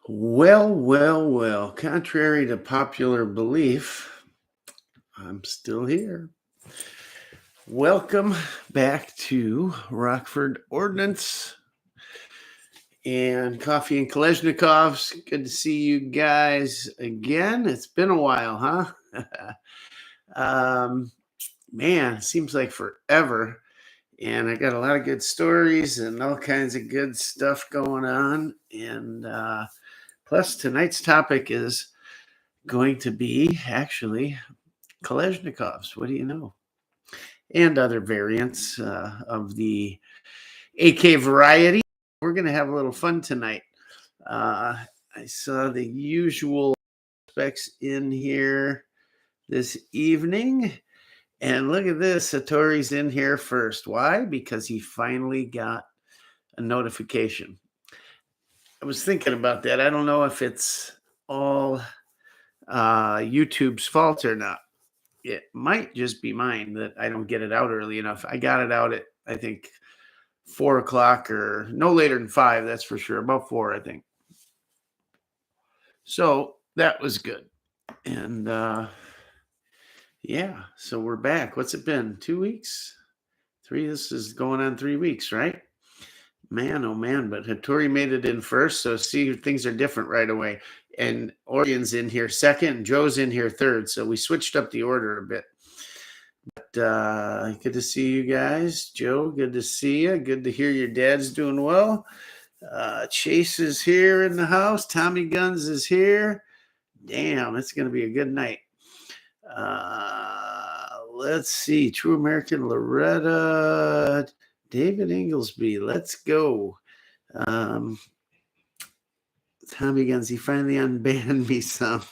Well. Contrary to popular belief, I'm still here. Welcome back to Rockford Ordnance and Coffee and Kalashnikovs. Good to see you guys again. It's been a while, huh? Man, it seems like forever. And I got a lot of good stories and all kinds of good stuff going on. And plus, tonight's topic is going to be actually Kalashnikovs. What do you know? And other variants of the AK variety. We're going to have a little fun tonight. I saw the usual specs in here this evening. And look at this. Satori's in here first. Why? Because he finally got a notification. I was thinking about that. I don't know if it's all YouTube's fault or not. It might just be mine that I don't get it out early enough. I got it out at, I think, 4 o'clock or no later than 5. That's for sure. About 4, I think. So that was good. And yeah, so we're back. What's it been? 2 weeks? 3? This is going on 3 weeks, right? Man, oh man, but Hattori made it in first. So see, things are different right away. And Orion's in here second, and Joe's in here third. So we switched up the order a bit. But good to see you guys. Joe, good to see you. Good to hear your dad's doing well. Chase is here in the house. Tommy Guns is here. Damn, it's going to be a good night. Let's see. True American Loretta. David Inglesby. Let's go. Tommy Guns, he finally unbanned me some.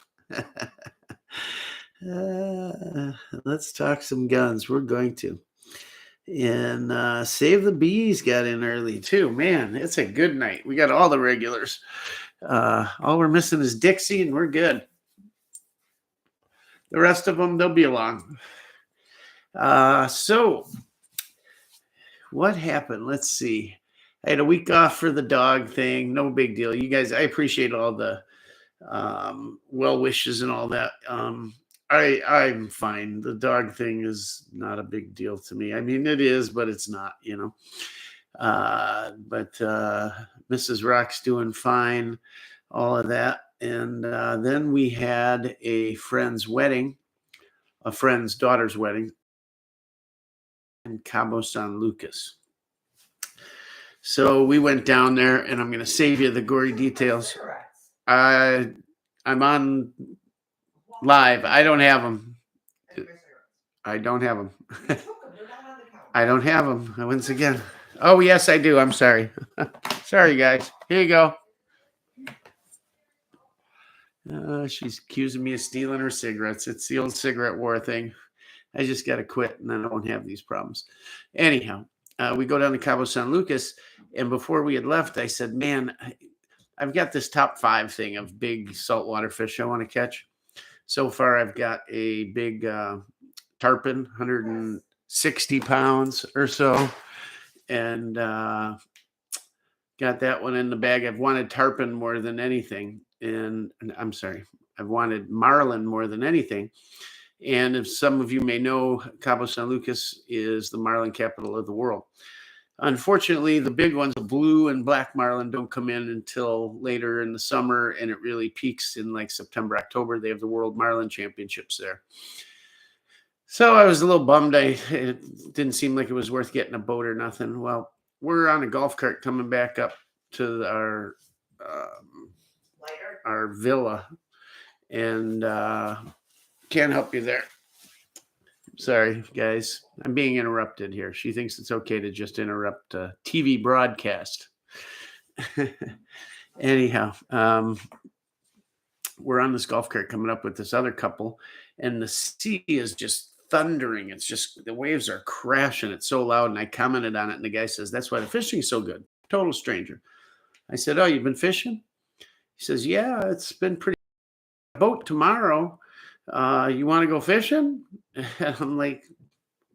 Let's talk some guns. We're going to. And Save the Bees got in early too. Man, it's a good night. We got all the regulars. All we're missing is Dixie, and we're good. The rest of them, they'll be along. So what happened? Let's see. I had a week off for the dog thing. No big deal. You guys, I appreciate all the well wishes and all that. I'm fine. The dog thing is not a big deal to me. I mean, it is, but it's not, you know. But Mrs. Rock's doing fine, all of that. And then we had a friend's wedding, a friend's daughter's wedding in Cabo San Lucas. So we went down there, and I'm going to save you the gory details. I'm on live. I don't have them. I don't have them. I don't have them. Once again. Oh, yes, I do. I'm sorry. Sorry, guys. Here you go. She's accusing me of stealing her cigarettes. It's the old cigarette war thing. I just got to quit, and then I won't have these problems. Anyhow, we go down to Cabo San Lucas, and before we had left, I said, man, I've got this top 5 thing of big saltwater fish I want to catch. So far, I've got a big tarpon, 160 pounds or so, and got that one in the bag. I've wanted tarpon more than anything, and I'm sorry, I've wanted marlin more than anything. And if some of you may know, Cabo San Lucas is the marlin capital of the world. Unfortunately, the big ones, the blue and black marlin, don't come in until later in the summer, and it really peaks in like September, October. They have the World Marlin Championships there. So I was a little bummed. It didn't seem like it was worth getting a boat or nothing. Well, we're on a golf cart coming back up to our villa, and can't help you there. Sorry, guys. I'm being interrupted here. She thinks it's okay to just interrupt a TV broadcast. Anyhow, we're on this golf cart coming up with this other couple, and the sea is just thundering. It's just, the waves are crashing. It's so loud, and I commented on it, and the guy says, that's why the fishing is so good. Total stranger. I said, oh, you've been fishing? He says, yeah, it's been pretty good. Boat tomorrow. You want to go fishing? And I'm like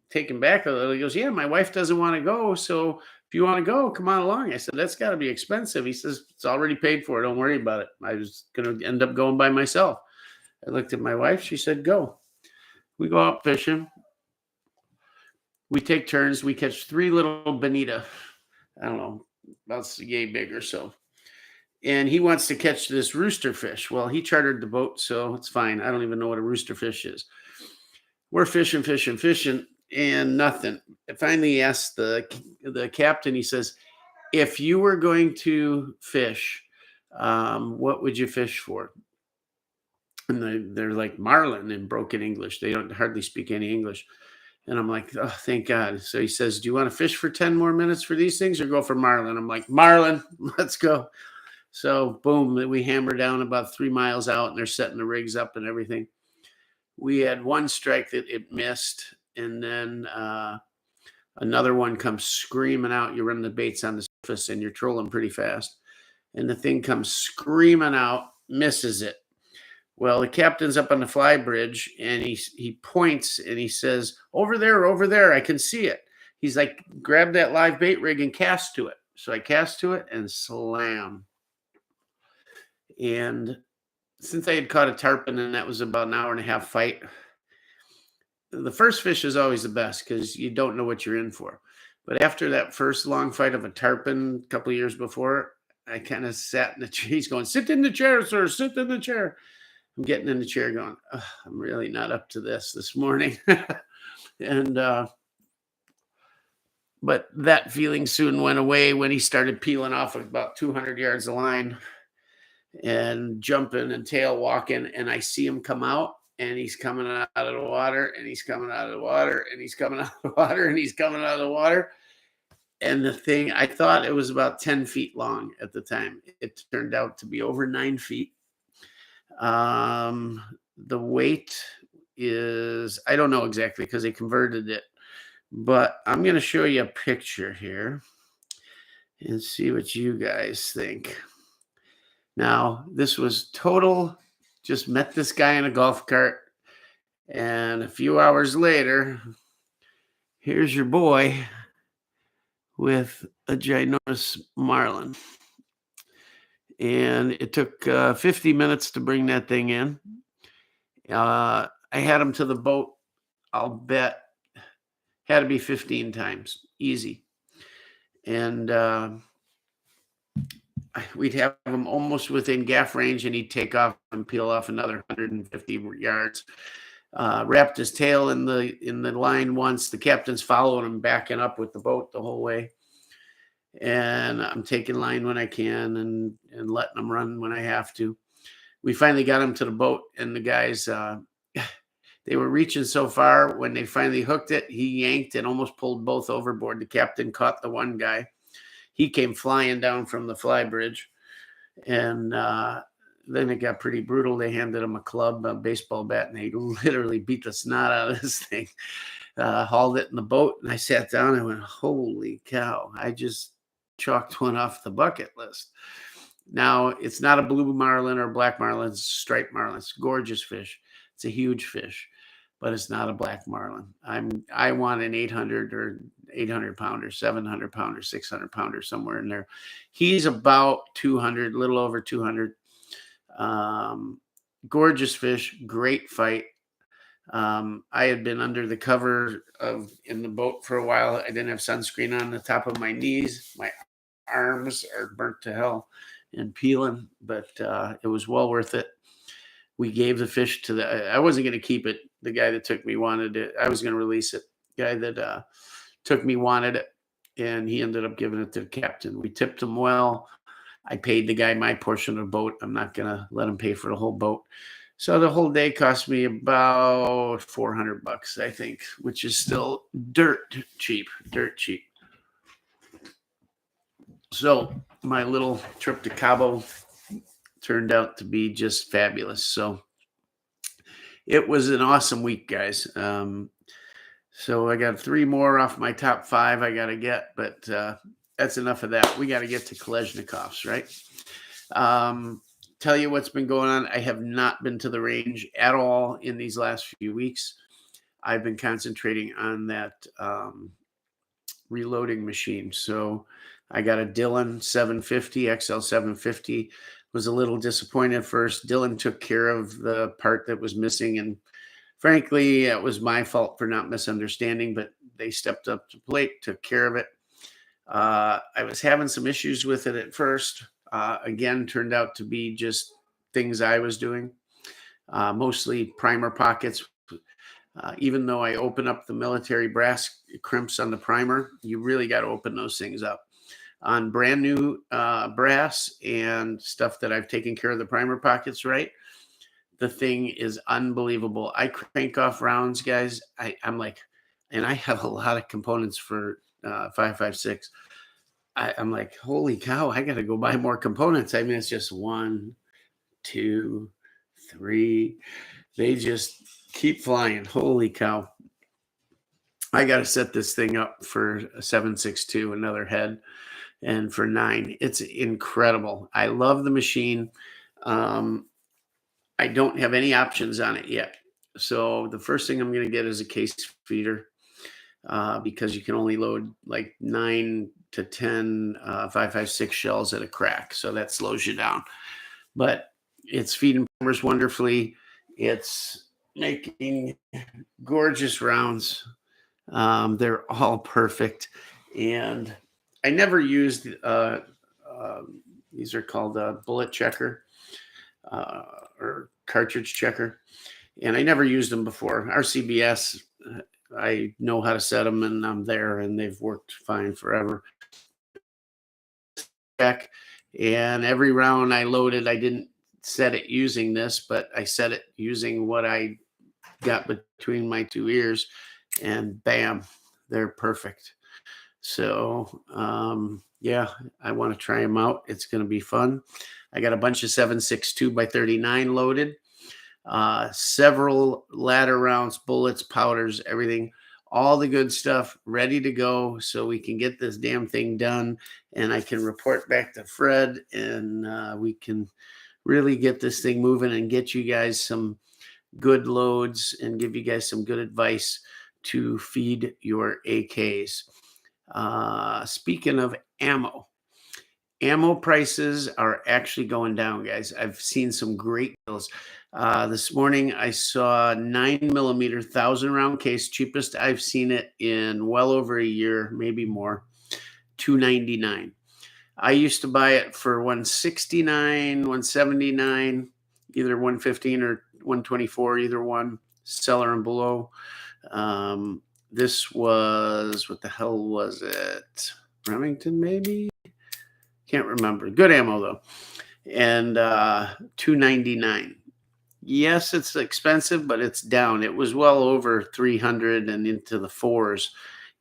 taken back a little. He goes, yeah, my wife doesn't want to go, so If you want to go, come on along. I said, that's got to be expensive. He says, it's already paid for. Don't worry about it. I was going to end up going by myself. I looked at my wife. She said, go. We go out fishing. We take turns. We catch 3 little bonita. I don't know, about yay big or so. And he wants to catch this rooster fish. Well, he chartered the boat, so it's fine. I don't even know what a rooster fish is. We're fishing, and nothing. I finally asked the captain. He says, if you were going to fish, what would you fish for? And they're like marlin in broken English. They don't hardly speak any English. And I'm like, oh, thank God. So he says, do you want to fish for 10 more minutes for these things or go for marlin? I'm like, marlin, let's go. So boom, we hammer down about 3 miles out, and they're setting the rigs up and everything. We had one strike that it missed, and then another one comes screaming out. You run the baits on the surface, and you're trolling pretty fast. And the thing comes screaming out, misses it. Well, the captain's up on the fly bridge, and he points, and he says, over there, I can see it. He's like, grab that live bait rig and cast to it. So I cast to it and slam. And since I had caught a tarpon, and that was about an hour and a half fight, the first fish is always the best because you don't know what you're in for. But after that first long fight of a tarpon a couple of years before, I kind of sat in the chair. He's going, sit in the chair, sir, sit in the chair. I'm getting in the chair going, I'm really not up to this morning. And but that feeling soon went away when he started peeling off about 200 yards of line and jumping and tail walking, and I see him come out, and he's coming out of the water, and he's coming out of the water, and he's coming out of the water, and he's coming out of the water. And the thing, I thought it was about 10 feet long at the time. It turned out to be over 9 feet. The weight is, I don't know exactly because they converted it, but I'm going to show you a picture here and see what you guys think. Now, this was total, just met this guy in a golf cart, and a few hours later, here's your boy with a ginormous marlin. And it took 50 minutes to bring that thing in. I had him to the boat, I'll bet, had to be 15 times, easy. And we'd have him almost within gaff range, and he'd take off and peel off another 150 yards. Wrapped his tail in the line once. The captain's following him, backing up with the boat the whole way. And I'm taking line when I can and letting them run when I have to. We finally got him to the boat, and the guys, they were reaching so far. When they finally hooked it, he yanked and almost pulled both overboard. The captain caught the one guy. He came flying down from the fly bridge, and then it got pretty brutal. They handed him a club, a baseball bat, and they literally beat the snot out of this thing. Hauled it in the boat, and I sat down and went, holy cow, I just chalked one off the bucket list. Now, it's not a blue marlin or black marlin, it's a striped marlin. It's a gorgeous fish. It's a huge fish, but it's not a black marlin. I want an 800 or 800 pounder, 700 pounder, 600 pounder, somewhere in there. He's about 200, a little over 200. Gorgeous fish, great fight. I had been under the cover in the boat for a while. I didn't have sunscreen on the top of my knees. My arms are burnt to hell and peeling, but it was well worth it. We gave the fish to I wasn't going to keep it. The guy that took me wanted it. I was going to release it. The guy that took me wanted it, and he ended up giving it to the captain. We tipped him well. I paid the guy my portion of the boat. I'm not going to let him pay for the whole boat. So the whole day cost me about $400, I think, which is still dirt cheap. So my little trip to Cabo turned out to be just fabulous. So it was an awesome week, guys. So I got 3 more off my top 5 I got to get, but that's enough of that. We got to get to Kalashnikovs, right? Tell you what's been going on. I have not been to the range at all in these last few weeks. I've been concentrating on that reloading machine. So I got a Dillon 750, XL 750. Was a little disappointed at first. Dillon took care of the part that was missing, and frankly, it was my fault for not misunderstanding, but they stepped up to plate, took care of it. I was having some issues with it at first. Again, turned out to be just things I was doing, mostly primer pockets. Even though I open up the military brass crimps on the primer, you really got to open those things up. On brand new brass and stuff that I've taken care of the primer pockets right, the thing is unbelievable. I crank off rounds, guys. I'm like, and I have a lot of components for 5.56. I'm like, holy cow, I got to go buy more components. I mean, it's just 1, 2, 3. They just keep flying. Holy cow. I got to set this thing up for a 7.62, another head, and for 9. It's incredible. I love the machine. I don't have any options on it yet. So the first thing I'm going to get is a case feeder, because you can only load like 9 to 10 5.56 shells at a crack. So that slows you down. But it's feeding primers wonderfully. It's making gorgeous rounds. They're all perfect. And I never used, these are called a bullet checker or cartridge checker. And I never used them before. RCBS, I know how to set them, and I'm there, and they've worked fine forever. And every round I loaded, I didn't set it using this, but I set it using what I got between my two ears, and bam, they're perfect. So yeah, I want to try them out. It's going to be fun. I got a bunch of 7.62 by 39 loaded, several ladder rounds, bullets, powders, everything, all the good stuff ready to go, so we can get this damn thing done, and I can report back to Fred, and we can really get this thing moving and get you guys some good loads and give you guys some good advice to feed your AKs. Speaking of ammo prices are actually going down, guys. I've seen some great deals. This morning I saw 9mm 1,000 round case, cheapest I've seen it in well over a year, maybe more, $299. I used to buy it for $169, $179, either $115 or $124, either one, seller and below. This was, what the hell was it? Remington, maybe? Can't remember. Good ammo though. And $299. Yes, it's expensive, but it's down. It was well over 300 and into the fours,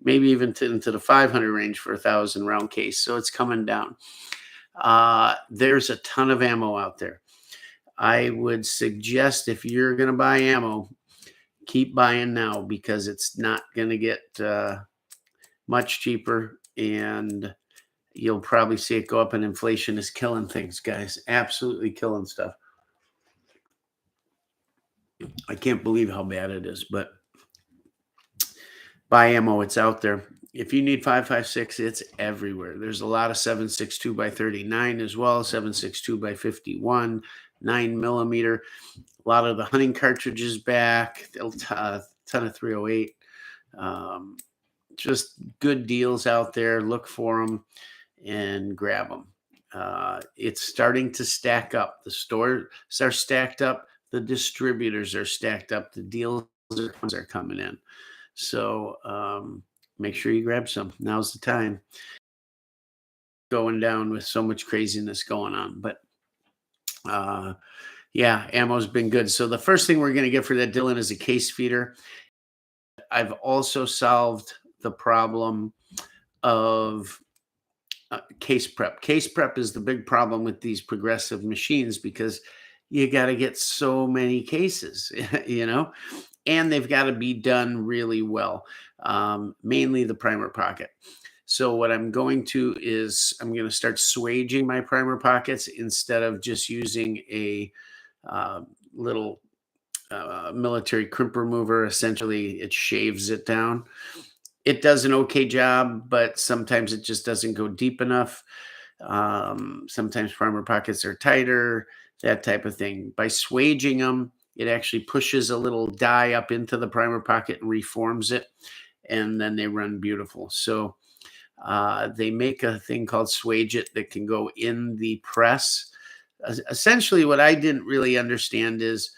maybe even into the 500 range for 1,000 round case. So it's coming down. There's a ton of ammo out there. I would suggest, if you're going to buy ammo, keep buying now, because it's not going to get much cheaper, and you'll probably see it go up, and inflation is killing things, guys. Absolutely killing stuff. I can't believe how bad it is, but buy ammo. It's out there. If you need 5.56, it's everywhere. There's a lot of 7.62 by 39 as well, 7.62 by 51, 9mm. A lot of the hunting cartridges back, a ton of 308. Just good deals out there. Look for them and grab them. It's starting to stack up. The stores are stacked up. The distributors are stacked up. The deals are coming in. So make sure you grab some. Now's the time. Going down with so much craziness going on. But yeah, ammo's been good. So the first thing we're going to get for that Dillon is a case feeder. I've also solved the problem of case prep. Case prep is the big problem with these progressive machines, because you got to get so many cases, and they've got to be done really well, mainly the primer pocket. So what I'm going to is I'm going to start swaging my primer pockets instead of just using a little military crimp remover. Essentially, it shaves it down. it does an okay job, but sometimes it just doesn't go deep enough. Sometimes primer pockets are tighter, that type of thing. By swaging them, it actually pushes a little die up into the primer pocket and reforms it, and then they run beautiful. So they make a thing called Swage It that can go in the press. Essentially, what I didn't really understand is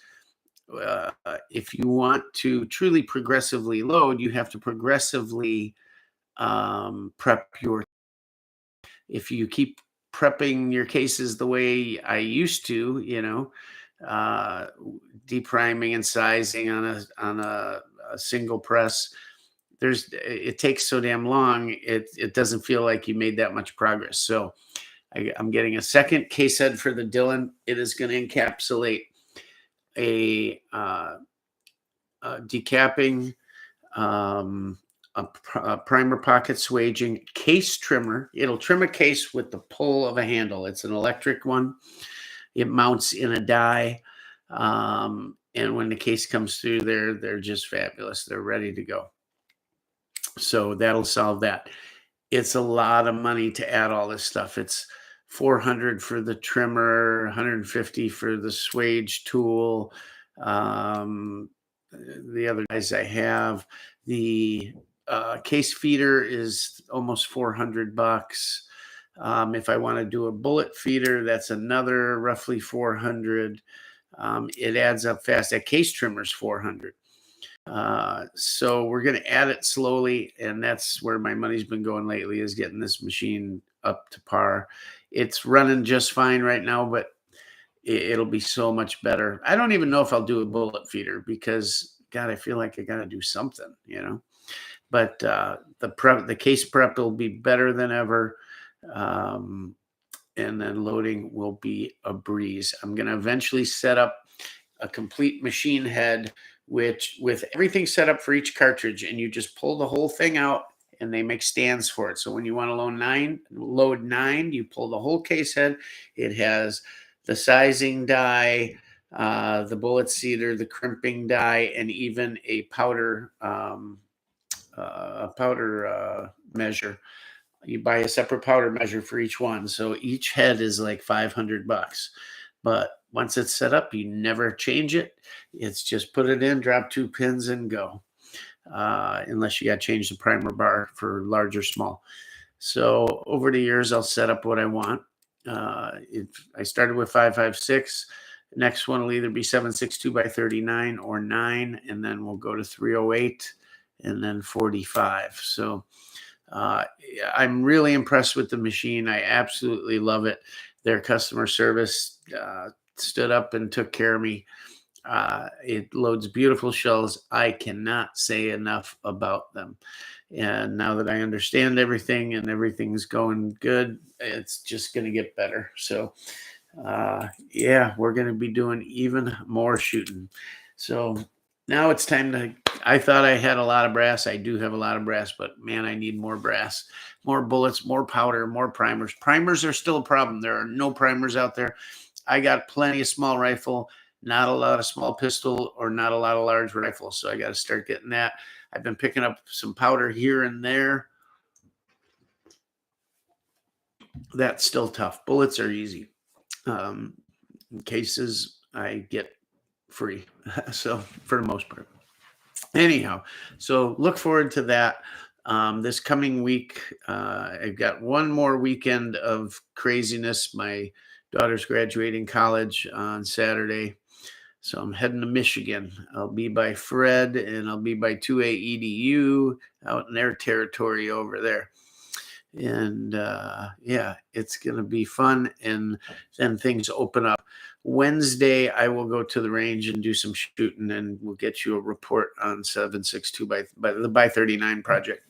if you want to truly progressively load, you have to progressively prep your. If you keep prepping your cases the way I used to, uh, depriming and sizing on a single press, it takes so damn long. It doesn't feel like you made that much progress. So I'm getting a second case head for the Dillon. It is going to encapsulate a decapping, a primer pocket swaging case trimmer. It'll trim a case with the pull of a handle. It's an electric one. It mounts in a die. And when the case comes through, they're just fabulous. They're ready to go. So that'll solve that. It's a lot of money to add all this stuff. It's $400 for the trimmer, $150 for the swage tool. The other guys I have, the case feeder is almost $400. If I want to do a bullet feeder, that's another roughly $400. It adds up fast. That case trimmer is $400. So we're going to add it slowly, and that's where my money's been going lately, is getting this machine up to par. It's running just fine right now, but it'll be so much better. I don't even know if I'll do a bullet feeder because, God, I feel like I got to do something, But the case prep will be better than ever, and then loading will be a breeze. I'm going to eventually set up a complete machine head, which with everything set up for each cartridge, and you just pull the whole thing out, and they make stands for it. So when you want to load nine, you pull the whole case head. It has the sizing die, the bullet seeder, the crimping die, and even a powder measure. You buy a separate powder measure for each one. So each head is like $500. But once it's set up, you never change it. It's just put it in, drop 2 pins, and go. Unless you got to change the primer bar for large or small. So over the years, I'll set up what I want. I started with 5.56. The next one will either be 7.62 by 39 or 9, and then we'll go to 308 and then 45. So I'm really impressed with the machine. I absolutely love it. Their customer service stood up and took care of me. It loads beautiful shells. I cannot say enough about them. And now that I understand everything and everything's going good, it's just going to get better. So, yeah, we're going to be doing even more shooting. So now it's time to, I thought I had a lot of brass. I do have a lot of brass, but man, I need more brass, more bullets, more powder, more primers. Primers are still a problem. There are no primers out there. I got plenty of small rifle, not a lot of small pistol, or not a lot of large rifle. So I got to start getting that. I've been picking up some powder here and there. That's still tough. Bullets are easy. Cases I get free. So for the most part. Anyhow, so look forward to that. This coming week, I've got one more weekend of craziness. My daughter's graduating college on Saturday. So I'm heading to Michigan. I'll be by Fred, and I'll be by 2A EDU out in their territory over there. And yeah, it's going to be fun. And then things open up. Wednesday, I will go to the range and do some shooting, and we'll get you a report on 7.62 by the by 39 project.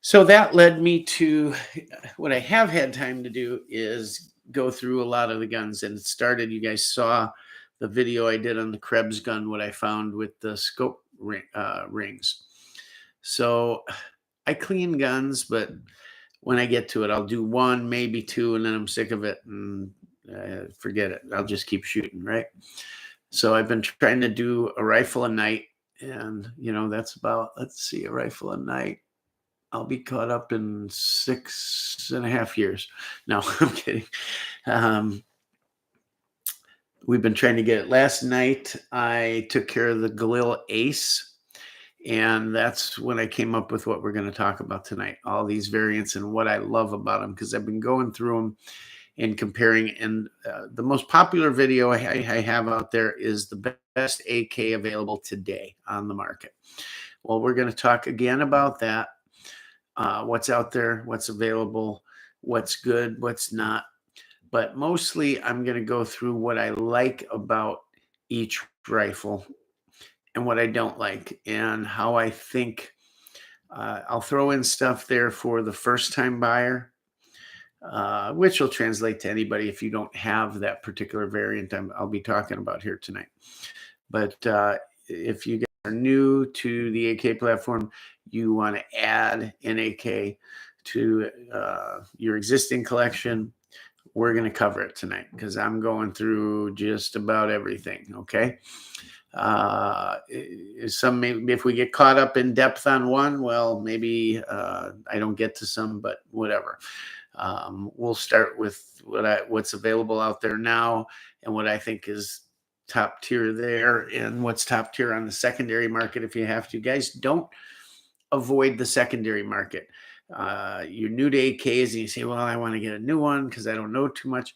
So that led me to what I have had time to do is go through a lot of the guns. And it started, you guys saw the video I did on the Krebs gun, what I found with the scope rings. So I clean guns, but when I get to it, I'll do one, maybe two, and then I'm sick of it and forget it. I'll just keep shooting, right? So I've been trying to do a rifle a night, And, that's about, let's see, a rifle a night. I'll be caught up in 6.5 years. No, I'm kidding. Um, we've been trying to get it. Last night, I took care of the Galil Ace. And that's when I came up with what we're going to talk about tonight, all these variants and what I love about them, because I've been going through them and comparing. And the most popular video I have out there is the best AK available today on the market. Well, we're going to talk again about that, what's out there, what's available, what's good, what's not. But mostly I'm going to go through what I like about each rifle and what I don't like, and how I think. I'll throw in stuff there for the first time buyer, which will translate to anybody if you don't have that particular variant I'll be talking about here tonight. But if you guys are new to the AK platform, you want to add an AK to your existing collection, we're going to cover it tonight, because I'm going through just about everything. Okay. If we get caught up in depth on one, well, maybe I don't get to some, but whatever. We'll start with what's available out there now, and what I think is top tier there, and what's top tier on the secondary market. If you have to, guys, don't avoid the secondary market. You're new to AKs and you say, well, I want to get a new one because I don't know too much.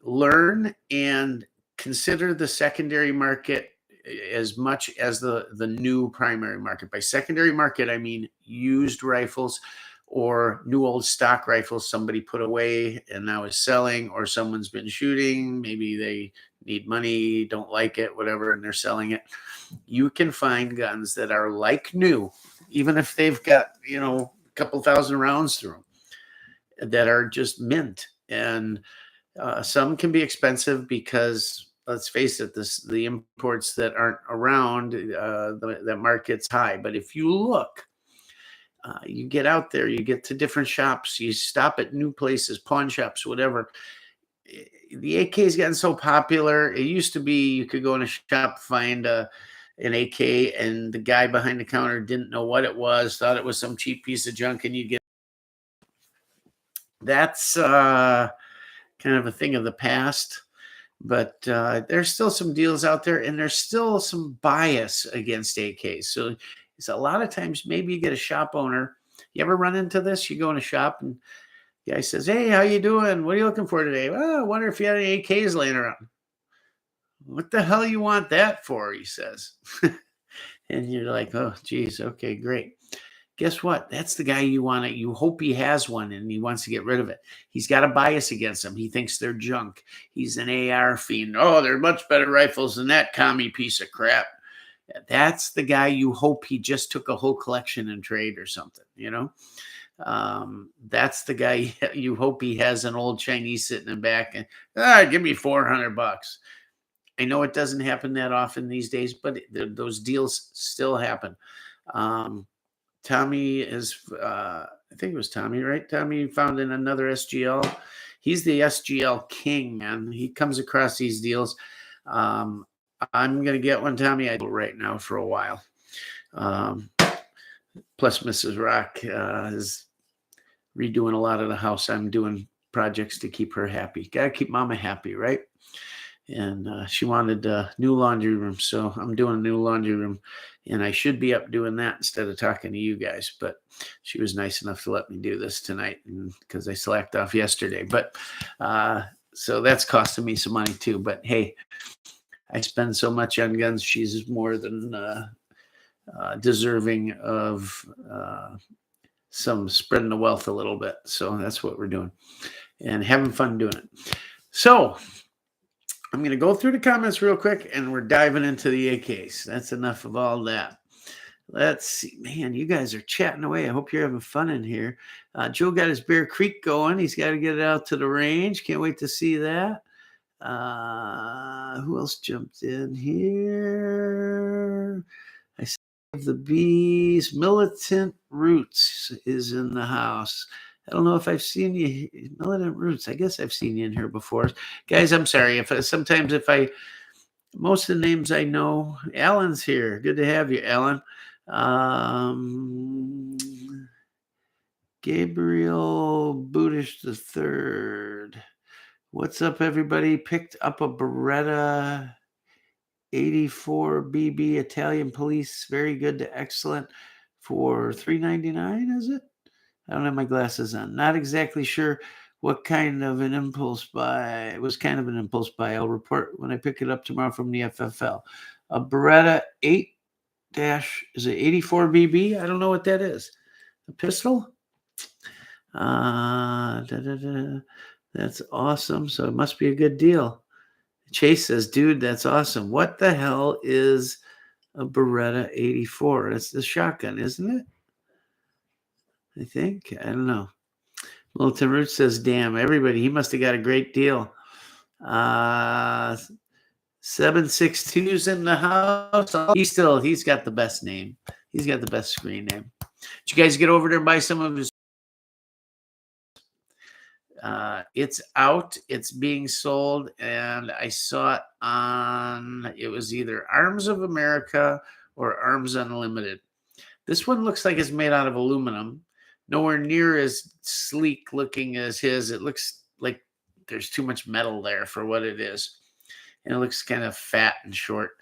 Learn and consider the secondary market as much as the new primary market. By secondary market, I mean used rifles or new old stock rifles somebody put away and now is selling, or someone's been shooting. Maybe they need money, don't like it, whatever, and they're selling it. You can find guns that are like new, even if they've got, a couple thousand rounds through them, that are just mint. And some can be expensive because, let's face it, the imports that aren't around, that market's high. But if you look, you get out there, you get to different shops, you stop at new places, pawn shops, whatever. The AK's gotten so popular. It used to be you could go in a shop, find an AK, and the guy behind the counter didn't know what it was, thought it was some cheap piece of junk, and you get. That's kind of a thing of the past. But there's still some deals out there, and there's still some bias against AKs. So it's a lot of times, maybe you get a shop owner. You ever run into this? You go in a shop and the guy says, hey, how you doing? What are you looking for today? Well, I wonder if you had any AKs laying around. What the hell you want that for? He says. And you're like, oh, geez. Okay, great. Guess what? That's the guy you want. You hope he has one and he wants to get rid of it. He's got a bias against them. He thinks they're junk. He's an AR fiend. Oh, they're much better rifles than that commie piece of crap. That's the guy you hope he just took a whole collection and trade or something, That's the guy you hope he has an old Chinese sitting in back and, give me $400. I know it doesn't happen that often these days, but those deals still happen. Tommy is, I think it was Tommy, right? Tommy found in another SGL. He's the SGL king, man. He comes across these deals. I'm going to get one, Tommy. I do right now for a while. Plus, Mrs. Rock is redoing a lot of the house. I'm doing projects to keep her happy. Got to keep Mama happy, right? And she wanted a new laundry room. So I'm doing a new laundry room. And I should be up doing that instead of talking to you guys. But she was nice enough to let me do this tonight because I slacked off yesterday. But so that's costing me some money too. But hey, I spend so much on guns. She's more than deserving of some spreading the wealth a little bit. So that's what we're doing and having fun doing it. So I'm going to go through the comments real quick and we're diving into the AKs. That's enough of all that. Let's see. Man, you guys are chatting away. I hope you're having fun in here. Joe got his Bear Creek going. He's got to get it out to the range. Can't wait to see that. Who else jumped in here? I see the bees. Militant Roots is in the house. I don't know if I've seen you, Militant Roots. I guess I've seen you in here before. Guys, I'm sorry. Sometimes if I Most of the names I know. Alan's here. Good to have you, Alan. Um, Gabriel Budish the third. What's up, everybody? Picked up a Beretta 84 BB Italian Police. Very good to excellent for $399, is it? I don't have my glasses on. Not exactly sure what kind of an impulse buy. It was kind of an impulse buy. I'll report when I pick it up tomorrow from the FFL. A Beretta 8 dash, is it 84 BB? I don't know what that is. A pistol? That's awesome. So it must be a good deal. Chase says, dude, that's awesome. What the hell is a Beretta 84? It's the shotgun, isn't it? I think. I don't know. Milton Root says, damn, everybody, he must have got a great deal. 762's in the house. He's got the best name. He's got the best screen name. Did you guys get over there and buy some of his? It's out. It's being sold, and I saw it on, it was either Arms of America or Arms Unlimited. This one looks like it's made out of aluminum. Nowhere near as sleek looking as his. It looks like there's too much metal there for what it is. And it looks kind of fat and short.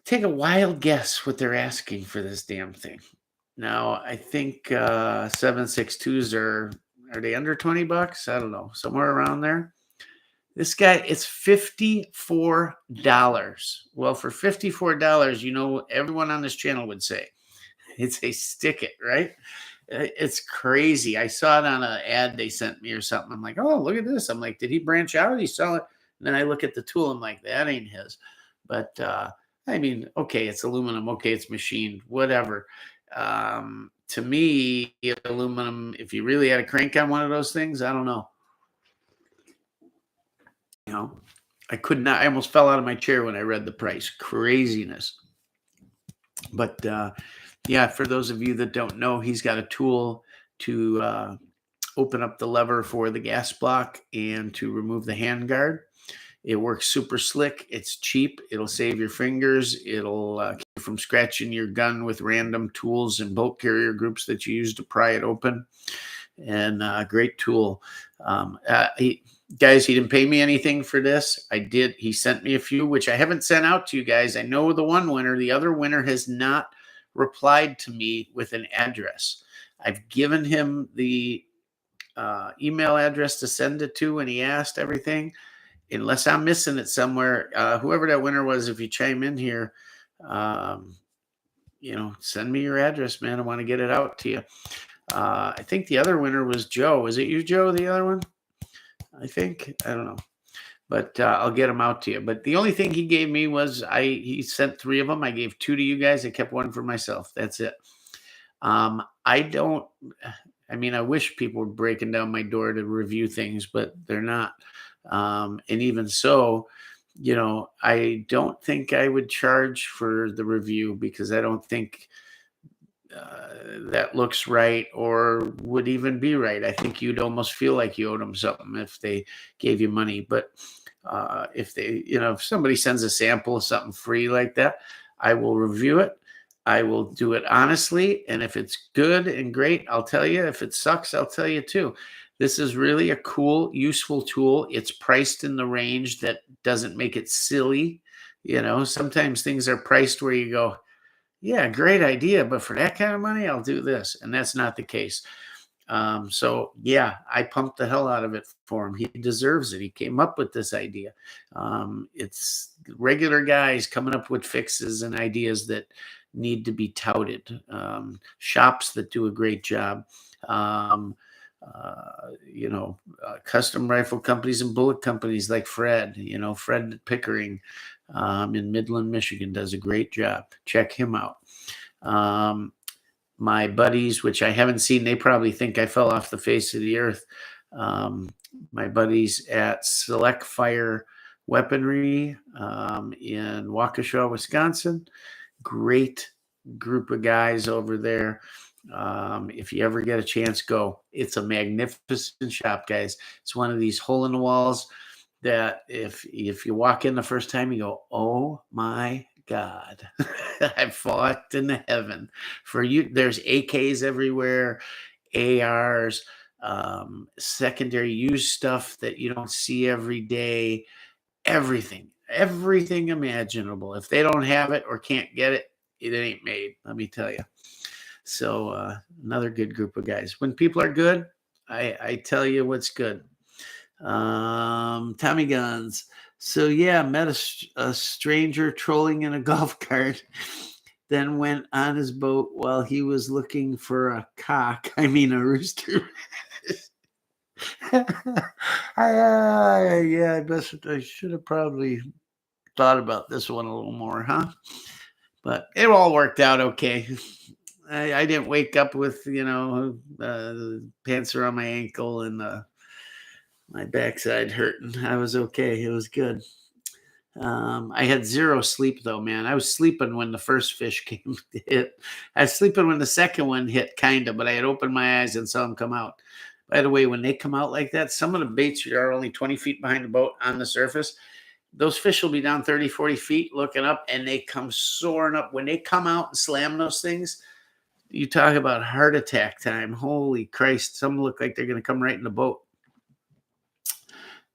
Take a wild guess what they're asking for this damn thing. Now, I think 762s are they under $20? I don't know. Somewhere around there. This guy, it's $54. Well, for $54, you know, everyone on this channel would say, it's a stick it, right? It's crazy. I saw it on an ad they sent me or something. I'm like, oh, look at this. I'm like, did he branch out? He saw it. And then I look at the tool. I'm like, that ain't his. But I mean, okay, it's aluminum. Okay, it's machined, whatever. To me, aluminum, if you really had a crank on one of those things, I don't know. You know, I could not, I almost fell out of my chair when I read the price. Craziness. But yeah, for those of you that don't know, he's got a tool to open up the lever for the gas block and to remove the handguard. It works super slick. It's cheap. It'll save your fingers. It'll keep you from scratching your gun with random tools and bolt carrier groups that you use to pry it open. And great tool. Guys, he didn't pay me anything for this. I did. He sent me a few, which I haven't sent out to you guys. I know the one winner. The other winner has not replied to me with an address. I've given him the email address to send it to, and he asked everything. Unless I'm missing it somewhere, whoever that winner was, if you chime in here, you know, send me your address, man. I want to get it out to you. I think the other winner was Joe. Is it you, Joe, the other one? I think. I don't know. But I'll get them out to you. But the only thing he gave me was he sent 3 of them. I gave 2 to you guys. I kept 1 for myself. That's it. I mean, I wish people were breaking down my door to review things, but they're not. And even so, you know, I don't think I would charge for the review because I don't think that looks right or would even be right. I think you'd almost feel like you owed them something if they gave you money. But if they, you know, if somebody sends a sample of something free like that, I will review it. I will do it honestly. And if it's good and great, I'll tell you. If it sucks, I'll tell you too. This is really a cool, useful tool. It's priced in the range that doesn't make it silly. You know, sometimes things are priced where you go, yeah, great idea, but for that kind of money, I'll do this. And that's not the case. So yeah, I pumped the hell out of it for him. He deserves it. He came up with this idea. It's regular guys coming up with fixes and ideas that need to be touted. Shops that do a great job. You know, custom rifle companies and bullet companies like Fred, you know, Fred Pickering in Midland, Michigan does a great job. Check him out. My buddies, which I haven't seen, they probably think I fell off the face of the earth. My buddies at Select Fire Weaponry in Waukesha, Wisconsin. Great group of guys over there. If you ever get a chance, go. It's a magnificent shop, guys. It's one of these hole in the walls that if you walk in the first time, you go, "Oh my God, I've walked into heaven." For you, there's AKs everywhere, ARs, secondary use stuff that you don't see every day. Everything imaginable. If they don't have it or can't get it, it ain't made. Let me tell you. So another good group of guys. When people are good, I tell you what's good. Tommy Guns. So yeah, met a stranger trolling in a golf cart, then went on his boat while he was looking for a cock. I mean a rooster. Yeah, I should have probably thought about this one a little more, huh? But it all worked out okay. I didn't wake up with pants around my ankle and my backside hurting. I was okay. It was good. I had zero sleep though, man. I was sleeping when the first fish came to hit. I was sleeping when the second one hit, kind of, but I had opened my eyes and saw them come out. By the way, when they come out like that, some of the baits are only 20 feet behind the boat on the surface. Those fish will be down 30, 40 feet looking up, and they come soaring up. When they come out and slam those things, you talk about heart attack time. Holy Christ. Some look like they're going to come right in the boat.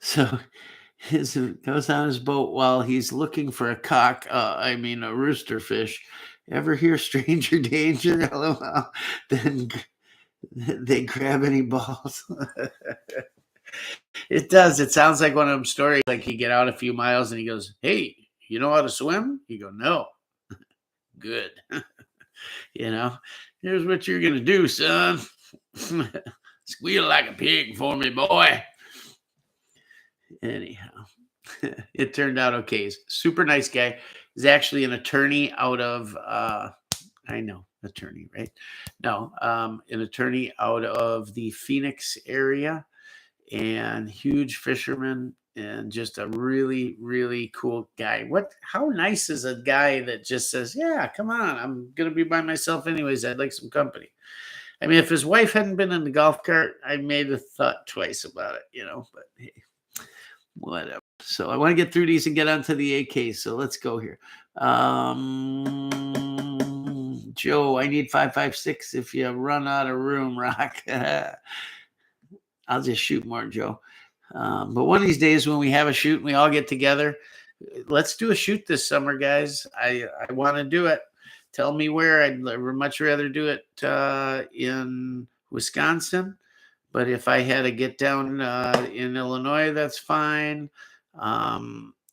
So he goes on his boat while he's looking for a cock. A rooster fish. Ever hear stranger danger? LOL. Then they grab any balls. It does. It sounds like one of them stories. Like you get out a few miles and he goes, "Hey, you know how to swim?" You go, "No." Good. Here's what you're going to do, son. Squeal like a pig for me, boy. Anyhow, it turned out okay. He's a super nice guy. He's actually an attorney out of, attorney, right? No, an attorney out of the Phoenix area, and huge fisherman, and just a really, really cool guy. How nice is a guy that just says, "Yeah, come on, I'm going to be by myself anyways. I'd like some company." I mean, if his wife hadn't been in the golf cart, I may have thought twice about it, but hey, whatever. So I want to get through these and get onto the AK. So let's go here. Joe, I need 5.56 if you run out of room, Rock. I'll just shoot more, Joe. But one of these days when we have a shoot and we all get together, let's do a shoot this summer, guys. I want to do it. Tell me where. I'd much rather do it in Wisconsin. But if I had to get down in Illinois, that's fine.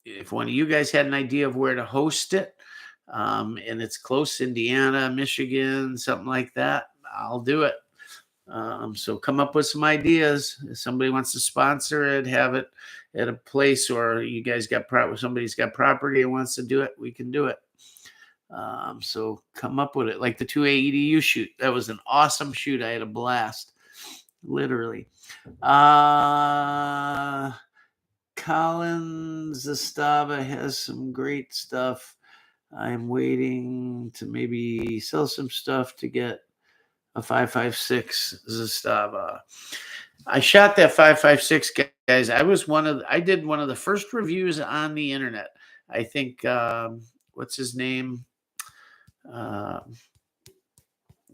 If one of you guys had an idea of where to host it, and it's close, Indiana, Michigan, something like that, I'll do it. So come up with some ideas. If somebody wants to sponsor it, have it at a place, or you guys somebody's got property and wants to do it, we can do it. So come up with it. Like the 2A EDU shoot. That was an awesome shoot. I had a blast. Literally. Colin Zastava has some great stuff. I'm waiting to maybe sell some stuff to get a 5.56 Zastava. I shot that 5.56, guys. I did one of the first reviews on the internet. I think, what's his name? The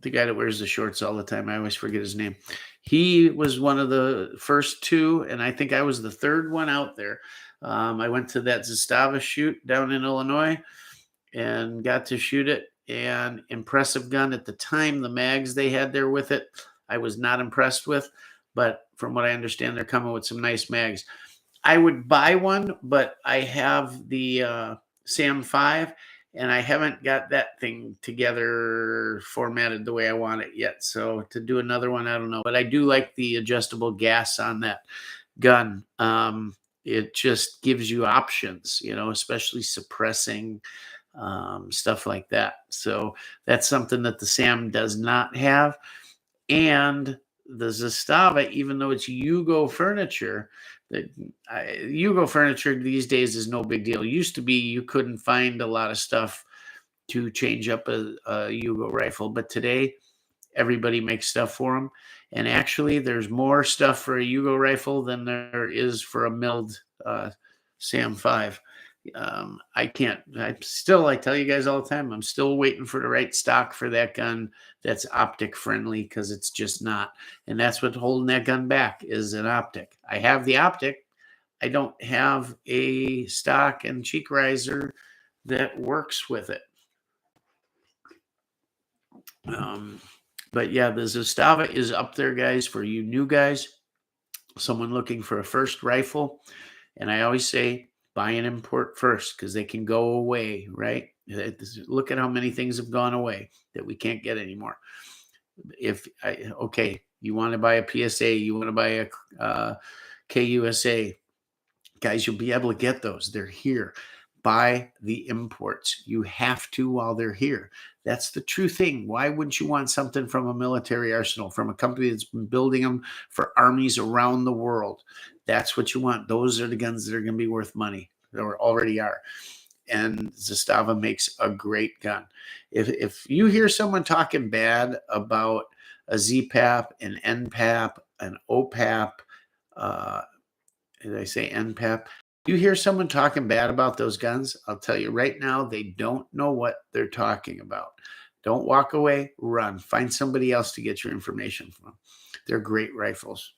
guy that wears the shorts all the time. I always forget his name. He was one of the first two, and I think I was the third one out there. I went to that Zastava shoot down in Illinois and got to shoot it. And impressive gun at the time. The mags they had there with it, I was not impressed with. But from what I understand, they're coming with some nice mags. I would buy one, but I have the Sam 5, and I haven't got that thing together formatted the way I want it yet. So to do another one, I don't know. But I do like the adjustable gas on that gun. It just gives you options, especially suppressing stuff like that. So that's something that the Sam does not have. And the Zastava, even though it's Yugo furniture, Yugo furniture these days is no big deal. It used to be you couldn't find a lot of stuff to change up a Yugo rifle, but today everybody makes stuff for them. And actually, there's more stuff for a Yugo rifle than there is for a milled Sam 5. I can't, I tell you guys all the time, I'm still waiting for the right stock for that gun that's optic friendly, because it's just not. And that's what's holding that gun back, is an optic. I have the optic. I don't have a stock and cheek riser that works with it. But yeah, the Zastava is up there, guys, for you new guys, someone looking for a first rifle. And I always say, buy an import first, because they can go away, right? Look at how many things have gone away that we can't get anymore. Okay, you want to buy a PSA, you want to buy a KUSA, guys, you'll be able to get those. They're here. Buy the imports. You have to while they're here. That's the true thing. Why wouldn't you want something from a military arsenal, from a company that's been building them for armies around the world? That's what you want. Those are the guns that are going to be worth money, or already are. And Zastava makes a great gun. If you hear someone talking bad about a ZPAP, an NPAP, an OPAP, did I say NPAP? You hear someone talking bad about those guns, I'll tell you right now, they don't know what they're talking about. Don't walk away, run. Find somebody else to get your information from. They're great rifles.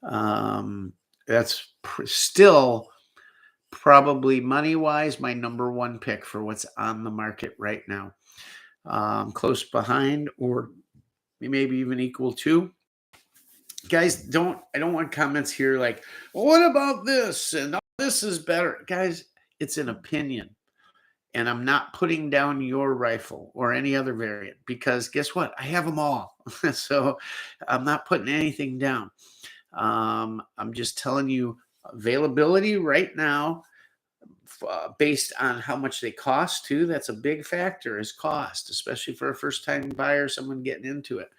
That's still probably money-wise my number one pick for what's on the market right now. Close behind, or maybe even equal to. Guys, I don't want comments here like, well, what about this? And this is better. Guys, it's an opinion. And I'm not putting down your rifle or any other variant, because guess what? I have them all. So I'm not putting anything down. I'm just telling you availability right now, based on how much they cost too. That's a big factor, is cost, especially for a first-time buyer, someone getting into it.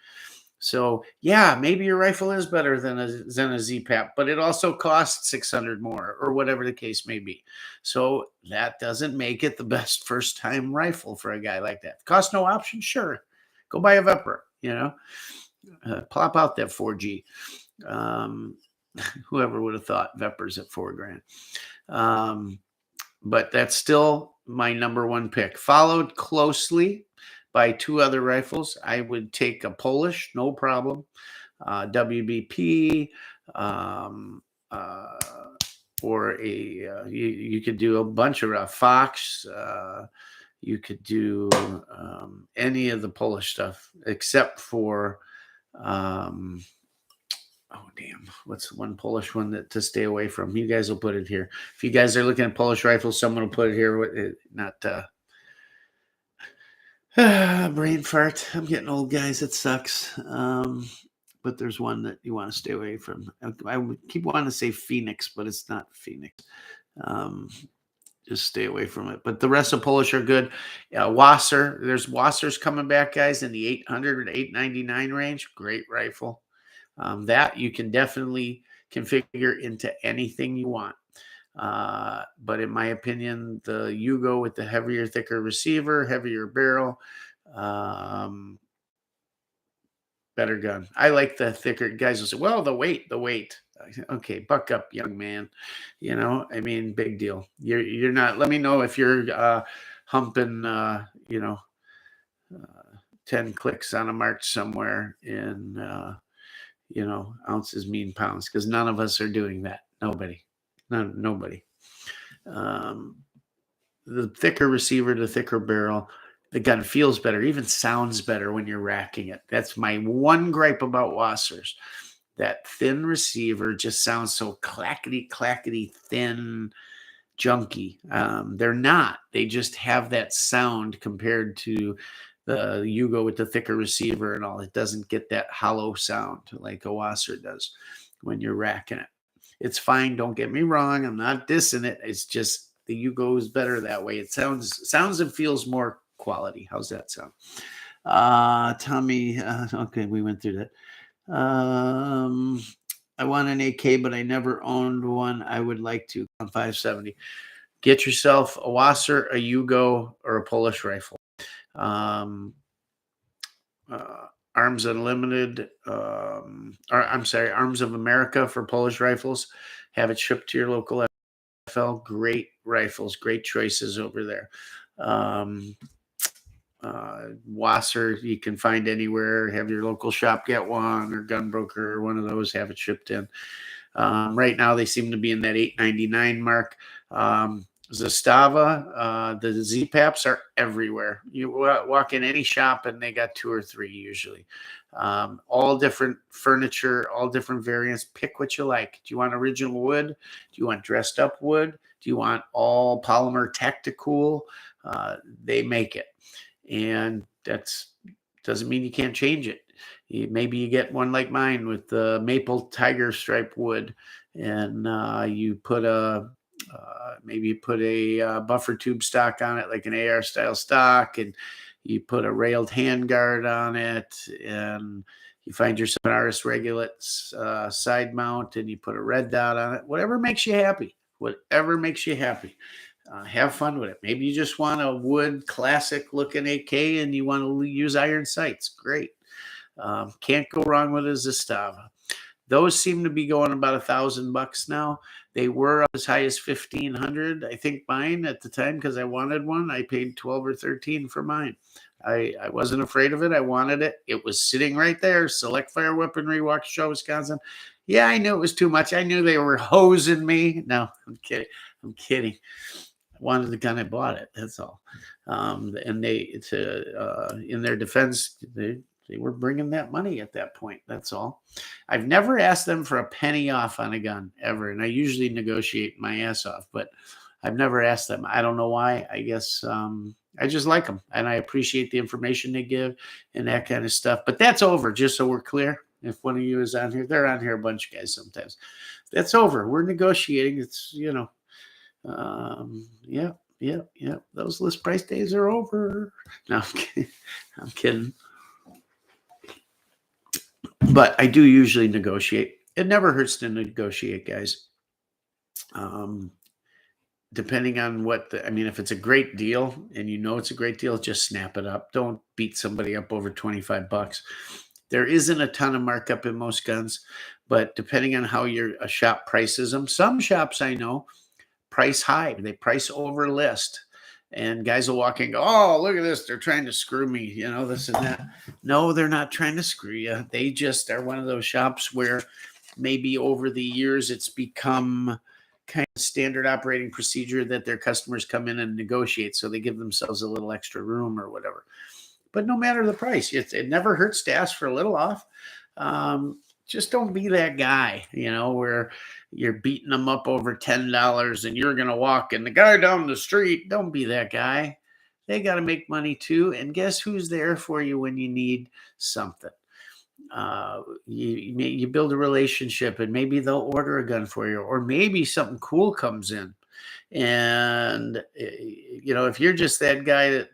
So yeah, maybe your rifle is better than a ZPAP, but it also costs 600 more, or whatever the case may be. So that doesn't make it the best first time rifle for a guy like that. Cost no option, sure. Go buy a Vepr, plop out that 4G. Whoever would have thought Vepr's at $4,000. But that's still my number one pick, followed closely by two other rifles. I would take a Polish, no problem. WBP, or you could do a bunch of Fox. You could do any of the Polish stuff except for, oh damn, what's one Polish one that to stay away from? You guys will put it here. If you guys are looking at Polish rifles, someone will put it here. Not brain fart. I'm getting old, guys. It sucks. But there's one that you want to stay away from. I would keep wanting to say Phoenix, but it's not Phoenix. Just stay away from it. But the rest of Polish are good. Wasser. There's Wassers coming back, guys, in the 800 to 899 range. Great rifle. That you can definitely configure into anything you want. But in my opinion, the Yugo with the heavier, thicker receiver, heavier barrel, better gun. I like the thicker. Guys will say, well, the weight. Okay, buck up, young man. I mean, big deal. You're not. Let me know if you're humping 10 clicks on a march somewhere in ounces mean pounds, because none of us are doing that. Nobody. The thicker receiver, the thicker barrel, the gun feels better, even sounds better when you're racking it. That's my one gripe about Wassers. That thin receiver just sounds so clackety, thin, junky. They're not. They just have that sound compared to the Yugo with the thicker receiver and all. It doesn't get that hollow sound like a Wasser does when you're racking it. It's fine. Don't get me wrong. I'm not dissing it. It's just the Yugo is better that way. It sounds and feels more quality. How's that sound? Tommy. Okay, we went through that. I want an AK, but I never owned one. I would like to on 570. Get yourself a Wasser, a Yugo, or a Polish rifle. Arms Unlimited, Arms of America for Polish rifles. Have it shipped to your local FL, great rifles, great choices over there. Wasser, you can find anywhere. Have your local shop get one, or gun broker, or one of those, have it shipped in. Right now, they seem to be in that $8.99 mark. Zastava, the Z-Paps are everywhere. You walk in any shop and they got 2 or 3 usually. All different furniture, all different variants. Pick what you like. Do you want original wood? Do you want dressed up wood? Do you want all polymer Tacticool? They make it. And that's doesn't mean you can't change it. Maybe you get one like mine with the maple tiger stripe wood, and you put a maybe you put a buffer tube stock on it, like an AR style stock, and you put a railed handguard on it, and you find yourself an RS Regulates side mount, and you put a red dot on it. Whatever makes you happy. Whatever makes you happy. Have fun with it. Maybe you just want a wood classic looking AK and you want to use iron sights. Great. Can't go wrong with a Zastava. Those seem to be going about $1,000 now. They were up as high as $1,500. I think mine at the time, because I wanted one, I paid $12 or $13 for mine. I wasn't afraid of it. I wanted it. It was sitting right there. Select Fire Weaponry, Waukesha, Wisconsin. Yeah, I knew it was too much. I knew they were hosing me. No, I'm kidding. I'm kidding. I wanted the gun, I bought it. That's all. And in their defense, they were bringing that money at that point. That's all. I've never asked them for a penny off on a gun ever. And I usually negotiate my ass off, but I've never asked them. I don't know why. I guess I just like them and I appreciate the information they give and that kind of stuff. But that's over, just so we're clear. If one of you is on here, they're on here a bunch of guys sometimes. That's over. We're negotiating. It's, yeah. Those list price days are over. No, I'm kidding. But I do usually negotiate. It never hurts to negotiate, guys. Depending on if it's a great deal and you know it's a great deal, just snap it up. Don't beat somebody up over $25. There isn't a ton of markup in most guns, but depending on how a shop prices them, some shops I know price high. They price over list. And guys will walk in and go, oh, look at this. They're trying to screw me, this and that. No, they're not trying to screw you. They just are one of those shops where maybe over the years it's become kind of standard operating procedure that their customers come in and negotiate. So they give themselves a little extra room or whatever. But no matter the price, it never hurts to ask for a little off. Just don't be that guy, where you're beating them up over $10 and you're going to walk and the guy down the street. Don't be that guy. They got to make money too. And guess who's there for you when you need something? You build a relationship and maybe they'll order a gun for you, or maybe something cool comes in. And, if you're just that guy that,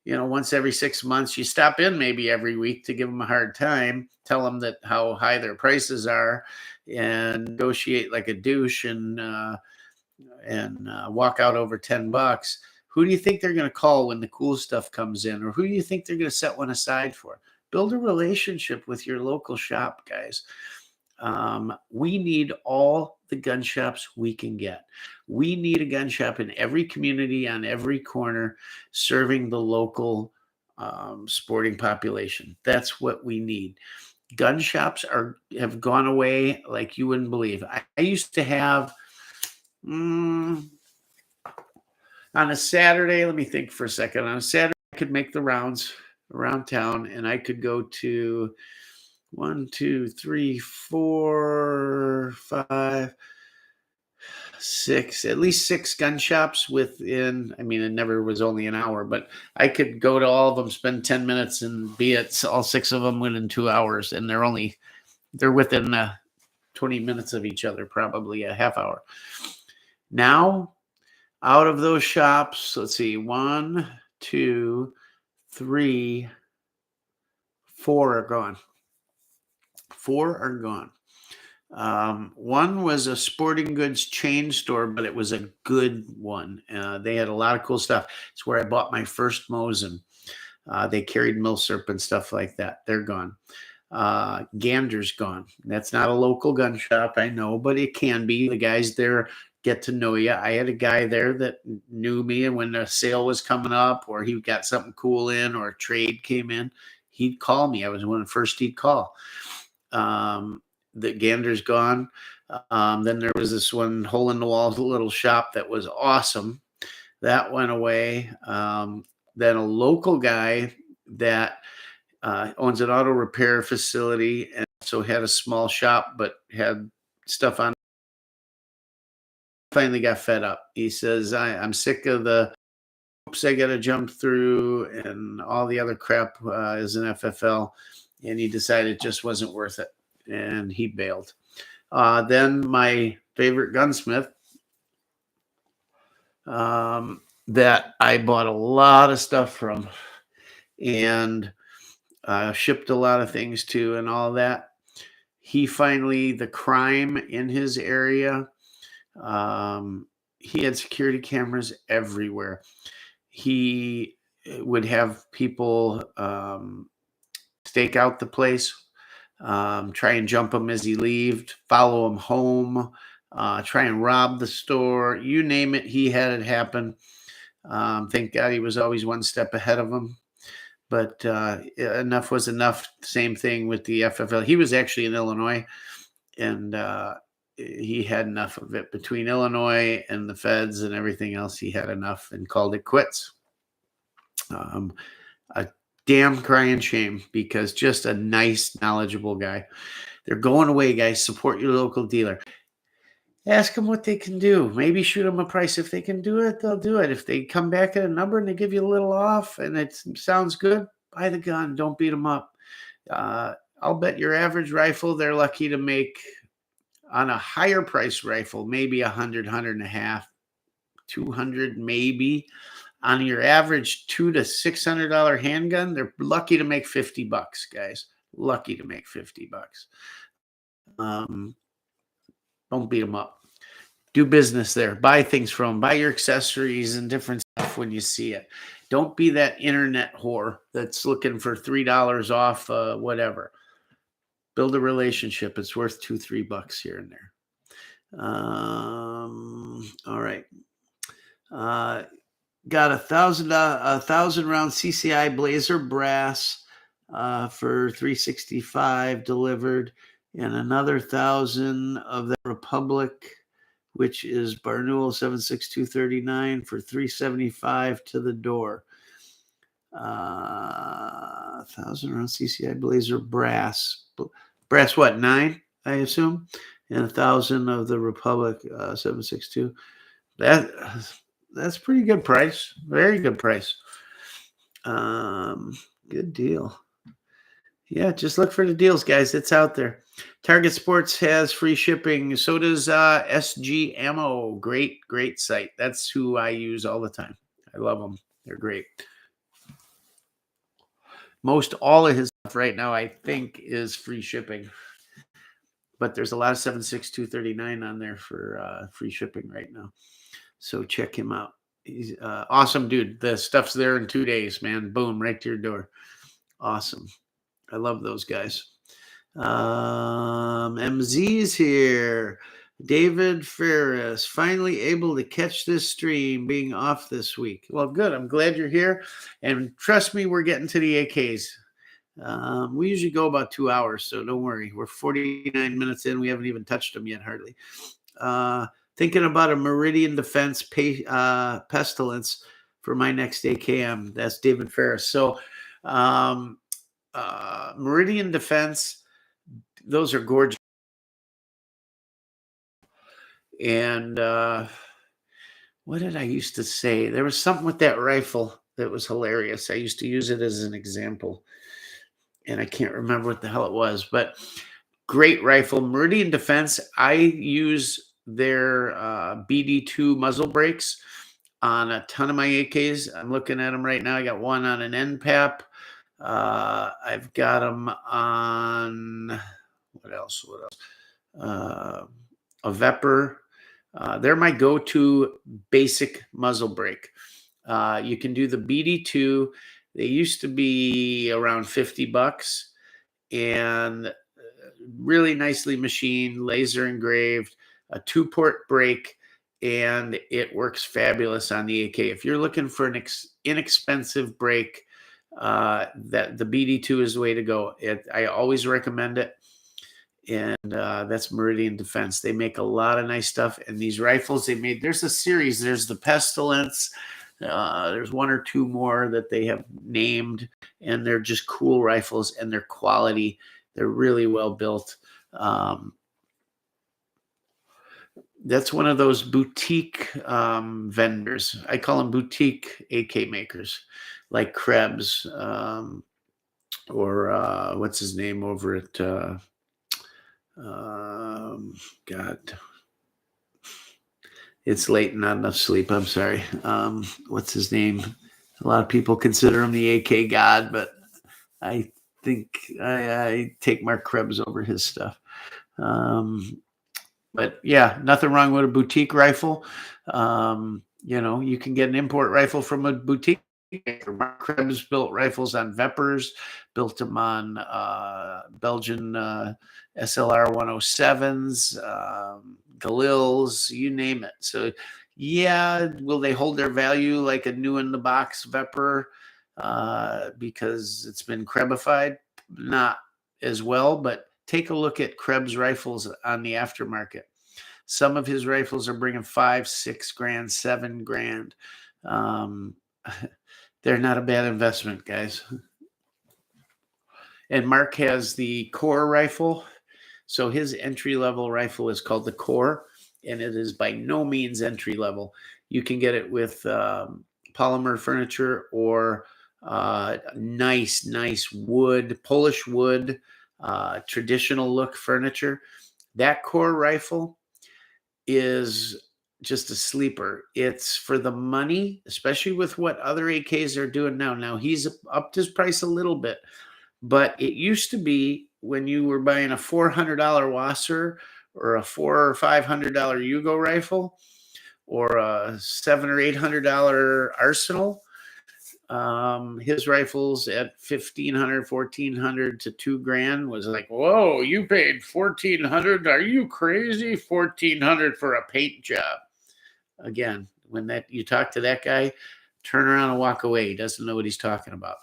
once every 6 months, you stop in maybe every week to give them a hard time, tell them that how high their prices are, and negotiate like a douche and walk out over $10. Who do you think they're going to call when the cool stuff comes in, or who do you think they're going to set one aside for? Build a relationship with your local shop, guys. We need all the gun shops we can get. We need a gun shop in every community, on every corner, serving the local sporting population. That's what we need. Gun shops have gone away like you wouldn't believe. I used to have, on a Saturday, let me think for a second. On a Saturday, I could make the rounds around town, and I could go to 1, 2, 3, 4, 5, 6, at least 6 gun shops within, it never was only an hour, but I could go to all of them, spend 10 minutes and be at all 6 of them within 2 hours. And they're within 20 minutes of each other, probably a half hour. Now, out of those shops, let's see, 1, 2, 3, 4 are gone. 4 are gone. One was a sporting goods chain store, but it was a good one. They had a lot of cool stuff. It's where I bought my first Mosin. They carried milsurp and stuff like that. They're gone. Gander's gone. That's not a local gun shop, I know, but it can be. The guys there get to know you. I had a guy there that knew me, and when a sale was coming up or he got something cool in or a trade came in, he'd call me. I was one of the first he'd call. The gander's gone. Then there was this one hole in the wall little shop that was awesome. That went away. Then a local guy that owns an auto repair facility and so had a small shop, but had stuff on. Finally got fed up. He says, I'm sick of the hoops I got to jump through and all the other crap as an FFL. And he decided it just wasn't worth it. And he bailed. Then my favorite gunsmith that I bought a lot of stuff from and shipped a lot of things to and all that. He finally, the crime in his area, he had security cameras everywhere. He would have people stake out the place, try and jump him as he left, follow him home, try and rob the store. You name it, he had it happen. Thank God he was always one step ahead of him. But enough was enough. Same thing with the FFL. He was actually in Illinois, and he had enough of it. Between Illinois and the feds and everything else, he had enough and called it quits. A damn crying shame, because just a nice, knowledgeable guy. They're going away, guys. Support your local dealer. Ask them what they can do. Maybe shoot them a price. If they can do it, they'll do it. If they come back at a number and they give you a little off and it sounds good, buy the gun. Don't beat them up. I'll bet your average rifle, they're lucky to make on a higher price rifle, maybe 100, 100 and a half, 200 maybe. On your average $200 to $600 handgun, they're lucky to make $50, guys. Lucky to make $50. Don't beat them up. Do business there. Buy things from them. Buy your accessories and different stuff when you see it. Don't be that internet whore that's looking for $3 off whatever. Build a relationship. It's worth $2, $3 here and there. All right. Got a 1,000 round CCI Blazer brass for $365 delivered, and another 1,000 of the Republic, which is Barnewell 76239 for $375 to the door. 1,000 round CCI Blazer brass. Brass what, 9, I assume? And 1,000 of the Republic 762. That's pretty good price. Very good price. Good deal. Yeah, just look for the deals, guys. It's out there. Target Sports has free shipping. So does SG Ammo. Great, great site. That's who I use all the time. I love them. They're great. Most all of his stuff right now, I think, is free shipping. But there's a lot of 76239 on there for free shipping right now. So check him out. He's awesome dude. The stuff's there in 2 days, man. Boom, right to your door. Awesome. I love those guys. MZ's here. David Ferris, finally able to catch this stream, being off this week. Well, good. I'm glad you're here. And trust me, we're getting to the AKs. We usually go about 2 hours, so don't worry. We're 49 minutes in. We haven't even touched them yet, hardly. Thinking about a Meridian Defense Pestilence for my next AKM. That's David Ferris. So Meridian Defense, those are gorgeous. And what did I used to say? There was something with that rifle that was hilarious. I used to use it as an example, and I can't remember what the hell it was, but great rifle. Meridian Defense, I use their BD2 muzzle brakes on a ton of my AKs. I'm looking at them right now. I got one on an NPAP. I've got them on, what else? A Vepr. They're my go-to basic muzzle brake. You can do the BD2. They used to be around $50 and really nicely machined, laser engraved, a 2-port brake. and it works fabulous on the AK. If you're looking for an inexpensive break, that the BD2 is the way to go. I always recommend it. And that's Meridian Defense. They make a lot of nice stuff. And these rifles they made, there's a series. There's the Pestilence. There's one or two more that they have named, and they're just cool rifles, and they're quality. They're really well built. That's one of those boutique vendors. I call them boutique AK makers, like Krebs, or what's his name over at God, it's late and not enough sleep. I'm sorry. What's his name? A lot of people consider him the AK god, but I think I take Mark Krebs over his stuff. But yeah, nothing wrong with a boutique rifle. You can get an import rifle from a boutique. Mark Krebs built rifles on Vepers, built them on Belgian SLR 107s, Galils, you name it. So yeah, will they hold their value like a new in the box Veper because it's been Krebified? Not as well, but take a look at Krebs rifles on the aftermarket. Some of his rifles are bringing $5, $6 grand, $7 grand. They're not a bad investment, guys. And Mark has the Core rifle. So his entry-level rifle is called the Core, and it is by no means entry-level. You can get it with polymer furniture or nice wood, Polish wood, traditional look furniture. That Core rifle is just a sleeper. It's for the money, especially with what other AKs are doing now. Now he's upped his price a little bit, but it used to be when you were buying a $400 Wasser or a $400 or $500 Yugo rifle or a $700 or $800 Arsenal. His rifles at $1,500, $1,400 to $2 grand was like, whoa, you paid $1,400? Are you crazy? $1,400 for a paint job. Again, when you talk to that guy, turn around and walk away. He doesn't know what he's talking about.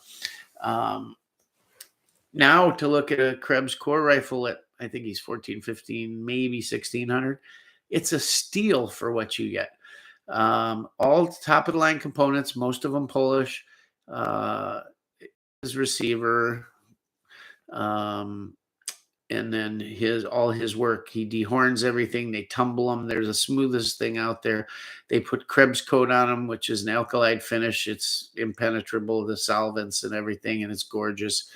Now to look at a Krebs Core rifle at, I think he's 14, 15, maybe 1,600. It's a steal for what you get. All top of the line components, most of them Polish. His receiver, and then all his work. He dehorns everything. They tumble them. There's the smoothest thing out there. They put Krebs coat on them, which is an alkali finish. It's impenetrable, the solvents and everything, and it's gorgeous.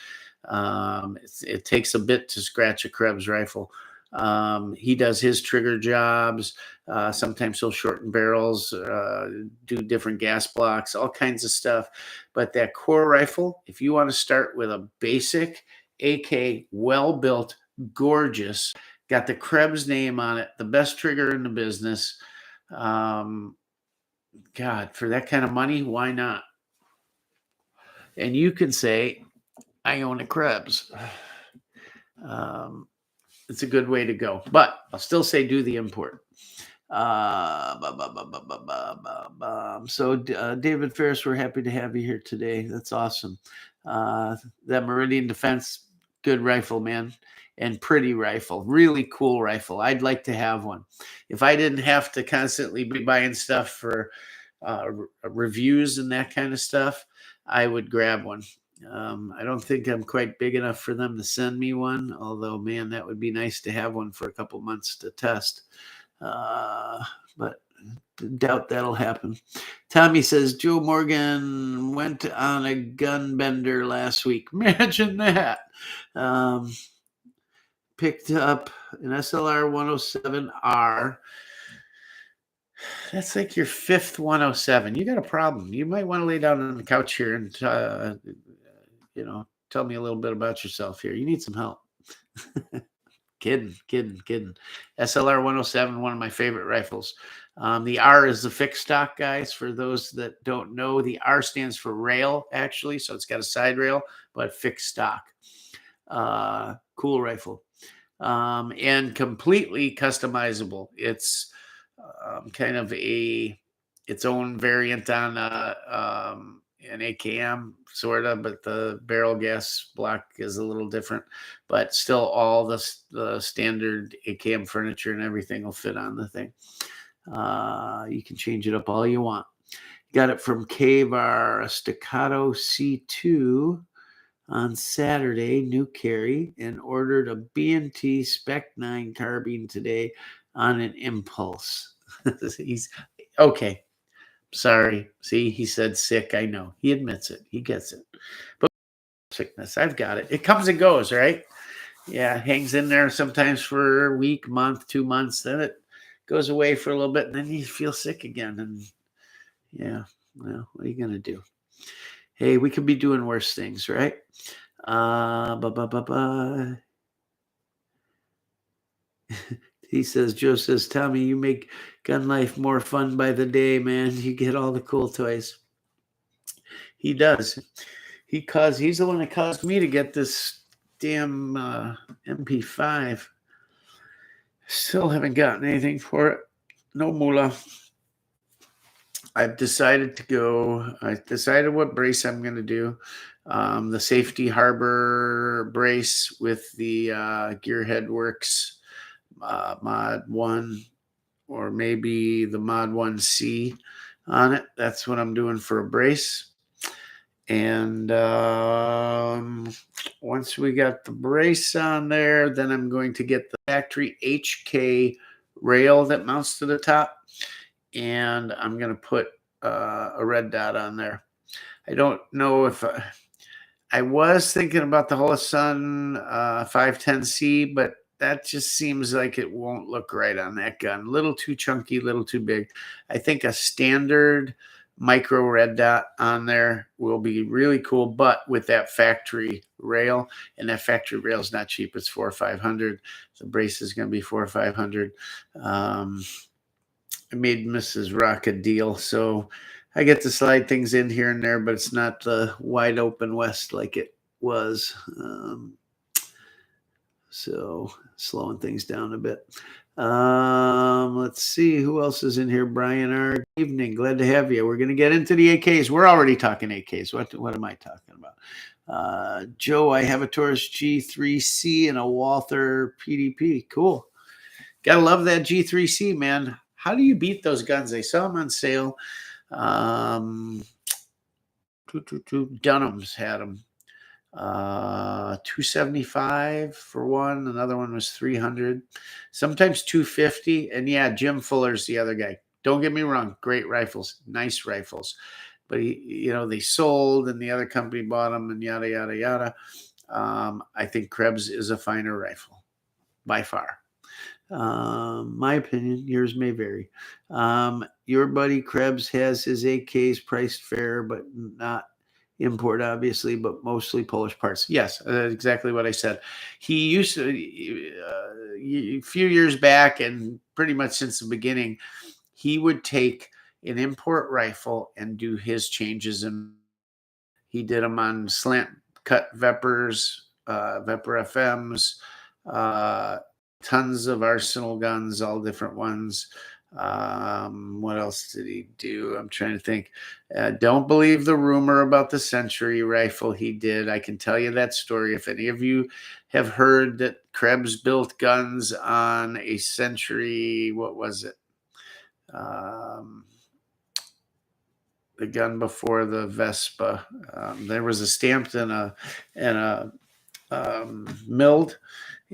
It takes a bit to scratch a Krebs rifle. He does his trigger jobs. Sometimes he'll shorten barrels, do different gas blocks, all kinds of stuff. But that Core rifle, if you want to start with a basic AK, well-built, gorgeous, got the Krebs name on it, the best trigger in the business. God, for that kind of money, why not? And you can say, I own a Krebs. It's a good way to go, but I'll still say do the import. So David Ferris, we're happy to have you here today. That's awesome. That Meridian Defense, good rifle, man, and pretty rifle, really cool rifle. I'd like to have one. If I didn't have to constantly be buying stuff for reviews and that kind of stuff, I would grab one. I don't think I'm quite big enough for them to send me one, although, man, that would be nice to have one for a couple months to test. But doubt that'll happen. Tommy says, Joe Morgan went on a gun bender last week. Imagine that. Picked up an SLR 107R. That's like your fifth 107. You got a problem. You might want to lay down on the couch here and tell me a little bit about yourself here. You need some help. Kidding. SLR 107, one of my favorite rifles. The R is the fixed stock, guys. For those that don't know, the R stands for rail, actually. So it's got a side rail, but fixed stock. Cool rifle. And completely customizable. It's kind of its own variant on an AKM, sort of, but the barrel gas block is a little different. But still, all the standard AKM furniture and everything will fit on the thing. You can change it up all you want. Got it from K-Bar, a Staccato C2 on Saturday, new carry, and ordered a B&T Spec 9 carbine today on an impulse. He's okay. Sorry. See, he said sick. I know. He admits it. He gets it. But sickness, I've got it. It comes and goes, right? Yeah, hangs in there sometimes for a week, month, 2 months. Then it goes away for a little bit, and then you feel sick again. And yeah, well, what are you going to do? Hey, we could be doing worse things, right? He says, Joe says, Tommy, you make gun life more fun by the day, man. You get all the cool toys. He does. He's the one that caused me to get this damn MP5. Still haven't gotten anything for it. No moolah. I decided what brace I'm going to do. The Safety Harbor brace with the Gearhead Works Mod 1, or maybe the Mod 1C on it. That's what I'm doing for a brace. And once we got the brace on there, then I'm going to get the factory HK rail that mounts to the top. And I'm going to put a red dot on there. I don't know if I was thinking about the Holosun 510C, but that just seems like it won't look right on that gun. Little too chunky, little too big. I think a standard micro red dot on there will be really cool, but with that factory rail, and that factory rail is not cheap. It's $400 or $500. The brace is going to be $400 or $500. I made Mrs. Rock a deal, so I get to slide things in here and there, but it's not the wide open West like it was. So slowing things down a bit. Let's see who else is in here. Brian R. Good evening. Glad to have you. We're going to get into the AKs. We're already talking AKs. What am I talking about? Joe, I have a Taurus G3C and a Walther PDP. Cool. Gotta love that G3C, man. How do you beat those guns? I saw them on sale. Dunham's had them. $275 for one. Another one was $300. Sometimes $250. And yeah, Jim Fuller's the other guy. Don't get me wrong. Great rifles. Nice rifles. But they sold and the other company bought them and yada, yada, yada. I think Krebs is a finer rifle by far. My opinion, yours may vary. Your buddy Krebs has his AKs priced fair, but not import, obviously, but mostly Polish parts. Yes, exactly what I said. He used to, a few years back, and pretty much since the beginning, he would take an import rifle and do his changes. And he did them on slant cut Vepers, Vepr FMs, tons of Arsenal guns, all different ones. What else did he do? I'm trying to think. Don't believe the rumor about the Century rifle he did. I can tell you that story. If any of you have heard that Krebs built guns on a Century, what was it? The gun before the Vespa. There was a stamped and a milled.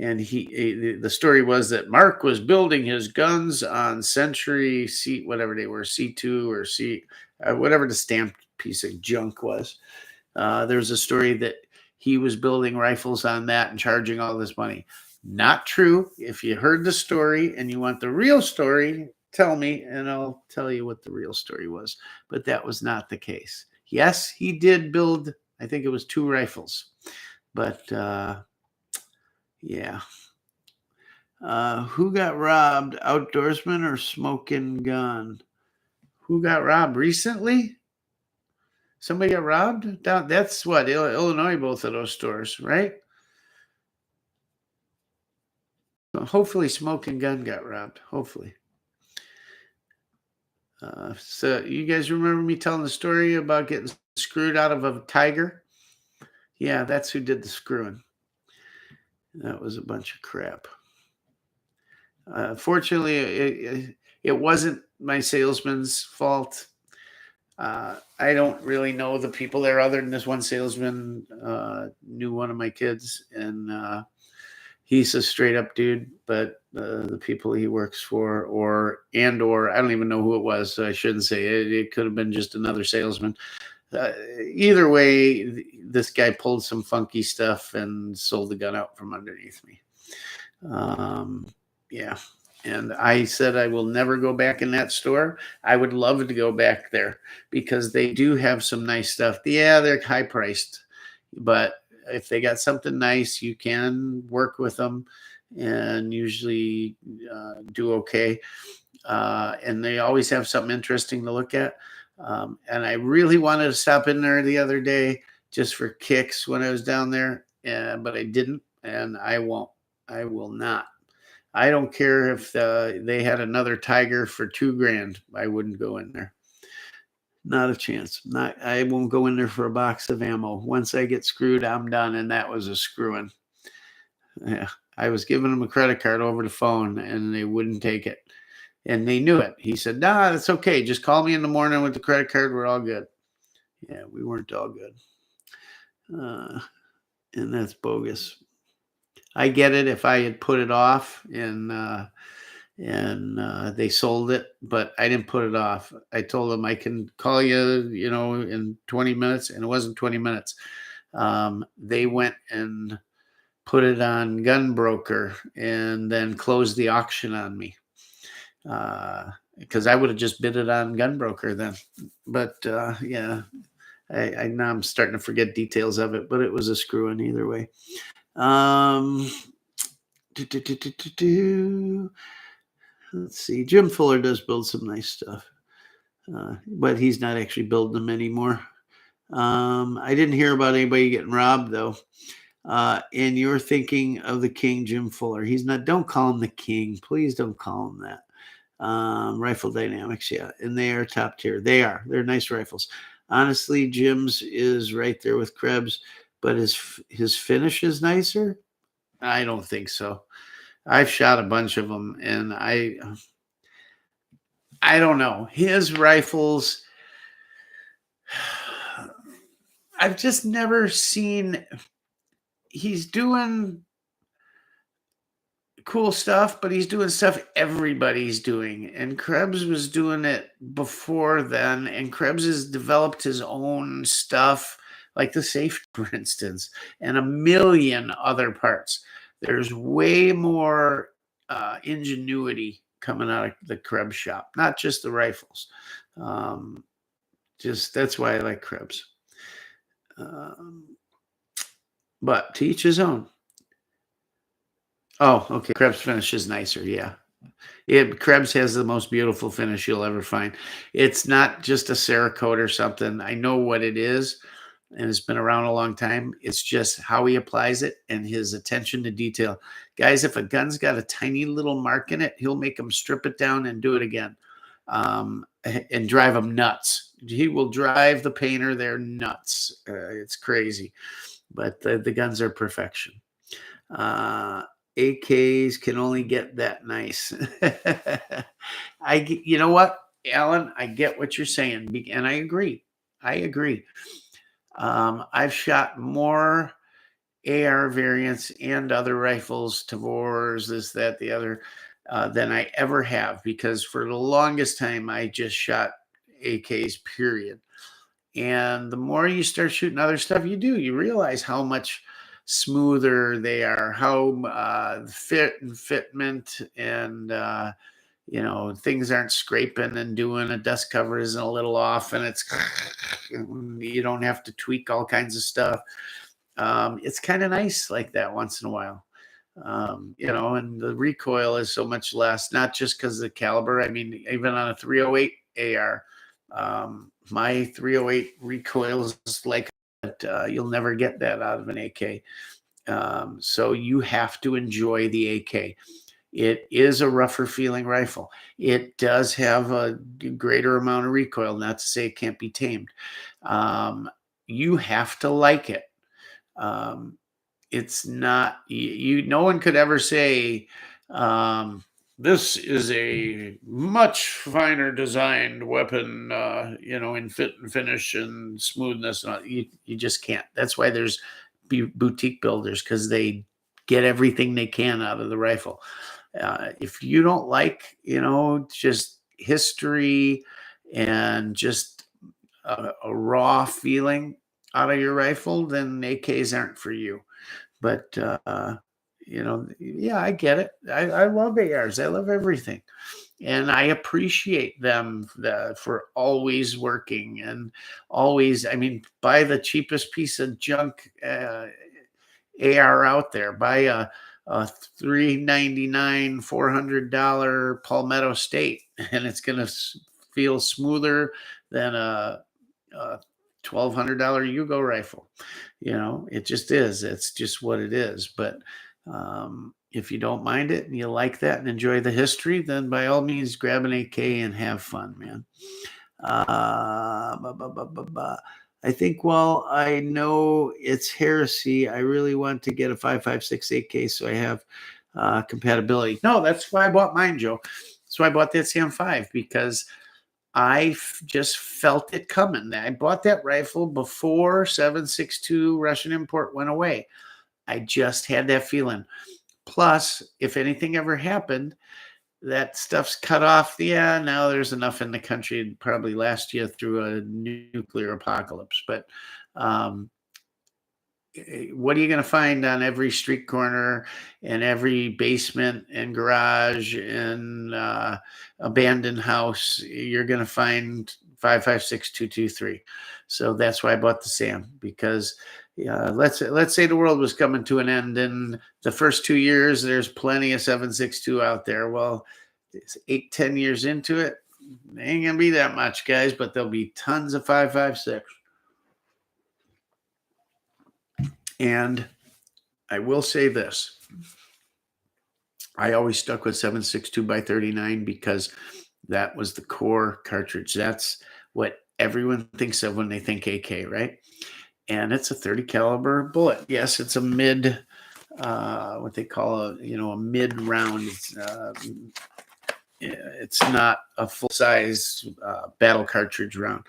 And the story was that Mark was building his guns on Century C, whatever they were, C2 or C, whatever the stamped piece of junk was. There's a story that he was building rifles on that and charging all this money. Not true. If you heard the story and you want the real story, tell me and I'll tell you what the real story was. But that was not the case. Yes, he did build, I think it was 2 rifles. But yeah. Who got robbed? Outdoorsman or Smoking Gun? Who got robbed recently? Somebody got robbed? That's what, Illinois, both of those stores, right? So hopefully Smoking Gun got robbed. Hopefully. So you guys remember me telling the story about getting screwed out of a tiger? Yeah, that's who did the screwing. That was a bunch of crap. Fortunately, it wasn't my salesman's fault. I don't really know the people there other than this one salesman knew one of my kids, and he's a straight up dude. But the people he works for, or I don't even know who it was, so I shouldn't say it. It could have been just another salesman. Either way, this guy pulled some funky stuff and sold the gun out from underneath me. Yeah. And I said I will never go back in that store. I would love to go back there because they do have some nice stuff. Yeah, they're high priced, but if they got something nice, you can work with them and usually do okay. And they always have something interesting to look at. And I really wanted to stop in there the other day just for kicks when I was down there, but I didn't, and I won't. I will not. I don't care if they had another tiger for $2,000. I wouldn't go in there. Not a chance. Not. I won't go in there for a box of ammo. Once I get screwed, I'm done. And that was a screwing. Yeah, I was giving them a credit card over the phone, and they wouldn't take it. And they knew it. He said, "Nah, that's okay. Just call me in the morning with the credit card. We're all good." Yeah, we weren't all good. And that's bogus. I get it if I had put it off and they sold it, but I didn't put it off. I told them I can call you, in 20 minutes, and it wasn't 20 minutes. They went and put it on Gun Broker and then closed the auction on me. Because I would have just bid it on Gun Broker then. But yeah, I now I'm starting to forget details of it, but it was a screw in either way. Let's see. Jim Fuller does build some nice stuff, but he's not actually building them anymore. I didn't hear about anybody getting robbed though. And you're thinking of the King, Jim Fuller. He's not. Don't call him the King. Please don't call him that. Rifle Dynamics, yeah, and they are top tier. They're nice rifles. Honestly, Jim's is right there with Krebs, but his finish is nicer. I don't think so. I've shot a bunch of them, and I don't know. His rifles, I've just never seen. He's doing cool stuff, but he's doing stuff everybody's doing. And Krebs was doing it before then, and Krebs has developed his own stuff, like the safe, for instance, and a million other parts. There's way more ingenuity coming out of the Krebs shop, not just the rifles. Just that's why I like Krebs. But to each his own. Oh, okay. Krebs finish is nicer. Yeah. Krebs has the most beautiful finish you'll ever find. It's not just a Cerakote or something. I know what it is, and it's been around a long time. It's just how he applies it and his attention to detail. Guys, if a gun's got a tiny little mark in it, he'll make them strip it down and do it again, and drive them nuts. He will drive the painter there nuts. It's crazy, but the guns are perfection. AKs can only get that nice. You know what, Alan? I get what you're saying, and I agree. I've shot more AR variants and other rifles, Tavors, this, that, the other, than I ever have, because for the longest time I just shot AKs, period. And the more you start shooting other stuff, you realize how much smoother they are, how fit and fitment, and things aren't scraping and doing, a dust cover isn't a little off, and it's you don't have to tweak all kinds of stuff. It's kind of nice like that once in a while. And the recoil is so much less, not just because of the caliber. I mean, even on a 308 AR, my 308 recoils like that. You'll never get that out of an AK. So you have to enjoy the AK. It is a rougher feeling rifle. It does have a greater amount of recoil. Not to say it can't be tamed. Um, you have to like it. Um, it's not no one could ever say um, this is a much finer designed weapon, in fit and finish and smoothness. And you just can't. That's why there's boutique builders, because they get everything they can out of the rifle. If you don't like, just history and just a raw feeling out of your rifle, then AKs aren't for you. But yeah, I get it. I love ARs. I love everything, and I appreciate them for always working and always. I mean, buy the cheapest piece of junk AR out there. Buy a $399, $400 Palmetto State, and it's going to feel smoother than a $1,200 Yugo rifle. It just is. It's just what it is. But if you don't mind it and you like that and enjoy the history, then by all means grab an AK and have fun, man. I think while I know it's heresy, I really want to get a 5.56 AK so I have compatibility. No, that's why I bought mine, Joe. That's why I bought that Sam 5, because I just felt it coming. I bought that rifle before 7.62 Russian import went away. I just had that feeling. Plus, if anything ever happened, that stuff's cut off. Yeah, now there's enough in the country to probably last you through a nuclear apocalypse. But what are you going to find on every street corner and every basement and garage and abandoned house? You're going to find 5.56 223. So that's why I bought the Sam, because let's say the world was coming to an end in the first 2 years. There's plenty of 7.62 out there. Well, it's 8-10 years into it, there ain't gonna be that much, guys, but there'll be tons of 5.56. And I will say this: I always stuck with 7.62 by 39 because that was the core cartridge. That's what everyone thinks of when they think AK, right? And it's a 30 caliber bullet. Yes, it's a mid, what they call a mid round. It's not a full size battle cartridge round,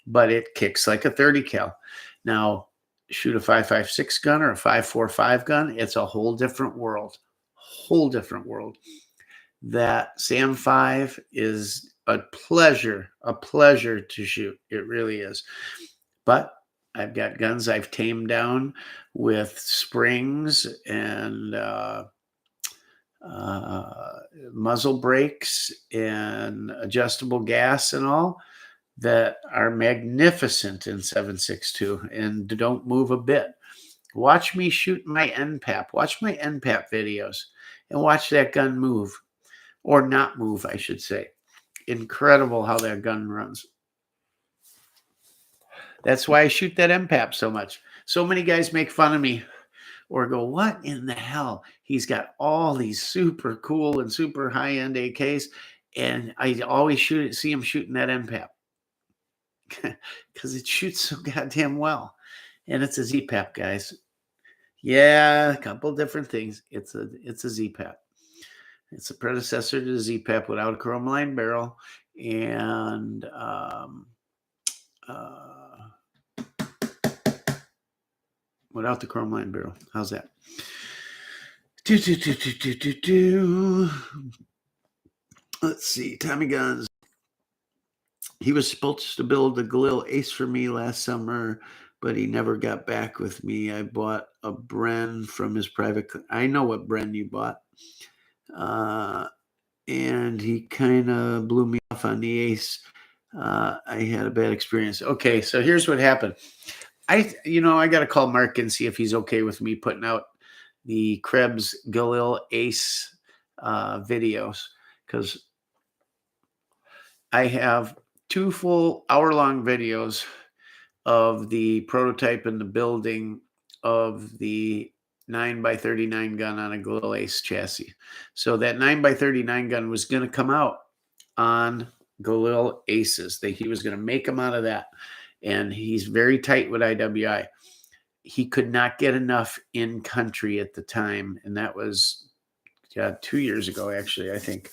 but it kicks like a 30 cal. Now, shoot a 5.56 gun or a 5.45 gun, it's a whole different world. Whole different world. That Sam 5 is a pleasure to shoot. It really is. But I've got guns I've tamed down with springs and muzzle brakes and adjustable gas and all that are magnificent in 7.62 and don't move a bit. Watch me shoot my NPAP. Watch my NPAP videos and watch that gun move, or not move, I should say. Incredible how that gun runs. That's why I shoot that NPAP so much. So many guys make fun of me or go, what in the hell? He's got all these super cool and super high-end AKs, and I always see him shooting that NPAP because it shoots so goddamn well. And it's a ZPAP, guys. Yeah, a couple different things. It's a ZPAP. It's a predecessor to the ZPAP without a chrome line barrel, and without the chrome line barrel. How's that? Let's see. Tommy Guns. He was supposed to build a Galil Ace for me last summer, but he never got back with me. I bought a Bren from his private. I know what Bren you bought. And he kind of blew me off on the Ace. I had a bad experience. Okay, so here's what happened. I got to call Mark and see if he's okay with me putting out the Krebs Galil Ace videos, because I have 2 full hour-long videos of the prototype and the building of the 9x39 gun on a Galil Ace chassis. So that 9x39 gun was going to come out on Galil Aces. He was going to make them out of that. And he's very tight with IWI. He could not get enough in country at the time. And that was 2 years ago, actually, I think.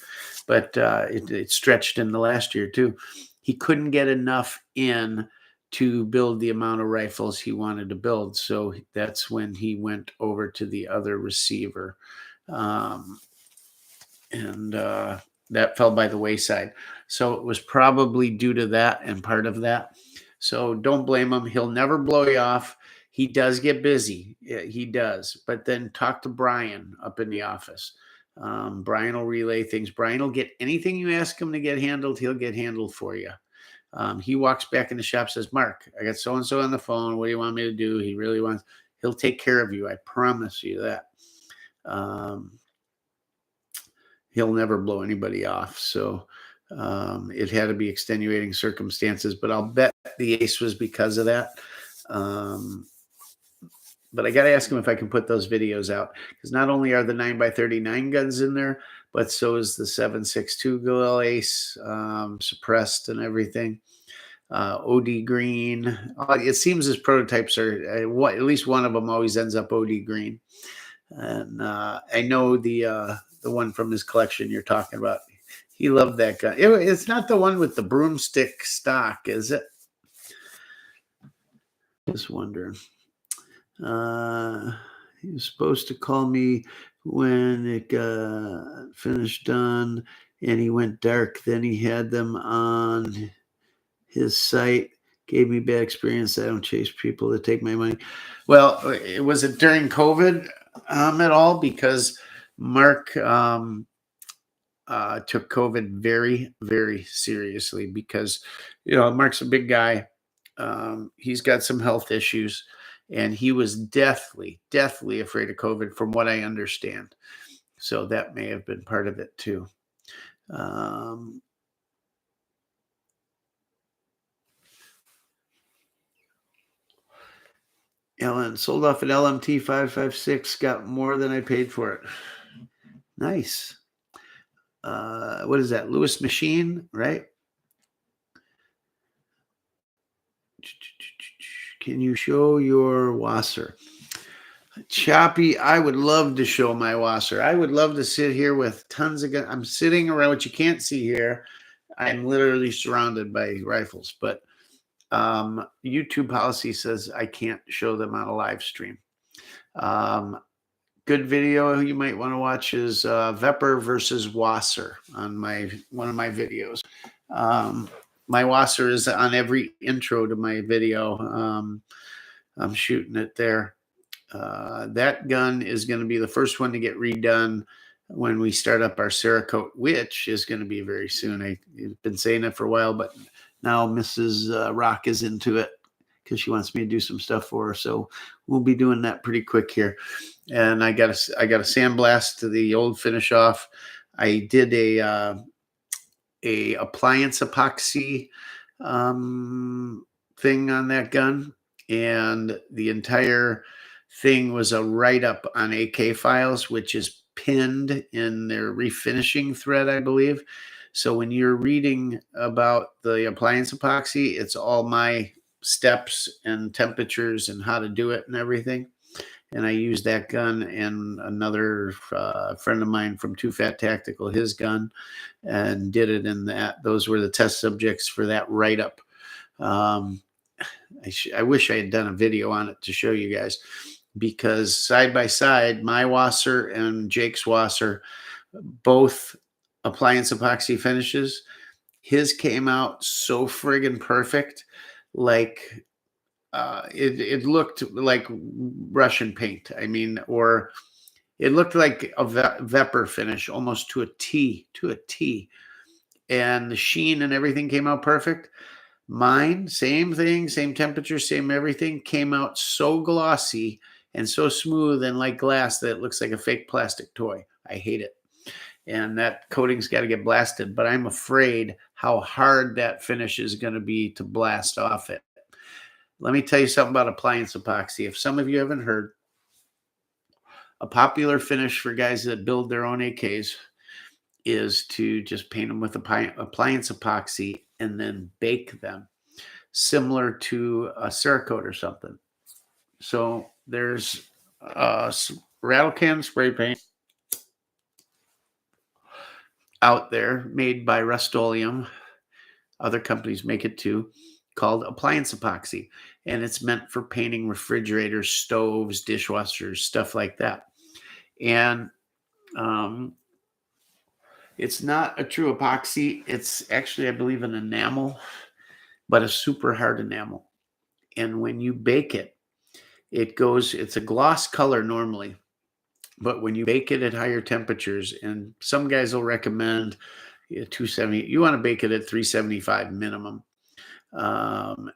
But it stretched in the last year, too. He couldn't get enough in to build the amount of rifles he wanted to build. So that's when he went over to the other receiver. And that fell by the wayside. So it was probably due to that and part of that. So don't blame him. He'll never blow you off. He does get busy. He does. But then talk to Brian up in the office. Brian will relay things. Brian will get anything you ask him to get handled, he'll get handled for you. He walks back in the shop, says, Mark, I got so-and-so on the phone. What do you want me to do? He'll take care of you. I promise you that. He'll never blow anybody off. So it had to be extenuating circumstances, but I'll bet the Ace was because of that. But I got to ask him if I can put those videos out, because not only are the 9x39 guns in there, but so is the 7.62 Galil Ace, suppressed and everything. OD green. It seems his prototypes are at least one of them always ends up OD green. And I know the one from his collection you're talking about. He loved that gun. It's not the one with the broomstick stock, is it? Just wondering. He was supposed to call me when it got finished done and he went dark. Then he had them on his site. Gave me bad experience. I don't chase people to take my money. Well, was it during COVID at all? Because Mark took COVID very, very seriously because, Mark's a big guy. He's got some health issues. And he was deathly afraid of COVID, from what I understand. So that may have been part of it too. Ellen, sold off an LMT 5.56, got more than I paid for it. Nice. What is that? Lewis Machine, right? Can you show your Wasser? Choppy, I would love to show my Wasser. I would love to sit here with tons of guns. I'm sitting around, what you can't see here. I'm literally surrounded by rifles, but YouTube policy says I can't show them on a live stream. Good video you might want to watch is Vepper versus Wasser on one of my videos. My Wasser is on every intro to my video. I'm shooting it there. That gun is going to be the first one to get redone when we start up our Cerakote, which is going to be very soon. I've been saying it for a while, but now Mrs. Rock is into it because she wants me to do some stuff for her. So we'll be doing that pretty quick here. And I got a sandblast to the old finish off. I did a appliance epoxy thing on that gun, and the entire thing was a write-up on AK Files, which is pinned in their refinishing thread, I believe. So when you're reading about the appliance epoxy, it's all my steps and temperatures and how to do it and everything. And I used that gun and another friend of mine from Too Fat Tactical, his gun, and did it in that. Those were the test subjects for that write-up. I wish I had done a video on it to show you guys, because side by side, my Wasser and Jake's Wasser, both appliance epoxy finishes. His came out so friggin' perfect. Like it looked like Russian paint. I mean, or it looked like a Vepper finish almost to a T. And the sheen and everything came out perfect. Mine, same thing, same temperature, same everything, came out so glossy and so smooth and like glass that it looks like a fake plastic toy. I hate it. And that coating's got to get blasted, but I'm afraid how hard that finish is going to be to blast off it. Let me tell you something about appliance epoxy. If some of you haven't heard, a popular finish for guys that build their own AKs is to just paint them with appliance epoxy and then bake them, similar to a Cerakote or something. So there's rattle can spray paint out there made by Rust-Oleum. Other companies make it too, called appliance epoxy. And it's meant for painting refrigerators, stoves, dishwashers, stuff like that. And it's not a true epoxy. It's actually, I believe, an enamel, but a super hard enamel. And when you bake it, it's a gloss color normally. But when you bake it at higher temperatures, and some guys will recommend 270, you want to bake it at 375 minimum. And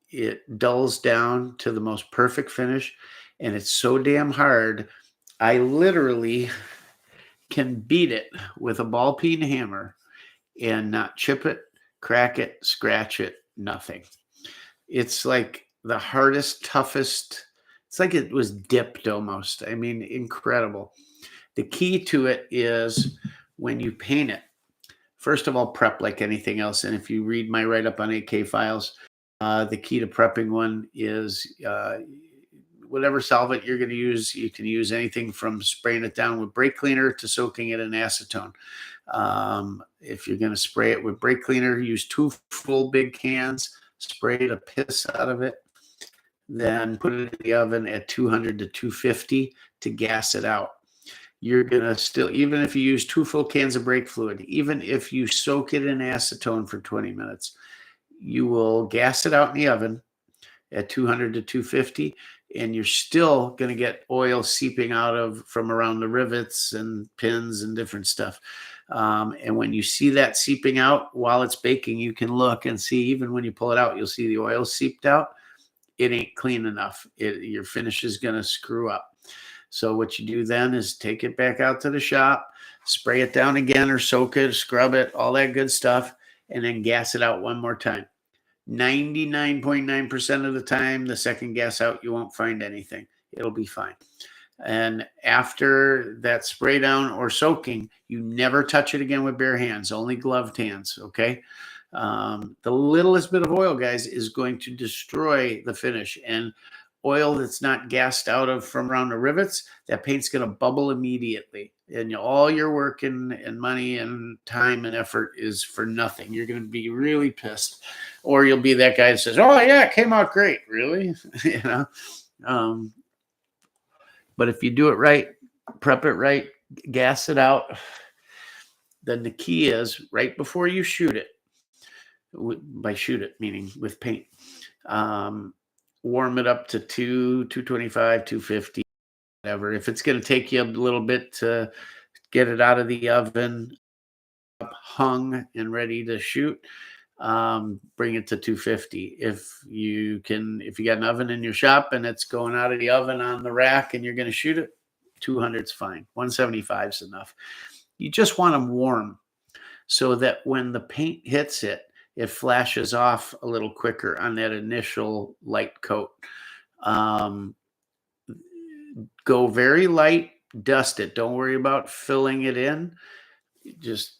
it dulls down to the most perfect finish. And it's so damn hard. I literally can beat it with a ball peen hammer and not chip it, crack it, scratch it, nothing. It's like the hardest, toughest. It's like it was dipped almost. I mean, incredible. The key to it is when you paint it, first of all, prep like anything else. And if you read my write-up on AK files, the key to prepping one is whatever solvent you're going to use. You can use anything from spraying it down with brake cleaner to soaking it in acetone. If you're going to spray it with brake cleaner, use 2 full big cans, spray the piss out of it, then put it in the oven at 200 to 250 to gas it out. You're going to still, even if you use 2 full cans of brake fluid, even if you soak it in acetone for 20 minutes, you will gas it out in the oven at 200 to 250, and you're still going to get oil seeping out from around the rivets and pins and different stuff. And when you see that seeping out while it's baking, you can look and see, even when you pull it out, you'll see the oil seeped out. It ain't clean enough. Your finish is going to screw up. So what you do then is take it back out to the shop, spray it down again or soak it, scrub it, all that good stuff, and then gas it out one more time. 99.9% of the time, the second gas out, you won't find anything. It'll be fine. And after that spray down or soaking, you never touch it again with bare hands, only gloved hands, okay? The littlest bit of oil, guys, is going to destroy the finish. And oil that's not gassed out of from around the rivets, that paint's going to bubble immediately. And all your work and money and time and effort is for nothing. You're going to be really pissed. Or you'll be that guy that says, oh, yeah, it came out great. Really? You know? But if you do it right, prep it right, gas it out, then the key is right before you shoot it, by shoot it, meaning with paint, warm it up to 225, 250, whatever. If it's going to take you a little bit to get it out of the oven, hung and ready to shoot, bring it to 250. If you got an oven in your shop and it's going out of the oven on the rack and you're going to shoot it, 200 is fine. 175 is enough. You just want them warm so that when the paint hits it, it flashes off a little quicker on that initial light coat. Go very light, dust it. Don't worry about filling it in. Just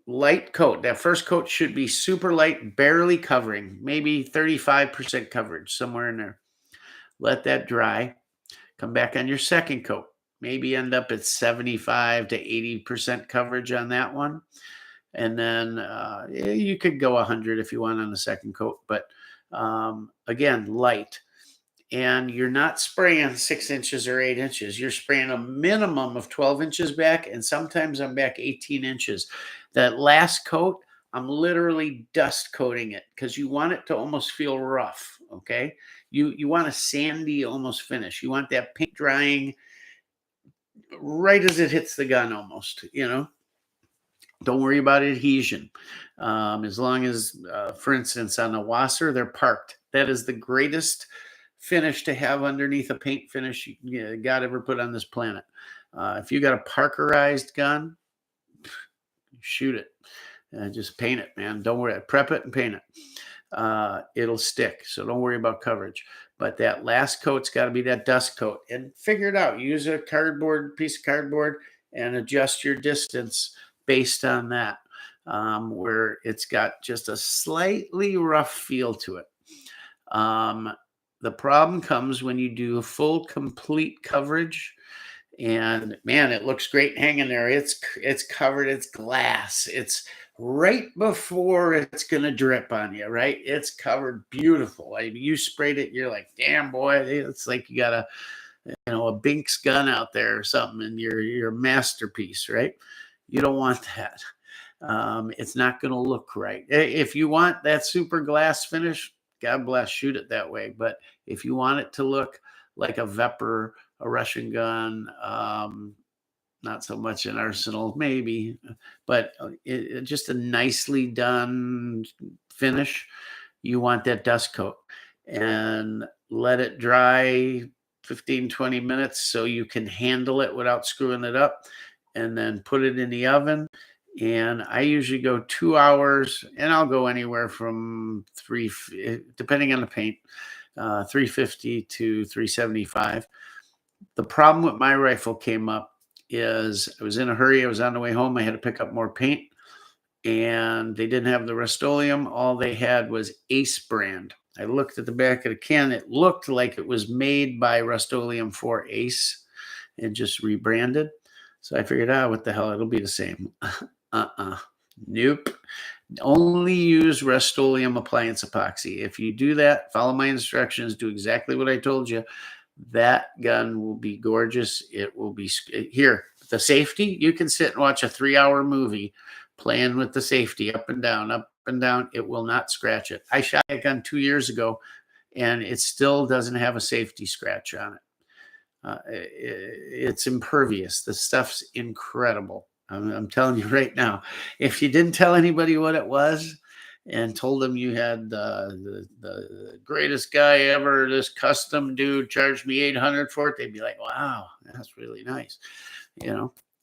light coat. That first coat should be super light, barely covering, maybe 35% coverage, somewhere in there. Let that dry. Come back on your second coat. Maybe end up at 75 to 80% coverage on that one. And then you could go 100 if you want on the second coat. But again, light. And you're not spraying 6 inches or 8 inches. You're spraying a minimum of 12 inches back, and sometimes I'm back 18 inches. That last coat, I'm literally dust coating it because you want it to almost feel rough, okay? You want a sandy almost finish. You want that paint drying right as it hits the gun almost, you know? Don't worry about adhesion. As long as, for instance, on a Wasser, they're parked. That is the greatest finish to have underneath a paint finish God ever put on this planet. If you got a parkerized gun, shoot it. Just paint it, man. Don't worry. Prep it and paint it. it'll stick. So don't worry about coverage. But that last coat's got to be that dust coat. And figure it out. Use a piece of cardboard, and adjust your distance based on that, where it's got just a slightly rough feel to it. The problem comes when you do a full, complete coverage. And man, it looks great hanging there. It's covered. It's glass. It's right before it's going to drip on you, right? It's covered beautiful. You sprayed it, you're like, damn, boy, it's like you got a Binks gun out there or something, and your masterpiece, right? You don't want that. It's not going to look right. If you want that super glass finish, God bless, shoot it that way. But if you want it to look like a Vepr, a Russian gun, not so much an Arsenal, maybe, but just a nicely done finish. You want that dust coat, and let it dry 15, 20 minutes so you can handle it without screwing it up, and then put it in the oven. And I usually go 2 hours, and I'll go anywhere from depending on the paint, 350 to 375. The problem with my rifle came up is I was in a hurry. I was on the way home. I had to pick up more paint, and they didn't have the Rust-Oleum. All they had was Ace brand. I looked at the back of the can. It looked like it was made by Rust-Oleum for Ace and just rebranded. So I figured, what the hell? It'll be the same. Nope. Only use Rust-Oleum appliance epoxy. If you do that, follow my instructions, do exactly what I told you, that gun will be gorgeous. It will be here. The safety, you can sit and watch a 3-hour movie playing with the safety up and down, up and down. It will not scratch it. I shot a gun 2 years ago, and it still doesn't have a safety scratch on it. It's impervious. The stuff's incredible. I'm telling you right now. If you didn't tell anybody what it was and told them you had the greatest guy ever, this custom dude charged me $800 for it, they'd be like, wow, that's really nice.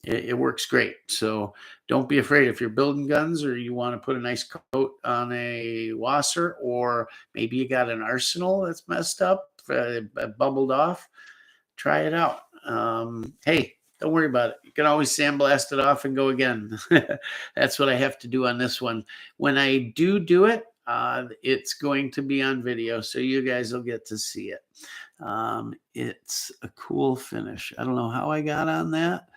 It works great. So don't be afraid. If you're building guns, or you want to put a nice coat on a wasser, or maybe you got an Arsenal that's messed up, bubbled off, try it out. Hey, don't worry about it. You can always sandblast it off and go again. That's what I have to do on this one. When I do it, it's going to be on video, so you guys will get to see it. It's a cool finish. I don't know how I got on that,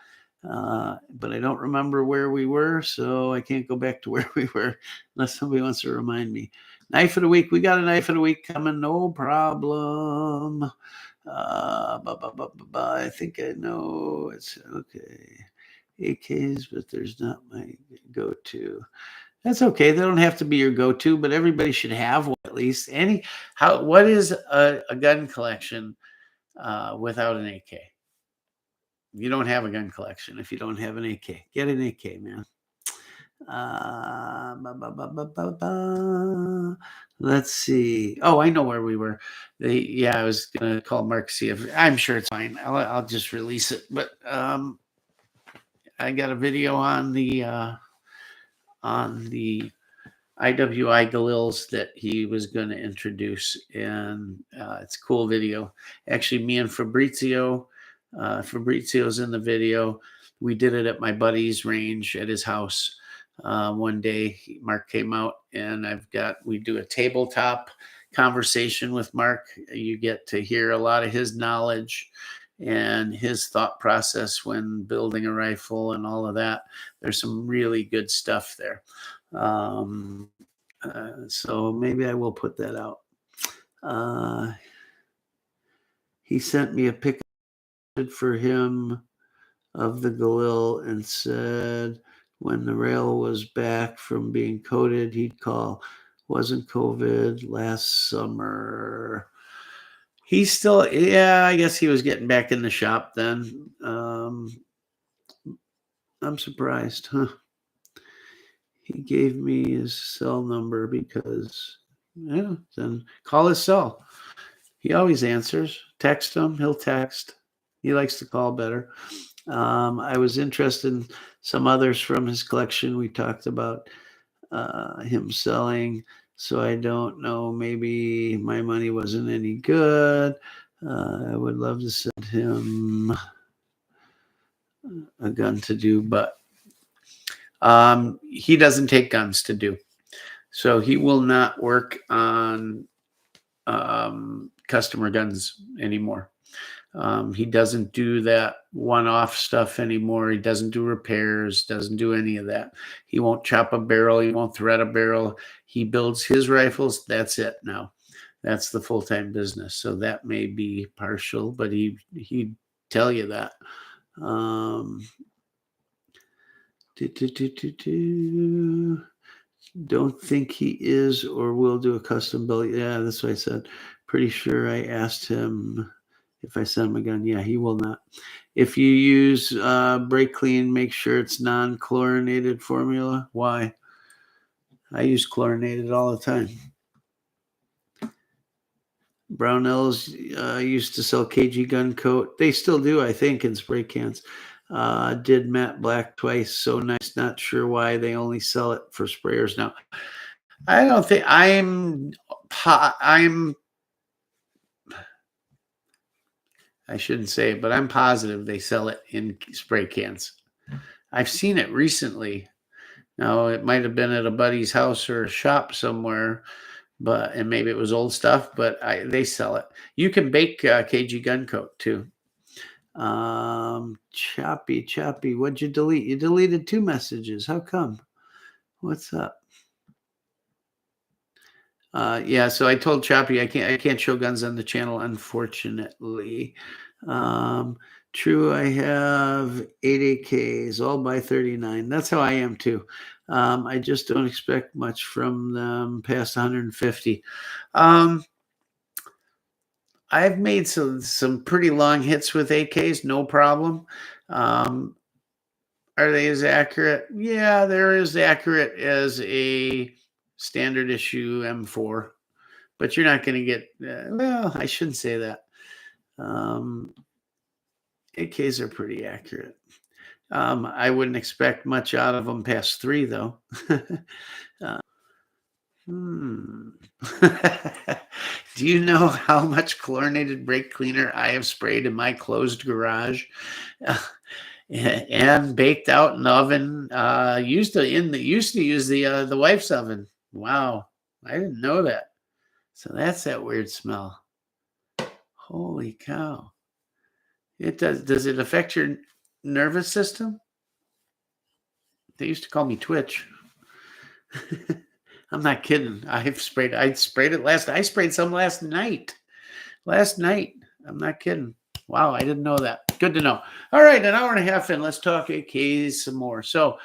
but I don't remember where we were, so I can't go back to where we were unless somebody wants to remind me. Knife of the week. We got a knife of the week coming. No problem. I think I know it's okay. AKs, but there's not my go-to. That's okay. They don't have to be your go-to, but everybody should have one at least. What is a gun collection without an AK? You don't have a gun collection if you don't have an AK. Get an AK, man. Let's see. Oh, I know where we were. I was gonna call Mark, see if I'm sure it's fine. I'll just release it. But I got a video on the IWI Galils that he was going to introduce, and it's a cool video. Actually, me and Fabrizio's in the video. We did it at my buddy's range at his house. One day, Mark came out, and we do a tabletop conversation with Mark. You get to hear a lot of his knowledge and his thought process when building a rifle and all of that. There's some really good stuff there. So maybe I will put that out. He sent me a picture for him of the Galil and said when the rail was back from being coated, he'd call. Wasn't COVID last summer. He's still, I guess he was getting back in the shop then. I'm surprised, huh? He gave me his cell number because, then call his cell. He always answers. Text him. He'll text. He likes to call better. I was interested in some others from his collection. We talked about him selling So I don't know, maybe my money wasn't any good. I would love to send him a gun to do, but he doesn't take guns to do. So he will not work on customer guns anymore. He doesn't do that one-off stuff anymore. He doesn't do repairs, doesn't do any of that. He won't chop a barrel. He won't thread a barrel. He builds his rifles. That's it now. That's the full-time business. So that may be partial, but he'd tell you that. Don't think he is or will do a custom build. Yeah, that's what I said. Pretty sure I asked him if I send him a gun. Yeah, he will not. If you use brake clean, make sure it's non-chlorinated formula. Why? I use chlorinated all the time. Brownells used to sell KG gun coat. They still do, I think, in spray cans. Did matte black twice. So nice. Not sure why they only sell it for sprayers now. I don't think I shouldn't say it, but I'm positive they sell it in spray cans. I've seen it recently. Now, it might have been at a buddy's house or a shop somewhere, and maybe it was old stuff, but they sell it. You can bake KG gun coat too. Choppy, what'd you delete? You deleted 2 messages. How come? What's up? Yeah, so I told Choppy I can't show guns on the channel, unfortunately. True, I have 8 AKs, all by 39. That's how I am too. I just don't expect much from them past 150. I've made some pretty long hits with AKs, no problem. Are they as accurate? Yeah, they're as accurate as a standard issue M4, but you're not going to get, well, I shouldn't say that. AKs are pretty accurate. I wouldn't expect much out of them past 3, though. Do you know how much chlorinated brake cleaner I have sprayed in my closed garage? And baked out in the oven. Used to use the wife's oven. Wow, I didn't know that. So that's that weird smell. Holy cow! It does. Does it affect your nervous system? They used to call me Twitch. I'm not kidding. I sprayed it I sprayed some last night. I'm not kidding. Wow, I didn't know that. Good to know. All right, an hour and a half in. Let's talk AKs some more. So,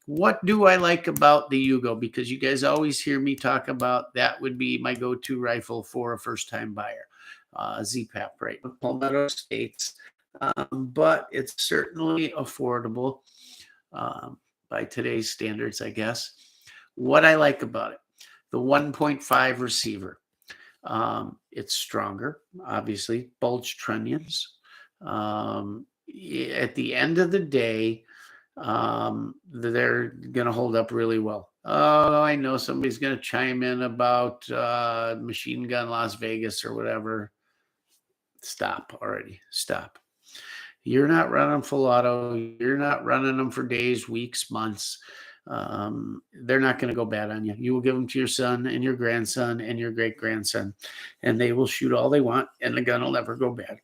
what do I like about the Yugo? Because you guys always hear me talk about that would be my go-to rifle for a first-time buyer. ZPAP, right? Palmetto States. But it's certainly affordable by today's standards, I guess. What I like about it, the 1.5 receiver. It's stronger, obviously, bulge trunnions. At the end of the day, they're going to hold up really well. Oh, I know somebody's going to chime in about Machine Gun Las Vegas or whatever. Stop already. Stop. You're not running full auto. You're not running them for days, weeks, months. They're not going to go bad on you. You will give them to your son and your grandson and your great grandson, and they will shoot all they want, and the gun will never go bad.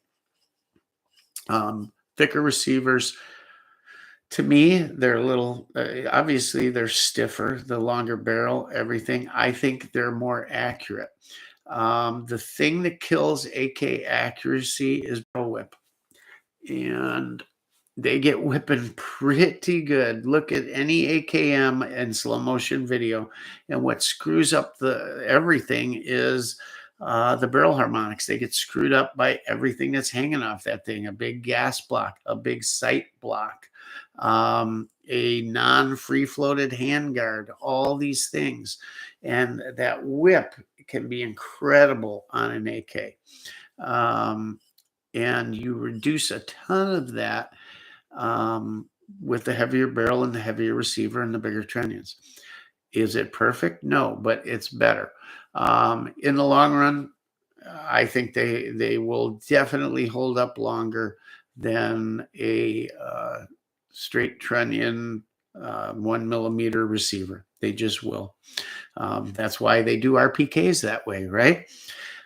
Thicker receivers, to me, they're a little, obviously they're stiffer, the longer barrel, everything. I think they're more accurate. The thing that kills AK accuracy is barrel whip, and they get whipping pretty good. Look at any AKM and slow motion video, and what screws up everything is the barrel harmonics. They get screwed up by everything that's hanging off that thing. A big gas block, a big sight block, a non-free floated handguard, all these things. And that whip can be incredible on an AK. And you reduce a ton of that with the heavier barrel and the heavier receiver and the bigger trunnions. Is it perfect? No, but it's better. In the long run, I think they will definitely hold up longer than a straight trunnion 1 millimeter receiver. They just will. That's why they do RPKs that way, right?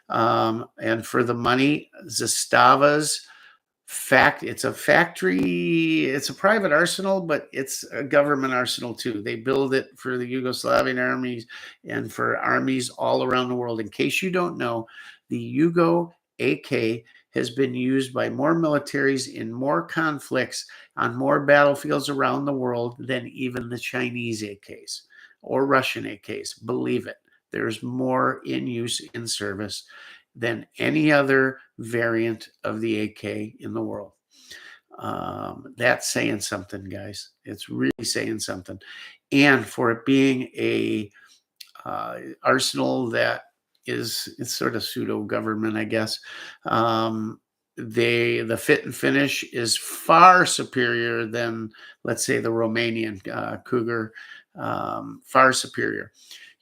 And for the money, Zastava's it's a factory, it's a private arsenal, but it's a government arsenal too. They build it for the Yugoslavian armies and for armies all around the world. In case you don't know, the Yugo AK has been used by more militaries in more conflicts on more battlefields around the world than even the Chinese AKs or Russian AKs. Believe it. There's more in use in service than any other variant of the AK in the world. That's saying something, guys. It's really saying something. And for it being a arsenal that it's sort of pseudo government, I guess. The fit and finish is far superior than, let's say, the Romanian Cougar. Far superior.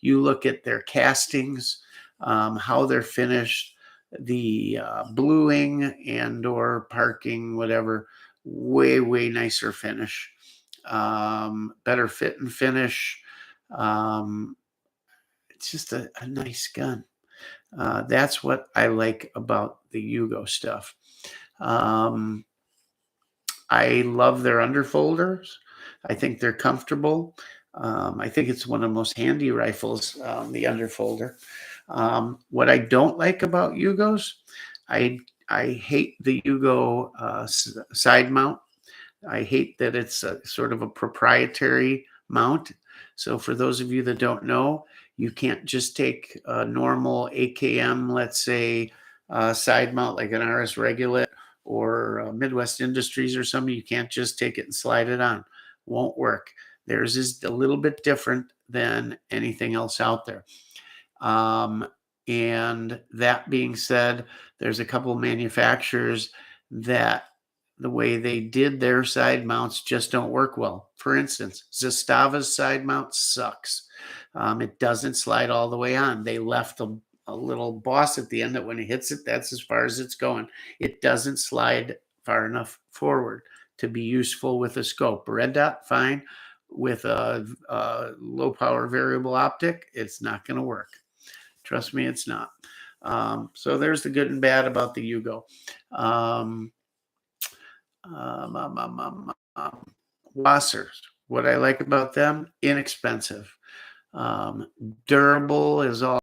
You look at their castings, how they're finished, the bluing and or parking, whatever, way nicer finish, better fit and finish. It's just a nice gun. That's what I like about the Yugo stuff. I love their underfolders. I think they're comfortable. I think it's one of the most handy rifles, the underfolder. What I don't like about Yugos, I hate the Yugo side mount. I hate that it's sort of a proprietary mount. So for those of you that don't know, you can't just take a normal AKM, let's say, side mount like an RS Regulate or Midwest Industries or something. You can't just take it and slide it on. Won't work. Theirs is a little bit different than anything else out there. And that being said, there's a couple of manufacturers that the way they did their side mounts just don't work well. For instance, Zastava's side mount sucks. It doesn't slide all the way on. They left a little boss at the end that when it hits it, that's as far as it's going. It doesn't slide far enough forward to be useful with a scope. Red dot, fine. With a low power variable optic, it's not going to work. Trust me, it's not. So there's the good and bad about the Yugo. Wassers. What I like about them, inexpensive. Durable is all.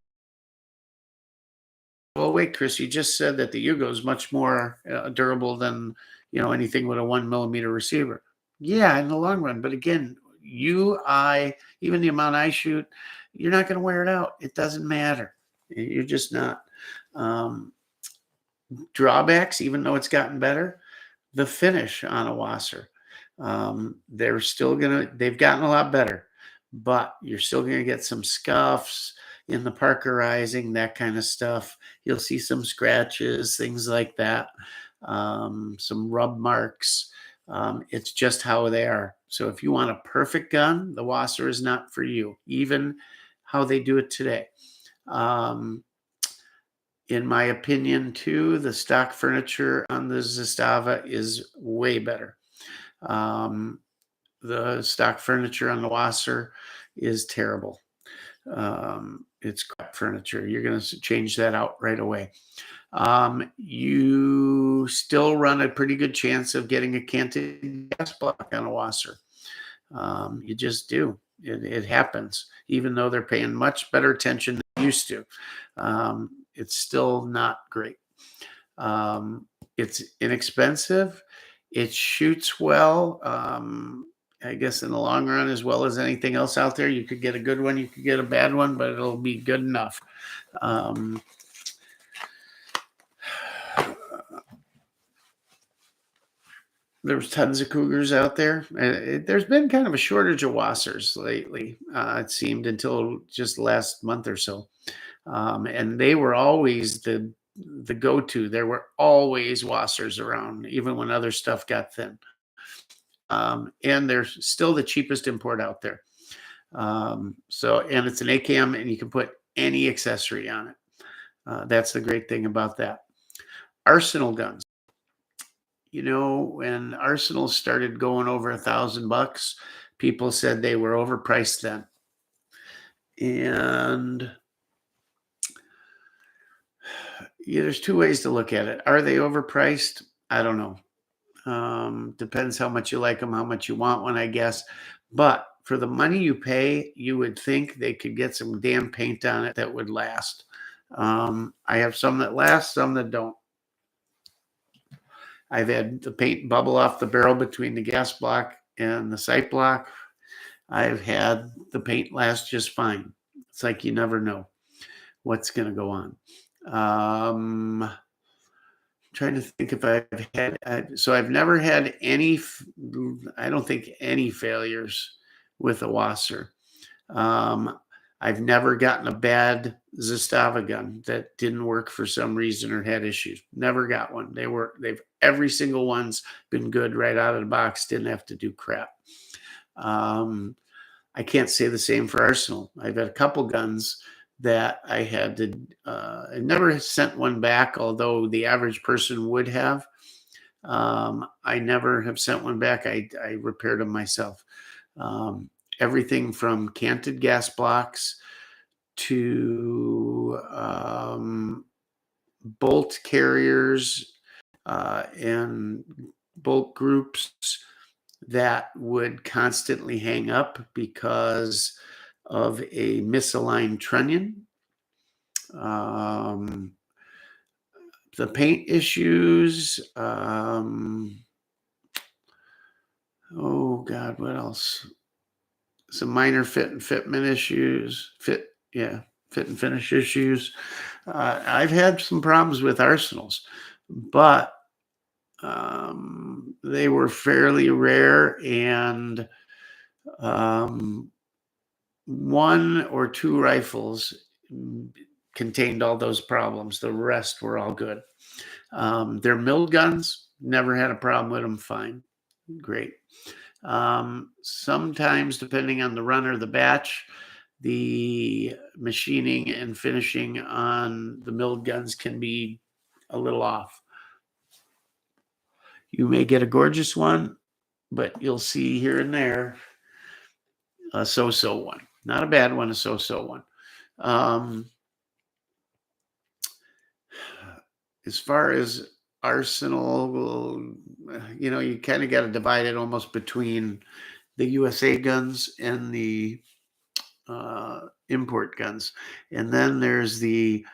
Well, wait, Chris, you just said that the Yugo is much more durable than anything with a 1 millimeter receiver. Yeah, in the long run. But again, even the amount I shoot, you're not going to wear it out. It doesn't matter. You're just not. Drawbacks, even though it's gotten better, the finish on a Wasser. They've gotten a lot better, but you're still going to get some scuffs in the parkerizing, that kind of stuff. You'll see some scratches, things like that, some rub marks. It's just how they are. So if you want a perfect gun, the Wasser is not for you, even how they do it today. In my opinion, too, the stock furniture on the Zastava is way better. The stock furniture on the Wasser is terrible. It's crap furniture. You're going to change that out right away. You still run a pretty good chance of getting a canted gas block on a Wasser. You just do. It happens, even though they're paying much better attention than they used to. It's still not great. It's inexpensive. It shoots well. I guess in the long run, as well as anything else out there, you could get a good one, you could get a bad one, but it'll be good enough. There's tons of Cougars out there. There's been kind of a shortage of Wassers lately, it seemed, until just last month or so. And they were always the go-to. There were always Wassers around, even when other stuff got thin. And they're still the cheapest import out there. And it's an ACAM, and you can put any accessory on it. That's the great thing about that. Arsenal guns. When Arsenal started going over $1,000, people said they were overpriced then. And there's two ways to look at it. Are they overpriced? I don't know. Depends how much you like them, how much you want one, I guess. But for the money you pay, you would think they could get some damn paint on it that would last. I have some that last, some that don't. I've had the paint bubble off the barrel between the gas block and the sight block. I've had the paint last just fine. It's like you never know what's going to go on. Trying to think if I've had, so I've never had any, I don't think any failures with a Wasser. I've never gotten a bad Zastava gun that didn't work for some reason or had issues. Never got one. Every single one's been good right out of the box. Didn't have to do crap. I can't say the same for Arsenal. I've had a couple guns that I had to, I never sent one back, although the average person would have. I never have sent one back. I repaired them myself. Everything from canted gas blocks to bolt carriers and bolt groups that would constantly hang up because of a misaligned trunnion. The paint issues. Oh God, what else? Some minor fit and finish issues. I've had some problems with Arsenals, but they were fairly rare, and one or two rifles contained all those problems. The rest were all good. They're milled guns. Never had a problem with them. Fine. Great. Sometimes, depending on the run or the batch, the machining and finishing on the milled guns can be a little off. You may get a gorgeous one, but you'll see here and there a so-so one. Not a bad one, a so-so one. As far as Arsenal, you kind of got to divide it almost between the USA guns and the import guns. And then there's the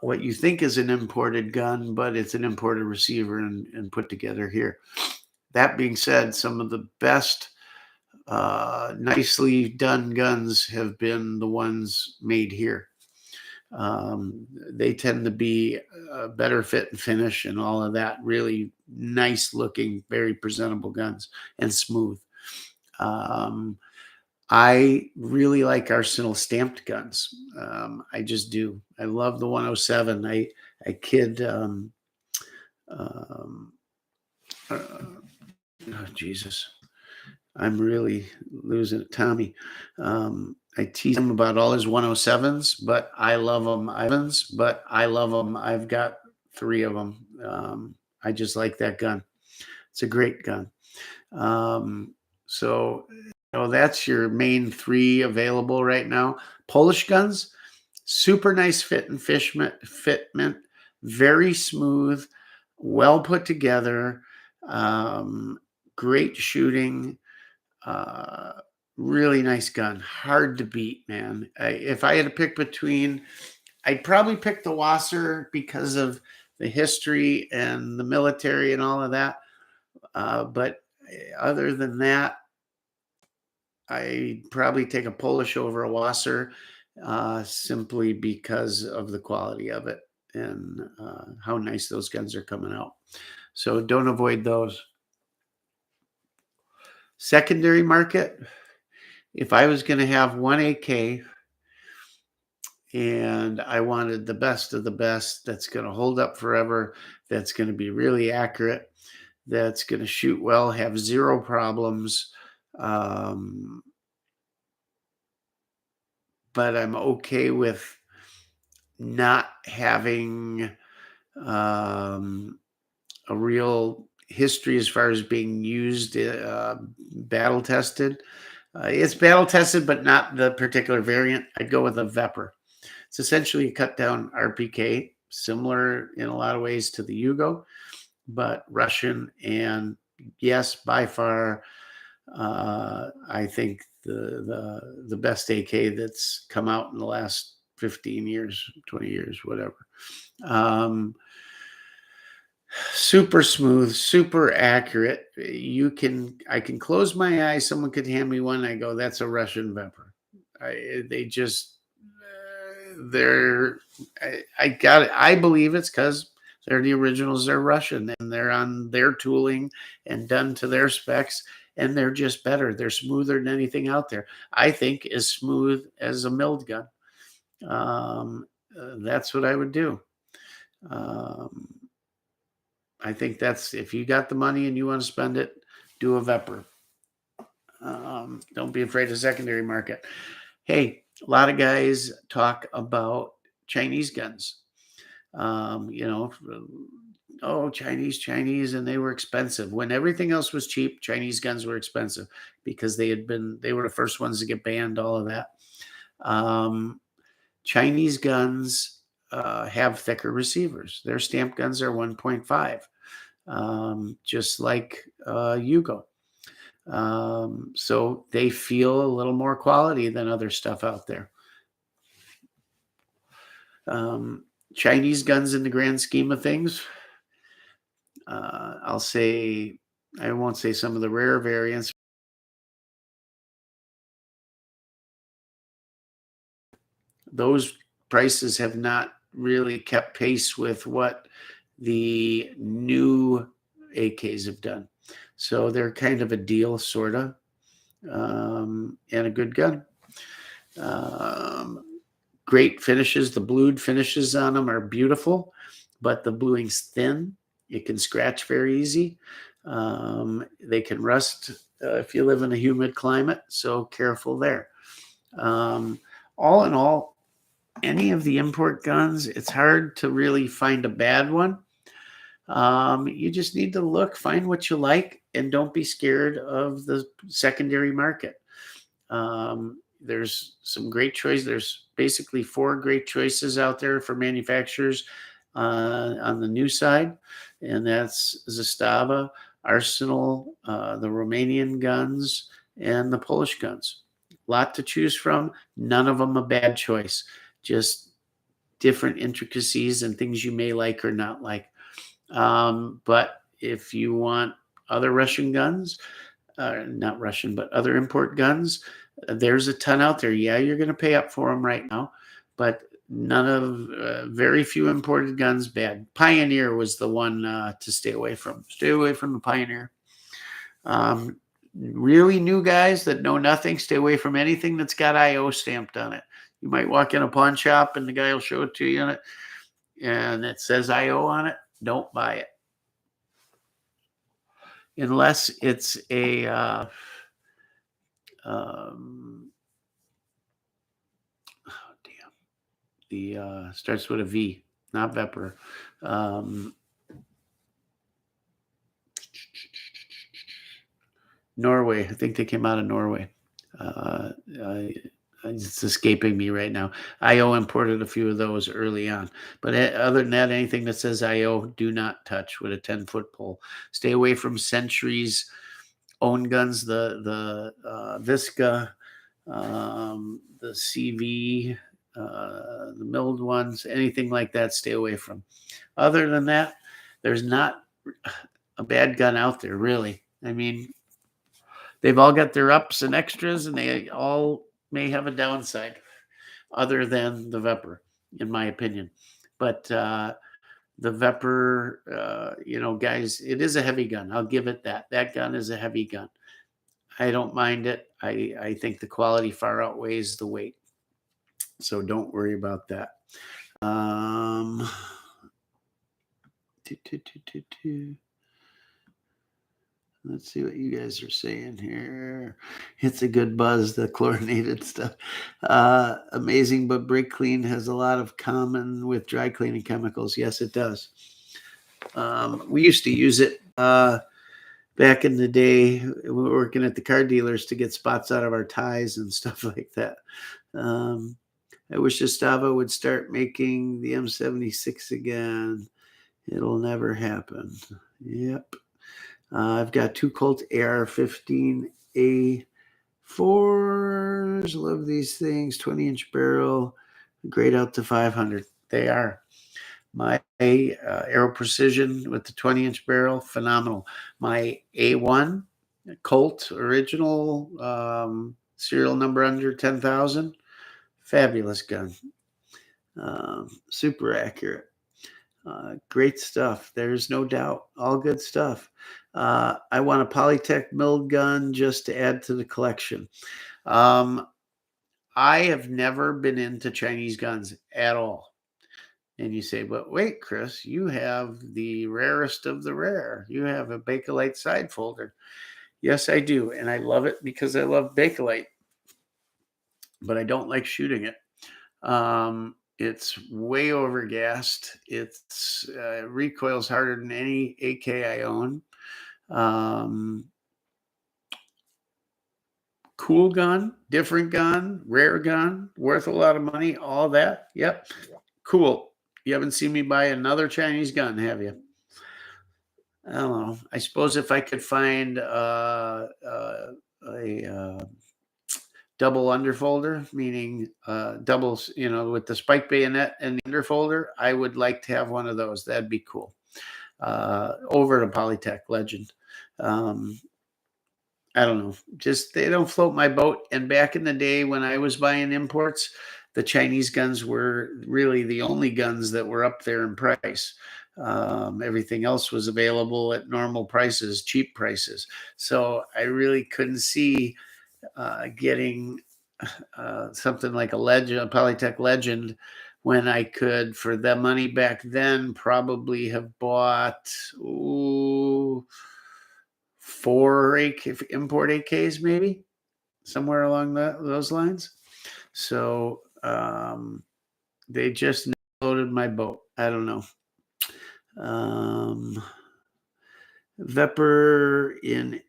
what you think is an imported gun, but it's an imported receiver and put together here. That being said, some of the best nicely done guns have been the ones made here. They tend to be a better fit and finish and all of that. Really nice looking, very presentable guns and smooth. I really like Arsenal stamped guns. I just do. I love the 107. I kid. Oh, Jesus. I'm really losing it. Tommy. I tease him about all his 107s, but I love them. I've got 3 of them. I just like that gun. It's a great gun. So that's your main 3 available right now. Polish guns, super nice fitment, very smooth, well put together, great shooting. Really nice gun. Hard to beat, man. If I had to pick between, I'd probably pick the Wasser because of the history and the military and all of that. But other than that, I'd probably take a Polish over a Wasser simply because of the quality of it and how nice those guns are coming out. So don't avoid those. Secondary market. If I was going to have one AK and I wanted the best of the best that's going to hold up forever, that's going to be really accurate, that's going to shoot well, have 0 problems, but I'm okay with not having um, a real history as far as being used, battle tested. It's battle tested, but not the particular variant. I'd go with a Vepr. It's essentially a cut down RPK, similar in a lot of ways to the Yugo, but Russian. And yes, by far, I think the best AK that's come out in the last 15 years, 20 years, whatever. Super smooth, super accurate. I can close my eyes. Someone could hand me one. I go, that's a Russian Vepr. They just, I got it. I believe it's because they're the originals. They're Russian and they're on their tooling and done to their specs. And they're just better. They're smoother than anything out there. I think as smooth as a milled gun. That's what I would do. I think that's, if you got the money and you want to spend it, do a Vepr. Don't be afraid of secondary market. Hey, a lot of guys talk about Chinese guns. Oh, Chinese, and they were expensive. When everything else was cheap, Chinese guns were expensive because they were the first ones to get banned, all of that. Chinese guns have thicker receivers. Their stamp guns are 1.5, just like Yugo. So they feel a little more quality than other stuff out there. Chinese guns in the grand scheme of things, I won't say some of the rare variants. Those prices have not really kept pace with what the new AKs have done. So they're kind of a deal, sort of, and a good gun. Great finishes. The blued finishes on them are beautiful, but the bluing's thin. It can scratch very easy. They can rust if you live in a humid climate, so careful there. All in all, any of the import guns, it's hard to really find a bad one. You just need to look, find what you like, and don't be scared of the secondary market. There's some great choices. There's basically 4 great choices out there for manufacturers on the new side, and that's Zastava, Arsenal, the Romanian guns, and the Polish guns. A lot to choose from. None of them a bad choice. Just different intricacies and things you may like or not like. But if you want other Russian guns, not Russian, but other import guns, there's a ton out there. Yeah, you're going to pay up for them right now, but very few imported guns bad. Pioneer was the one to stay away from. Stay away from the Pioneer. Really new guys that know nothing, stay away from anything that's got IO stamped on it. You might walk in a pawn shop and the guy will show it to you and it says IO on it. Don't buy it. Unless it's a starts with a V, not Vepr. Norway. I think they came out of Norway. It's escaping me right now. IO imported a few of those early on. But other than that, anything that says IO, do not touch with a 10-foot pole. Stay away from Century's own guns, the Visca, the CV, the milled ones, anything like that, stay away from. Other than that, there's not a bad gun out there, really. I mean, they've all got their ups and extras, and they all may have a downside other than the Vepr, in my opinion. But the Vepr, guys, it is a heavy gun. I'll give it that. That gun is a heavy gun. I don't mind it. I think the quality far outweighs the weight. So don't worry about that. Let's see what you guys are saying here. It's a good buzz, the chlorinated stuff. Amazing, but brake clean has a lot of common with dry cleaning chemicals. Yes, it does. We used to use it back in the day. We were working at the car dealers to get spots out of our ties and stuff like that. I wish Estava would start making the M76 again. It'll never happen. Yep. I've got 2 Colt AR-15A4s. Love these things. 20-inch barrel. Great out to 500. They are. My Aero Precision with the 20-inch barrel, phenomenal. My A1 Colt original, serial number under 10,000, fabulous gun. Super accurate. Great stuff. There's no doubt. All good stuff. I want a Polytech milled gun just to add to the collection. I have never been into Chinese guns at all. And you say, but wait, Chris, you have the rarest of the rare. You have a Bakelite side folder. Yes, I do. And I love it because I love Bakelite. But I don't like shooting it. It's way overgassed. It's recoils harder than any AK I own. Cool gun, different gun, rare gun, worth a lot of money, all that. Yep. Cool. You haven't seen me buy another Chinese gun, have you? I don't know. I suppose if I could find a double underfolder, meaning doubles, with the spike bayonet and the underfolder, I would like to have one of those. That'd be cool. Over at a Polytech Legend. I don't know. Just they don't float my boat. And back in the day when I was buying imports, the Chinese guns were really the only guns that were up there in price. Everything else was available at normal prices, cheap prices. So I really couldn't see getting something like a Polytech Legend, when I could, for the money back then, probably have bought 4 import AKs, maybe somewhere along those lines. So they just floated my boat. I don't know. Vepr in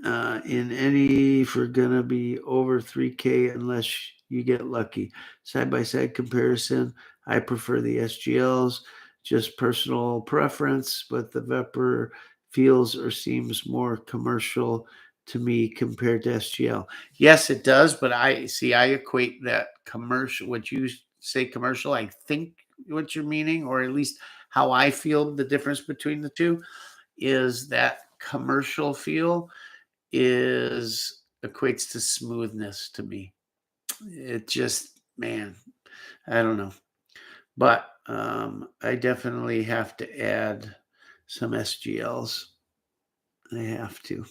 any for gonna be over 3K unless you get lucky. Side-by-side comparison, I prefer the SGLs, just personal preference, but the Vepr feels or seems more commercial to me compared to SGL. Yes, it does, but I equate that commercial, what you say commercial, I think what you're meaning, or at least how I feel the difference between the two, is that commercial feel equates to smoothness to me. It just, man, I don't know. But I definitely have to add some SGLs. I have to.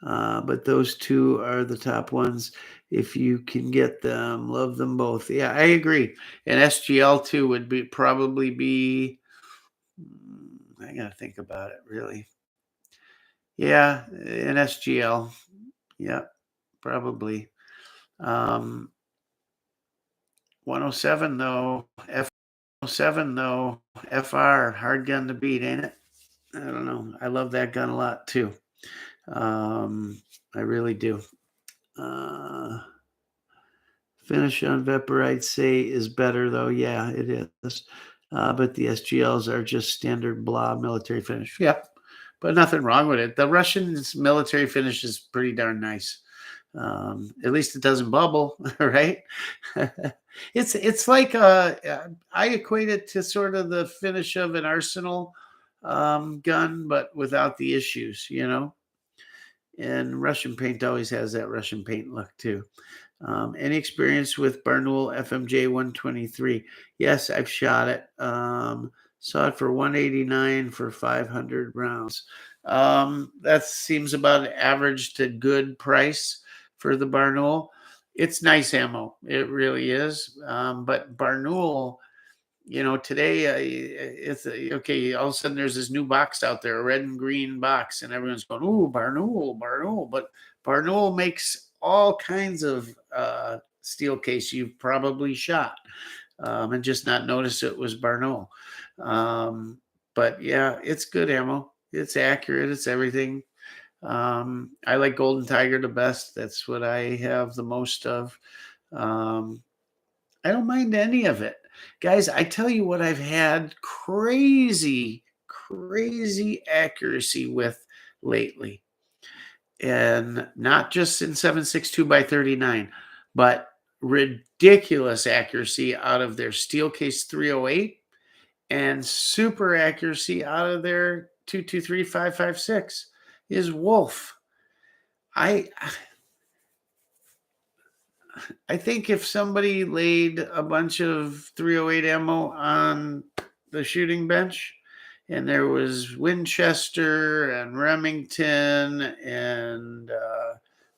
But those two are the top ones. If you can get them, love them both. Yeah, I agree. And SGL too would probably be, I got to think about it really. Yeah, an SGL. Yeah, probably. 107 though, F07 though, FR, hard gun to beat, ain't it? I don't know. I love that gun a lot too. I really do. Finish on Vepr, I'd say, is better though. Yeah, it is. But the SGLs are just standard blah military finish. Yep. But nothing wrong with it. The Russians' military finish is pretty darn nice. At least it doesn't bubble, right? It's like I equate it to sort of the finish of an Arsenal gun, but without the issues, And Russian paint always has that Russian paint look too. Any experience with Barnoul FMJ 123? Yes, I've shot it. Saw it for 189 for 500 rounds. That seems about average to good price for the Barnoul. It's nice ammo. It really is. But Barnoul today it's okay. All of a sudden, there's this new box out there, a red and green box, and everyone's going, "Ooh, Barnoul, Barnoul!" But Barnoul makes all kinds of steel case you've probably shot, and just not notice it was Barnoul. But yeah, it's good ammo. It's accurate. It's everything. I like Golden Tiger the best. That's what I have the most of. Um, I don't mind any of it. Guys, I tell you what, I've had crazy, crazy accuracy with lately. And not just in 7.62 by 39, but ridiculous accuracy out of their Steelcase 308 and super accuracy out of their 223 5.56 is Wolf. I I think if somebody laid a bunch of 308 ammo on the shooting bench and there was Winchester and Remington and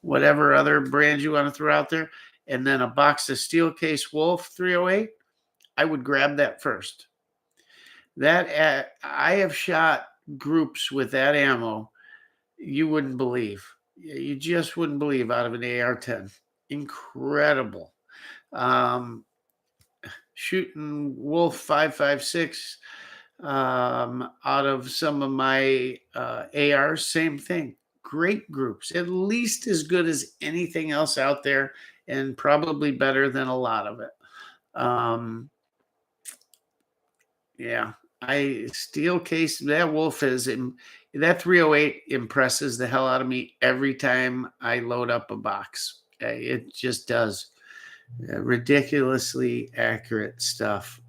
whatever other brand you want to throw out there, and then a box of Steelcase Wolf 308, I would grab that first. I have shot groups with that ammo you wouldn't believe. You just wouldn't believe out of an AR-10. Incredible. Shooting Wolf 5.56 out of some of my ARs, same thing. Great groups, at least as good as anything else out there, and probably better than a lot of it. Yeah, I steel case that Wolf is in that 308 impresses the hell out of me every time I load up a box. It just does. Ridiculously accurate stuff.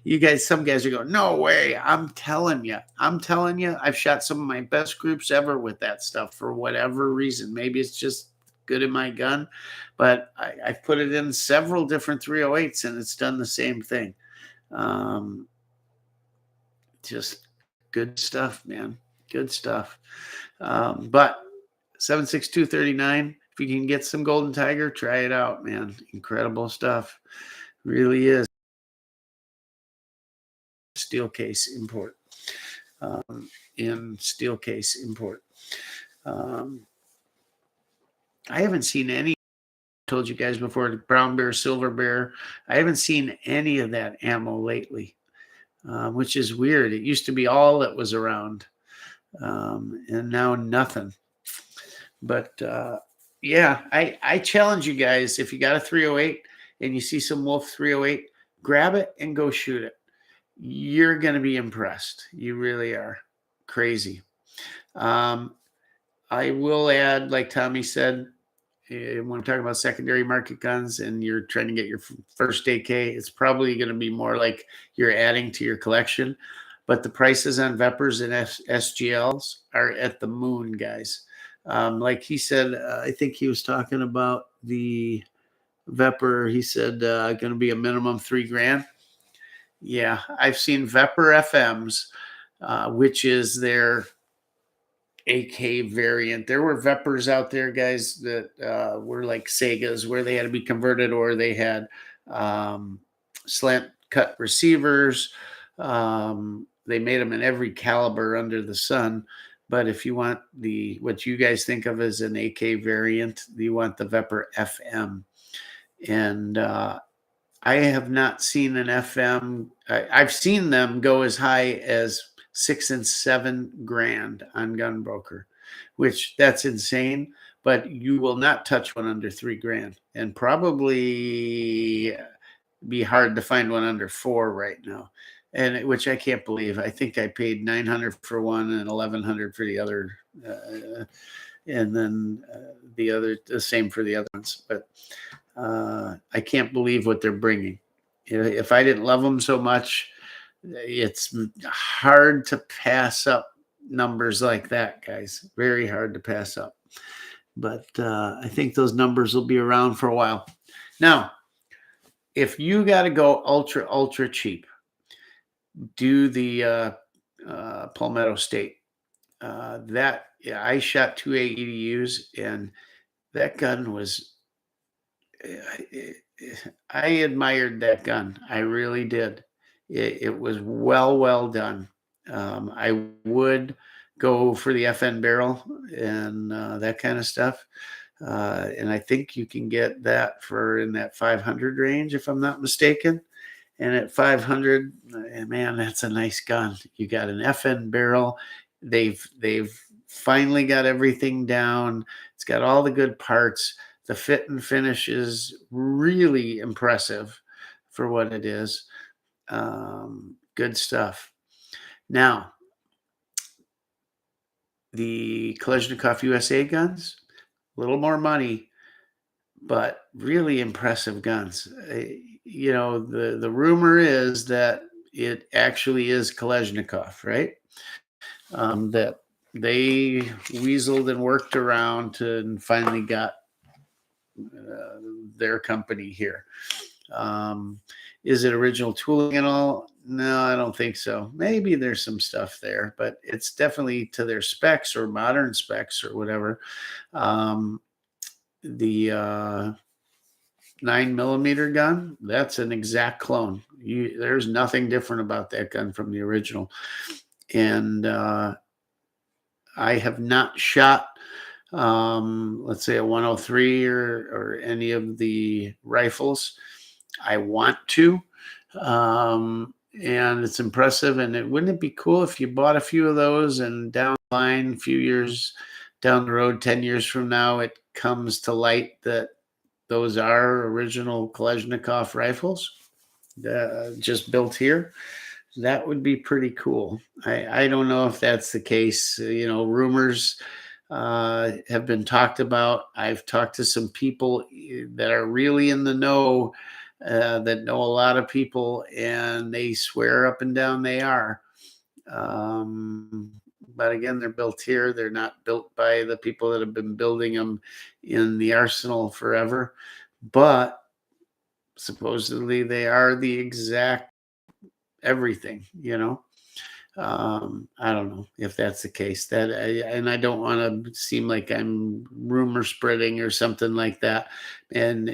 You guys, some guys are going, no way. I'm telling you, I've shot some of my best groups ever with that stuff for whatever reason. Maybe it's just good in my gun, but I've put it in several different 308s and it's done the same thing. Just good stuff, man. Good stuff. But 7.62 39. If you can get some Golden Tiger, try it out, man. Incredible stuff. Really is. Steel case import. In steel case import. I haven't seen any. Told you guys before, the brown bear, silver bear. I haven't seen any of that ammo lately, which is weird. It used to be all that was around, and now nothing. But yeah, I challenge you guys, if you got a 308 and you see some Wolf 308, grab it and go shoot it. You're going to be impressed. You really are. Crazy. I will add, like Tommy said, when we're talking about secondary market guns and you're trying to get your first AK, it's probably going to be more like you're adding to your collection. But the prices on Vepers and SGLs are at the moon, guys. Like he said, I think he was talking about the Vepr. He said going to be a minimum $3,000. Yeah, I've seen Vepr FMs, which is their AK variant. There were Veprs out there, guys, that were like Segas, where they had to be converted, or they had slant cut receivers. They made them in every caliber under the sun. But if you want what you guys think of as an AK variant, you want the Vepr FM. And I have not seen an FM. I've seen them go as high as $6,000 and $7,000 on Gunbroker, which that's insane. But you will not touch one under $3,000, and probably be hard to find one under $4,000 right now. And which I can't believe. I think I paid $900 for one and $1,100 for the other, and then the same for the other ones. But I can't believe what they're bringing. If I didn't love them so much, it's hard to pass up numbers like that, guys. Very hard to pass up. But I think those numbers will be around for a while. Now, if you got to go ultra cheap, do the Palmetto State. I shot 2 AEDUs, and that gun was, I admired that gun. I really did. It was well done. I would go for the FN barrel and that kind of stuff. And I think you can get that for in that 500 range, if I'm not mistaken. And at 500, man, that's a nice gun. You got an FN barrel. They've finally got everything down. It's got all the good parts. The fit and finish is really impressive for what it is. Good stuff. Now, the Kalashnikov USA guns, a little more money, but really impressive guns. You know, the rumor is that it actually is Kalashnikov, right? That they weaseled and worked around to and finally got their company here. Is it original tooling and all? No, I don't think so. Maybe there's some stuff there, but it's definitely to their specs or modern specs or whatever. The 9mm gun, that's an exact clone. There's nothing different about that gun from the original. And I have not shot, let's say, a 103 or any of the rifles. I want to. And it's impressive. And wouldn't it be cool if you bought a few of those and down the line, a few years down the road, 10 years from now, it comes to light that those are original Kalashnikov rifles just built here? That would be pretty cool. I don't know if that's the case. You know, rumors have been talked about. I've talked to some people that are really in the know, that know a lot of people, and they swear up and down they are. But again, they're built here. They're not built by the people that have been building them in the arsenal forever. But supposedly they are the exact everything, you know. I don't know if that's the case. And I don't want to seem like I'm rumor spreading or something like that. And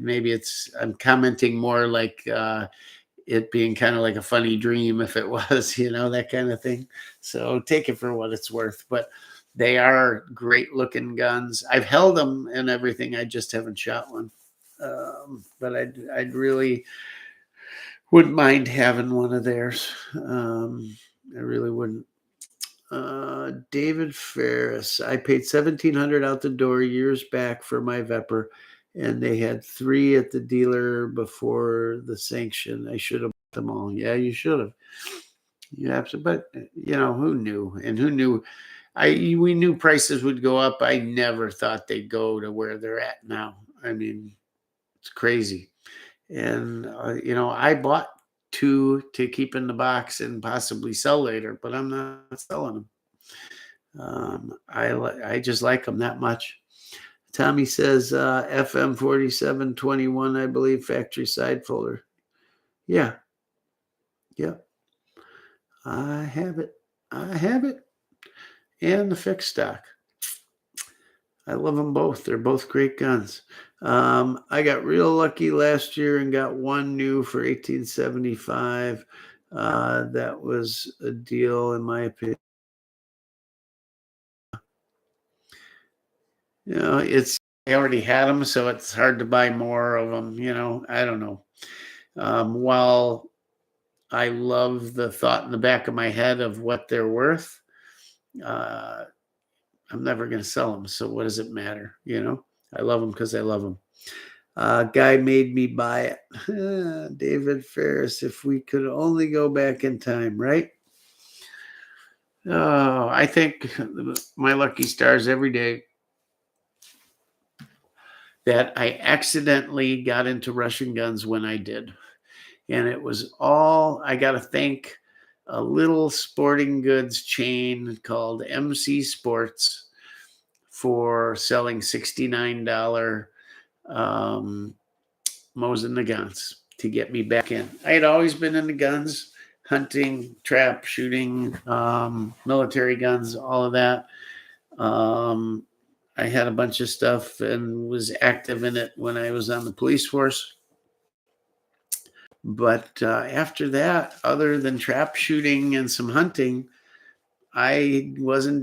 maybe I'm commenting more like it being kind of like a funny dream if it was, you know, that kind of thing. So take it for what it's worth. But they are great looking guns. I've held them and everything. I just haven't shot one. But I'd really wouldn't mind having one of theirs. I really wouldn't. David Ferris. I paid $1,700 out the door years back for my Vepr, and they had 3 at the dealer before the sanction. I should have bought them all. Yeah, you should have. You absolutely. But you know, who knew? And who knew? We knew prices would go up. I never thought they'd go to where they're at now. I mean, it's crazy. And you know, I bought 2 to keep in the box and possibly sell later, but I'm not selling them. I just like them that much. Tommy says FM 4721, I believe, factory side folder. Yeah. I have it. And the fixed stock. I love them both. They're both great guns. I got real lucky last year and got one new for $1,875. That was a deal, in my opinion. You know, I already had them, so it's hard to buy more of them. You know, I don't know. While I love the thought in the back of my head of what they're worth, I'm never going to sell them. So what does it matter? You know, I love them because I love them. Guy made me buy it. David Ferris, if we could only go back in time, right? Oh, I think my lucky stars every day that I accidentally got into Russian guns when I did. And it was all, I got to thank a little sporting goods chain called MC Sports for selling $69 Mosin Nagants to get me back in. I had always been into guns, hunting, trap, shooting, military guns, all of that. I had a bunch of stuff and was active in it when I was on the police force. But after that, other than trap shooting and some hunting, I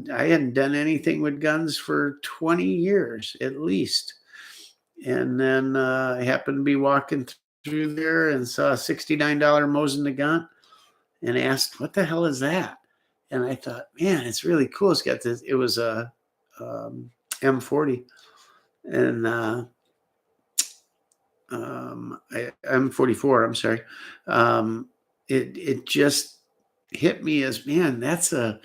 hadn't done anything with guns for 20 years at least. And then I happened to be walking through there and saw a $69 Mosin Nagant and asked, what the hell is that? And I thought, man, it's really cool. It's got this, it was a M40 and M44, I'm sorry. It just hit me as, man, that's a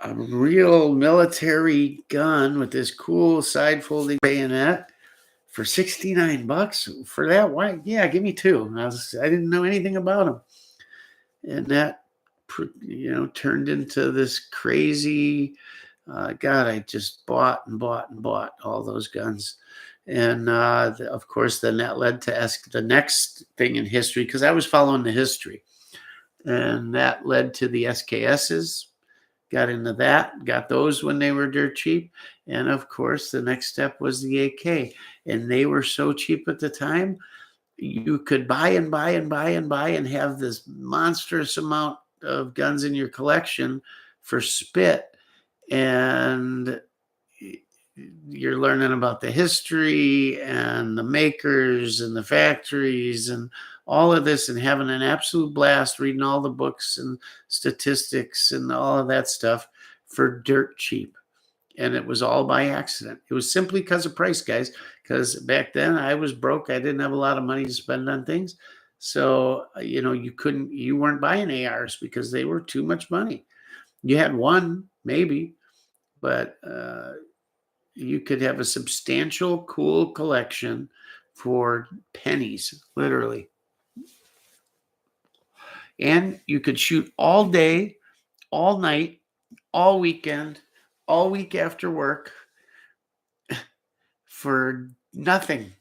real military gun with this cool side folding bayonet for $69 for that. Why? Yeah, give me two. I didn't know anything about them. And that, turned into this crazy, God, I just bought and bought and bought all those guns. And of course, then that led to the next thing in history, because I was following the history. And that led to the SKSs. Got into that, got those when they were dirt cheap. And of course, the next step was the AK. And they were so cheap at the time, you could buy and buy and buy and buy and have this monstrous amount of guns in your collection for spit. And you're learning about the history and the makers and the factories and all of this, and having an absolute blast reading all the books and statistics and all of that stuff for dirt cheap. And it was all by accident. It was simply because of price, guys, because back then I was broke. I didn't have a lot of money to spend on things. So, you weren't buying ARs because they were too much money. You had one, maybe, but you could have a substantial, cool collection for pennies, literally. And you could shoot all day, all night, all weekend, all week after work for nothing.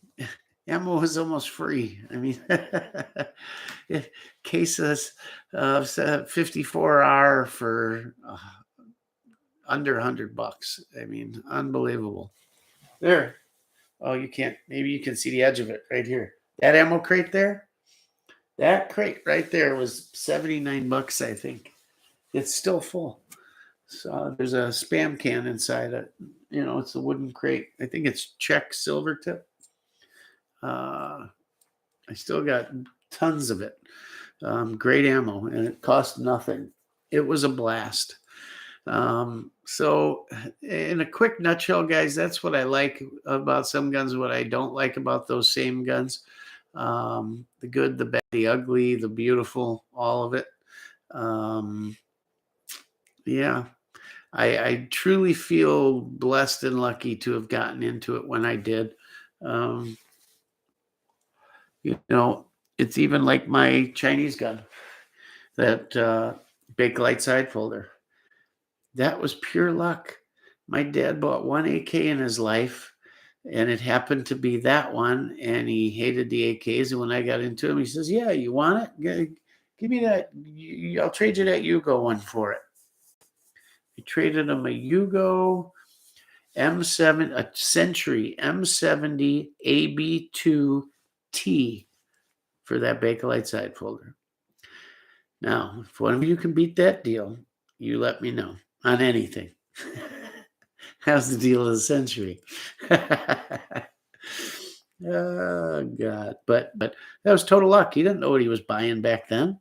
Ammo was almost free. I mean, cases of 54R for under $100. I mean, unbelievable. There. Oh, you can't. Maybe you can see the edge of it right here. That ammo crate there. That crate right there was $79, I think. It's still full. So there's a Spam can inside it. It's a wooden crate. I think it's Czech silver tip. I still got tons of it. Great ammo, and it cost nothing. It was a blast. So in a quick nutshell, guys, that's what I like about some guns, what I don't like about those same guns. The good, the bad, the ugly, the beautiful, all of it. Yeah, I truly feel blessed and lucky to have gotten into it when I did. It's even like my Chinese gun, that Bakelite side folder. That was pure luck. My dad bought one AK in his life, and it happened to be that one, and he hated the AKs. And when I got into him, he says, yeah, you want it? Give me that. I'll trade you that Yugo one for it. I traded him a Yugo M7, a Century M70 AB2T for that Bakelite side folder. Now, if one of you can beat that deal, you let me know on anything. How's the deal of the century? Oh, God. But that was total luck. He didn't know what he was buying back then.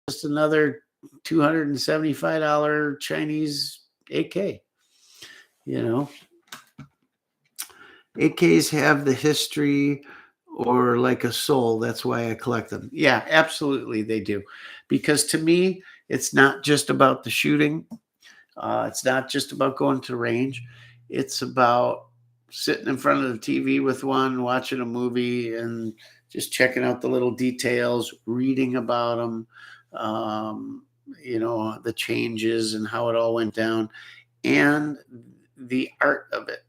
Just another $275 Chinese AK. AKs have the history or like a soul. That's why I collect them. Yeah, absolutely they do. Because to me, it's not just about the shooting. It's not just about going to range. It's about sitting in front of the TV with one, watching a movie, and just checking out the little details, reading about them, the changes and how it all went down, and the art of it.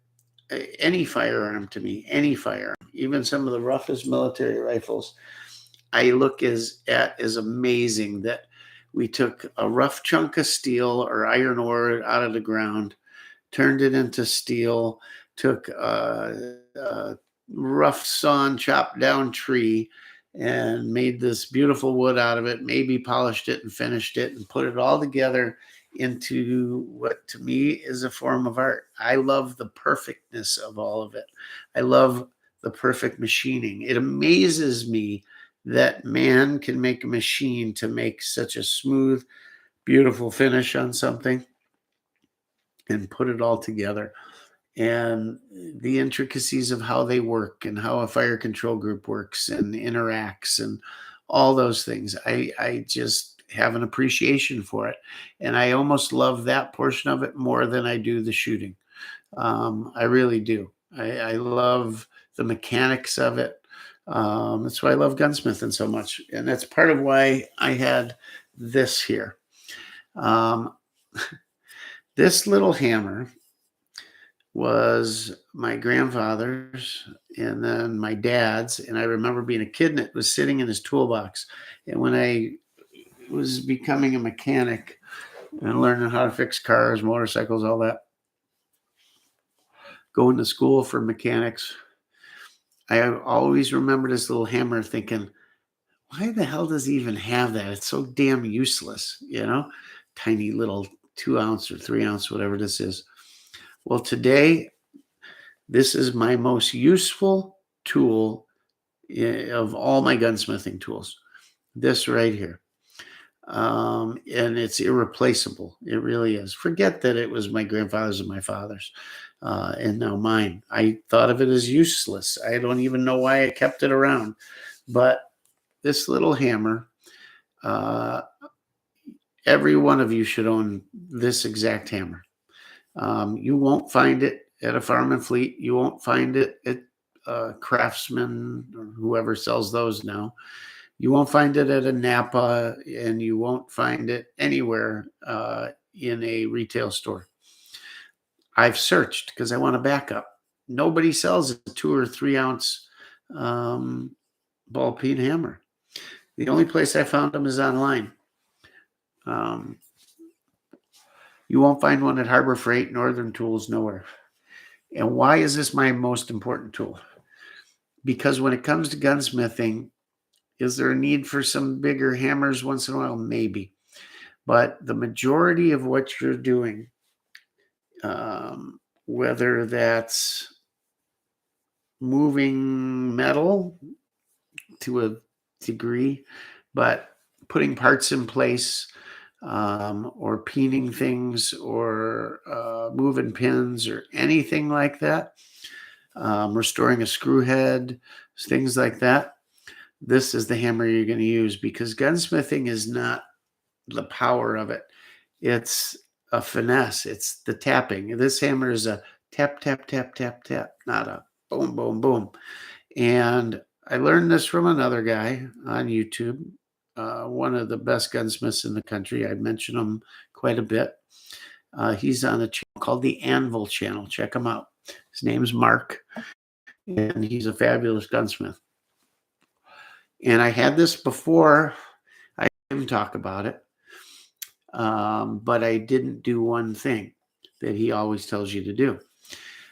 Any firearm to me, any firearm, even some of the roughest military rifles, I look as amazing that we took a rough chunk of steel or iron ore out of the ground, turned it into steel, took a rough sawn, chopped down tree, and made this beautiful wood out of it, maybe polished it and finished it and put it all together into what to me is a form of art. I love the perfectness of all of it. I love the perfect machining. It amazes me that man can make a machine to make such a smooth, beautiful finish on something and put it all together. And the intricacies of how they work and how a fire control group works and interacts and all those things. I just have an appreciation for it. And I almost love that portion of it more than I do the shooting. I really do. I love the mechanics of it. That's why I love gunsmithing so much. And that's part of why I had this here. This little hammer was my grandfather's and then my dad's. And I remember being a kid and it was sitting in his toolbox. And when I was becoming a mechanic and learning how to fix cars, motorcycles, all that, going to school for mechanics, I always remember this little hammer thinking, why the hell does he even have that? It's so damn useless, tiny little 2 ounce or 3 ounce, whatever this is. Well, today, this is my most useful tool of all my gunsmithing tools. This right here. And it's irreplaceable. It really is. Forget that it was my grandfather's and my father's and now mine. I thought of it as useless. I don't even know why I kept it around. But this little hammer, every one of you should own this exact hammer. You won't find it at a Farm and Fleet. You won't find it at Craftsman or whoever sells those now. You won't find it at a Napa, and you won't find it anywhere in a retail store. I've searched because I want a backup. Nobody sells a 2 or 3 ounce ball peen hammer. The only place I found them is online. You won't find one at Harbor Freight, Northern Tools, nowhere. And why is this my most important tool? Because when it comes to gunsmithing, is there a need for some bigger hammers once in a while? Maybe. But the majority of what you're doing, whether that's moving metal to a degree, but putting parts in place, or peening things, or moving pins, or anything like that, restoring a screw head, things like that, this is the hammer you're going to use, because gunsmithing is not the power of it. It's a finesse. It's the tapping. This hammer is a tap, tap, tap, tap, tap, not a boom, boom, boom. And I learned this from another guy on YouTube, one of the best gunsmiths in the country. I mention him quite a bit. He's on a channel called the Anvil Channel. Check him out. His name's Mark, and he's a fabulous gunsmith. And I had this before. I didn't talk about it, but I didn't do one thing that he always tells you to do.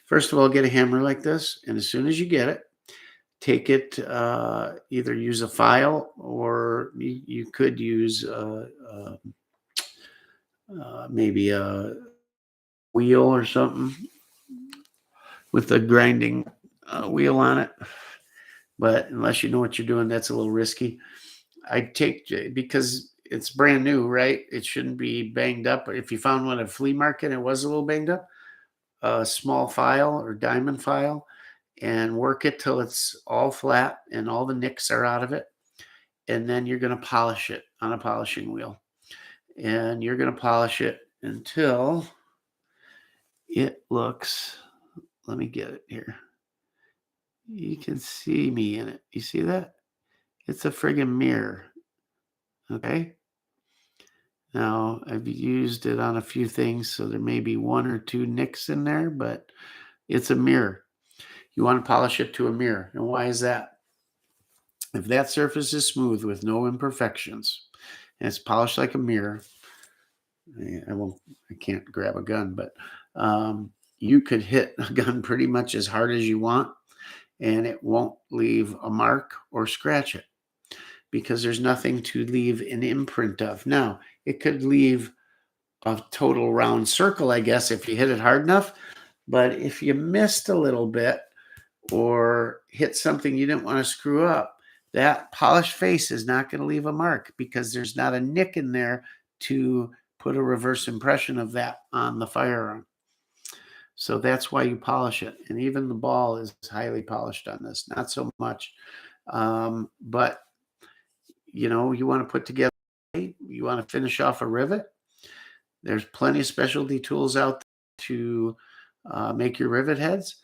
First of all, get a hammer like this, and as soon as you get it, take it, either use a file, or you could use maybe a wheel or something with a grinding wheel on it. But unless you know what you're doing, that's a little risky. I'd take, because it's brand new, right? It shouldn't be banged up. If you found one at a flea market and it was a little banged up, a small file or diamond file, and work it till it's all flat and all the nicks are out of it. And then you're going to polish it on a polishing wheel. And you're going to polish it until it looks, let me get it here. You can see me in it. You see that? It's a friggin' mirror. Okay. Now, I've used it on a few things, so there may be 1 or 2 nicks in there, but it's a mirror. You want to polish it to a mirror. And why is that? If that surface is smooth with no imperfections, and it's polished like a mirror, I can't grab a gun, but you could hit a gun pretty much as hard as you want, and it won't leave a mark or scratch it. because there's nothing to leave an imprint of. Now, it could leave a total round circle, I guess, if you hit it hard enough. But if you missed a little bit or hit something you didn't want to screw up, that polished face is not going to leave a mark because there's not a nick in there to put a reverse impression of that on the firearm. So that's why you polish it. And even the ball is highly polished on this, not so much. But, you know, you want to put together, you want to finish off a rivet. There's plenty of specialty tools out there to make your rivet heads.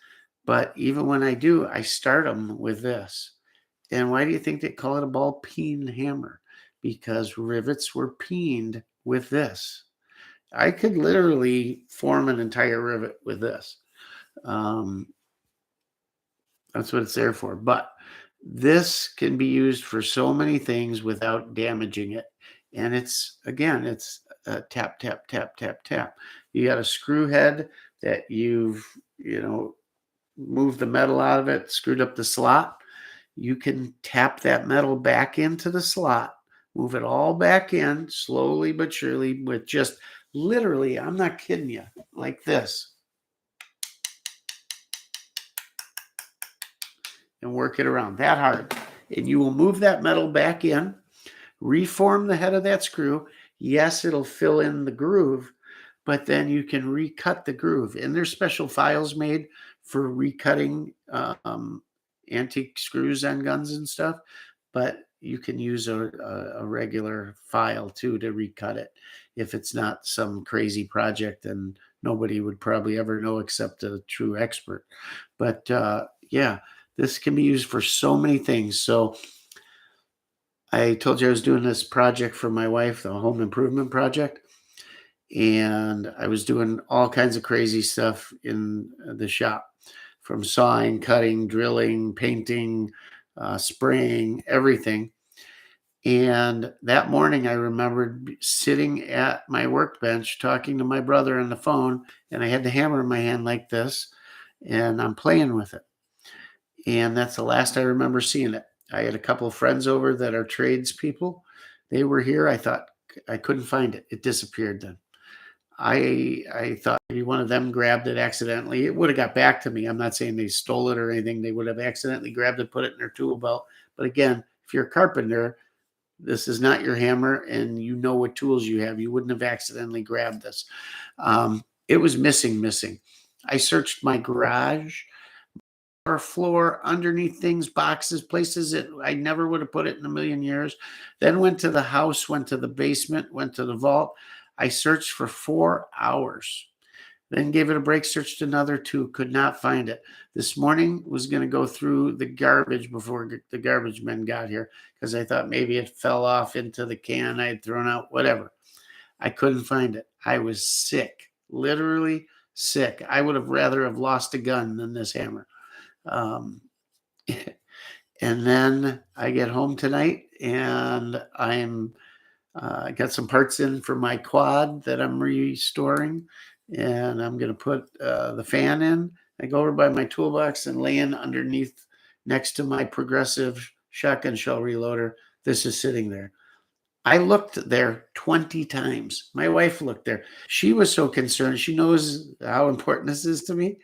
But even when I do, I start them with this. And why do you think they call it a ball peen hammer? Because rivets were peened with this. I could literally form an entire rivet with this. That's what it's there for. But this can be used for so many things without damaging it. And it's, again, it's tap, tap, tap, tap, tap. You got a screw head that you've, you know, moved the metal out of it, screwed up the slot. You can tap that metal back into the slot, move it all back in slowly but surely with just literally, I'm not kidding you, like this. And work it around that hard. And you will move that metal back in, reform the head of that screw. Yes, it'll fill in the groove, but then you can recut the groove. And there's special files made for recutting antique screws on guns and stuff. But you can use a regular file too to recut it if it's not some crazy project and nobody would probably ever know except a true expert. But yeah, this can be used for so many things. So I told you I was doing this project for my wife, the home improvement project. And I was doing all kinds of crazy stuff in the shop, from sawing, cutting, drilling, painting, spraying, everything. And that morning I remembered sitting at my workbench talking to my brother on the phone, and I had the hammer in my hand like this, and I'm playing with it. And that's the last I remember seeing it. I had a couple of friends over that are tradespeople. They were here. I thought I couldn't find it. It disappeared then. I thought maybe one of them grabbed it accidentally. It would have got back to me. I'm not saying they stole it or anything. They would have accidentally grabbed it, put it in their tool belt. But again, if you're a carpenter, this is not your hammer and you know what tools you have. You wouldn't have accidentally grabbed this. It was missing. I searched my garage, our floor, underneath things, boxes, places that I never would have put it in a million years. Then went to the house, went to the basement, went to the vault. I searched for 4 hours, then gave it a break, searched another 2, could not find it. This morning was going to go through the garbage before the garbage men got here because I thought maybe it fell off into the can I had thrown out, whatever. I couldn't find it. I was sick, literally sick. I would have rather have lost a gun than this hammer. And then I get home tonight and I got some parts in for my quad that I'm restoring, and I'm going to put the fan in. I go over by my toolbox and lay in underneath next to my progressive shotgun shell reloader. This is sitting there. I looked there 20 times. My wife looked there. She was so concerned. She knows how important this is to me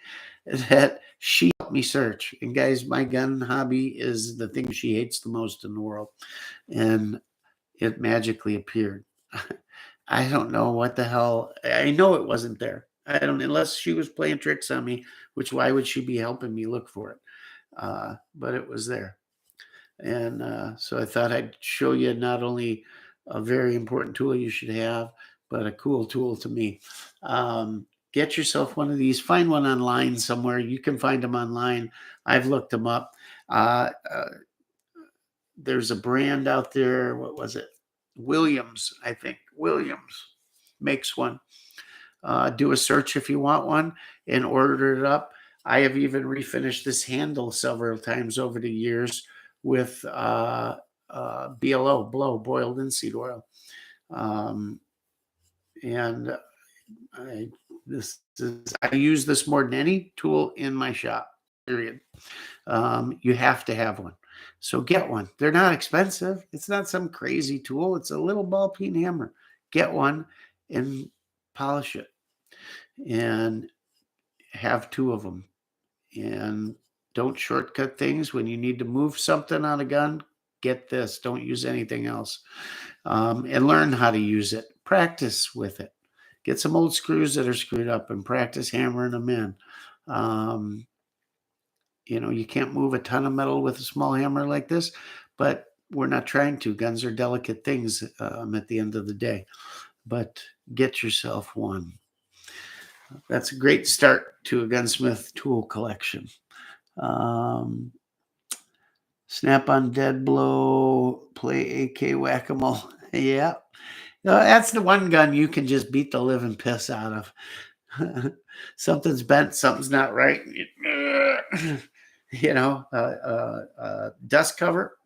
that she helped me search. And guys, my gun hobby is the thing she hates the most in the world. And it magically appeared. I don't know what the hell. I know it wasn't there. I don't, unless she was playing tricks on me, which why would she be helping me look for it? But it was there. And so I thought I'd show you not only a very important tool you should have, but a cool tool to me. Get yourself one of these. Find one online somewhere. You can find them online. I've looked them up. There's a brand out there. What was it? Williams, I think. Williams makes one. Do a search if you want one and order it up. I have even refinished this handle several times over the years with BLO, boiled linseed oil. And I use this more than any tool in my shop, period. You have to have one. So get one. They're not expensive. It's not some crazy tool. It's a little ball peen hammer. Get one and polish it, and have two of them. And don't shortcut things. When you need to move something on a gun, get this. Don't use anything else. And learn how to use it. Practice with it. Get some old screws that are screwed up and practice hammering them in. You can't move a ton of metal with a small hammer like this, but we're not trying to. Guns are delicate things at the end of the day. But get yourself one. That's a great start to a gunsmith tool collection. Snap-on dead blow, play AK whack-a-mole. Yeah. That's the one gun you can just beat the living piss out of. Something's bent, something's not right. Dust cover,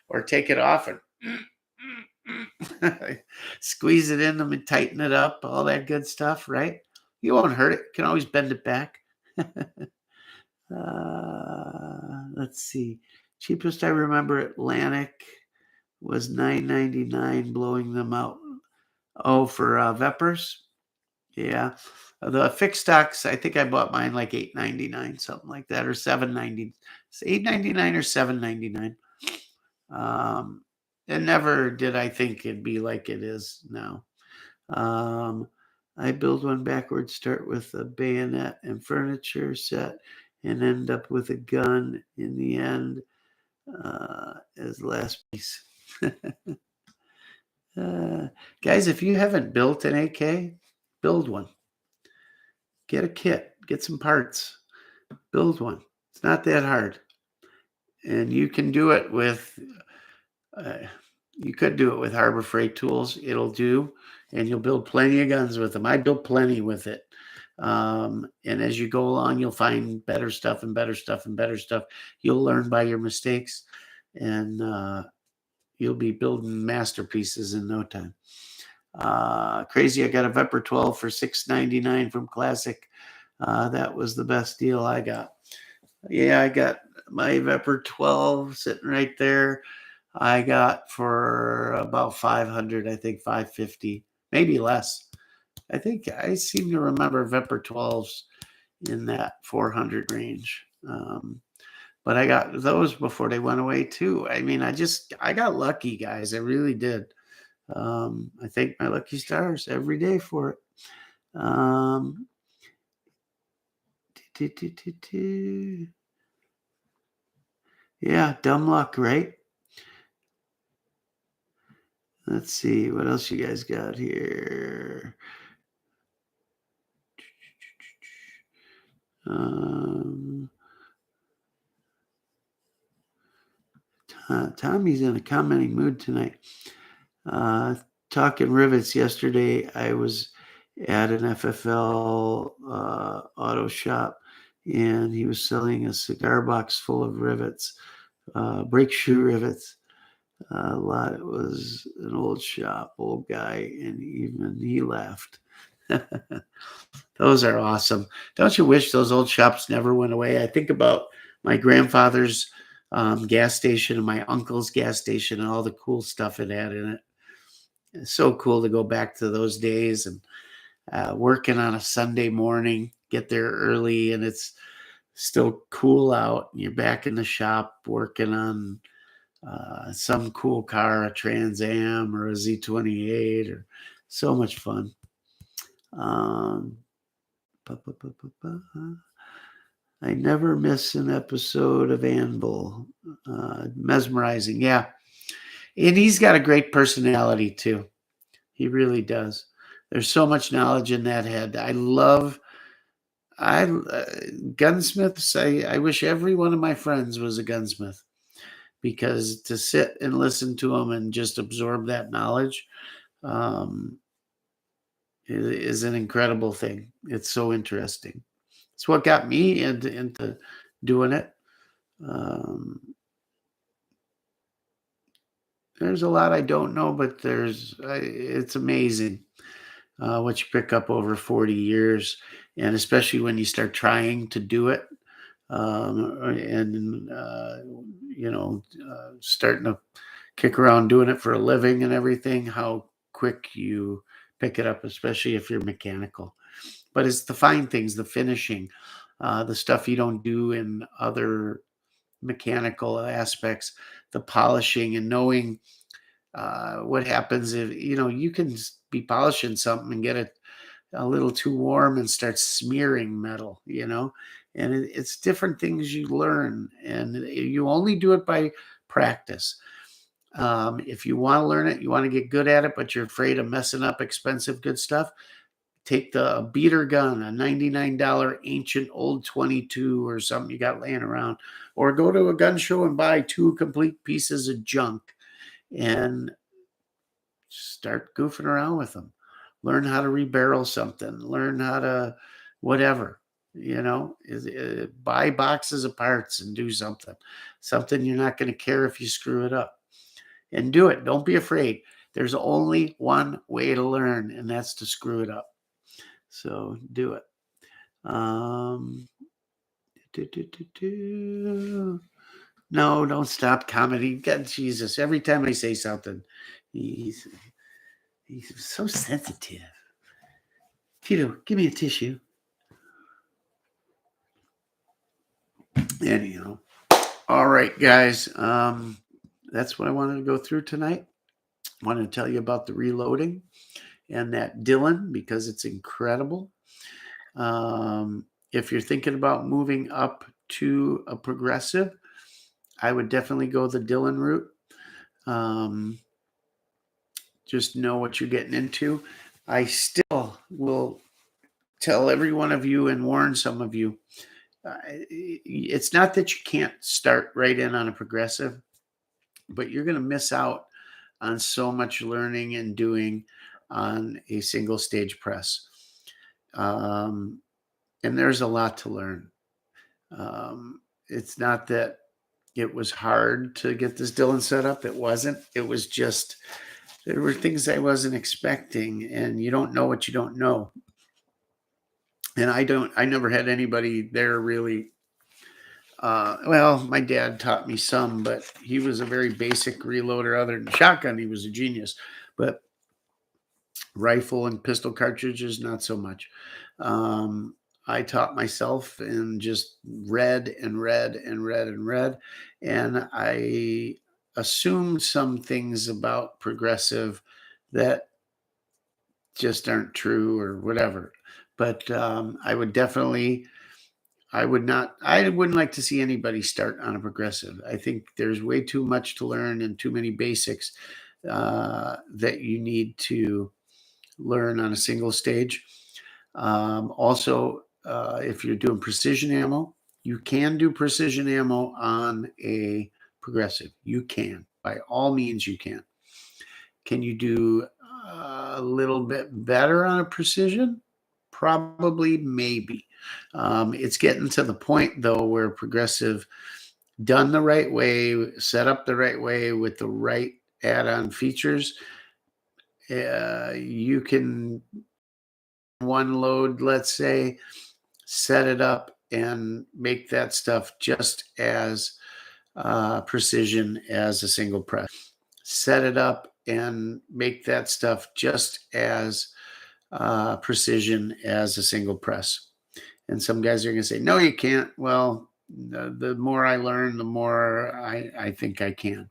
or take it off and squeeze it in them and tighten it up, all that good stuff, right? You won't hurt it. You can always bend it back. Let's see. Cheapest I remember Atlantic was $9.99, blowing them out. Oh, for Vepers? Yeah. The fixed stocks, I think I bought mine like $8.99, something like that, or $7.90. It's $8.99 or $7.99. And never did I think it'd be like it is now. I build one backwards, start with a bayonet and furniture set, and end up with a gun in the end as last piece. Guys, if you haven't built an AK, build one. Get a kit. Get some parts. Build one. It's not that hard. And you can do it with... you could do it with Harbor Freight tools. It'll do, and you'll build plenty of guns with them. I built plenty with it. And as you go along, you'll find better stuff and better stuff and better stuff. You'll learn by your mistakes, and you'll be building masterpieces in no time. Crazy, I got a Vepr 12 for $6.99 from Classic. That was the best deal I got. Yeah, I got my Vepr 12 sitting right there. I got for about 500, I think 550, maybe less. I think I seem to remember Vepr 12s in that 400 range. But I got those before they went away too. I mean, I got lucky, guys. I really did. I thank my lucky stars every day for it. Yeah, dumb luck, right? Let's see, what else you guys got here? Tommy's in a commenting mood tonight. Talking rivets yesterday, I was at an FFL auto shop, and he was selling a cigar box full of rivets, brake shoe rivets. A lot. It was an old shop, old guy, and even he laughed. Those are awesome. Don't you wish those old shops never went away? I think about my grandfather's gas station and my uncle's gas station and all the cool stuff it had in it. It's so cool to go back to those days and working on a Sunday morning, get there early, and it's still cool out. And you're back in the shop working on some cool car, a Trans Am or a Z28, or so much fun. I never miss an episode of Anvil. Mesmerizing, yeah. And he's got a great personality too. He really does. There's so much knowledge in that head. Gunsmiths. I wish every one of my friends was a gunsmith, because to sit and listen to them and just absorb that knowledge is an incredible thing. It's so interesting. It's what got me into doing it. There's a lot I don't know, but it's amazing what you pick up over 40 years, and especially when you start trying to do it. and starting to kick around doing it for a living and everything, how quick you pick it up, especially if you're mechanical. But it's the fine things, the finishing, the stuff you don't do in other mechanical aspects, the polishing and knowing what happens if, you can be polishing something and get it a little too warm and start smearing metal, and it's different things you learn, and you only do it by practice. If you want to learn it, you want to get good at it, but you're afraid of messing up expensive, good stuff, take the beater gun, a $99 ancient old 22 or something you got laying around, or go to a gun show and buy 2 complete pieces of junk and start goofing around with them. Learn how to rebarrel something, learn how to whatever, buy boxes of parts and do something you're not going to care if you screw it up, and do it. Don't be afraid. There's only one way to learn, and that's to screw it up. So do it. No, don't stop commenting. God, Jesus, every time I say something, he's so sensitive. Tito, give me a tissue. Anyhow, all right, guys. That's what I wanted to go through tonight. I wanted to tell you about the reloading and that Dylan, because it's incredible. If you're thinking about moving up to a progressive, I would definitely go the Dylan route. Just know what you're getting into. I still will tell every one of you and warn some of you, it's not that you can't start right in on a progressive, but you're going to miss out on so much learning and doing on a single stage press. And there's a lot to learn. It's not that it was hard to get this Dylan set up. It wasn't. It was just, there were things I wasn't expecting, and you don't know what you don't know. And I never had anybody there really. Well, my dad taught me some, but he was a very basic reloader. Other than shotgun, he was a genius. But rifle and pistol cartridges, not so much. I taught myself and just read and read and read and read. And I assumed some things about progressive that just aren't true or whatever. But I wouldn't like to see anybody start on a progressive. I think there's way too much to learn and too many basics that you need to learn on a single stage. Also, if you're doing precision ammo, you can do precision ammo on a progressive. You can, by all means, you can. Can you do a little bit better on a precision? Probably, maybe. It's getting to the point, though, where progressive, done the right way, set up the right way with the right add-on features, you can one load, let's say, set it up and make that stuff just as precision as a single press. Set it up and make that stuff just as precision as a single press. And some guys are going to say, no, you can't. Well, the more I learn, the more I think I can.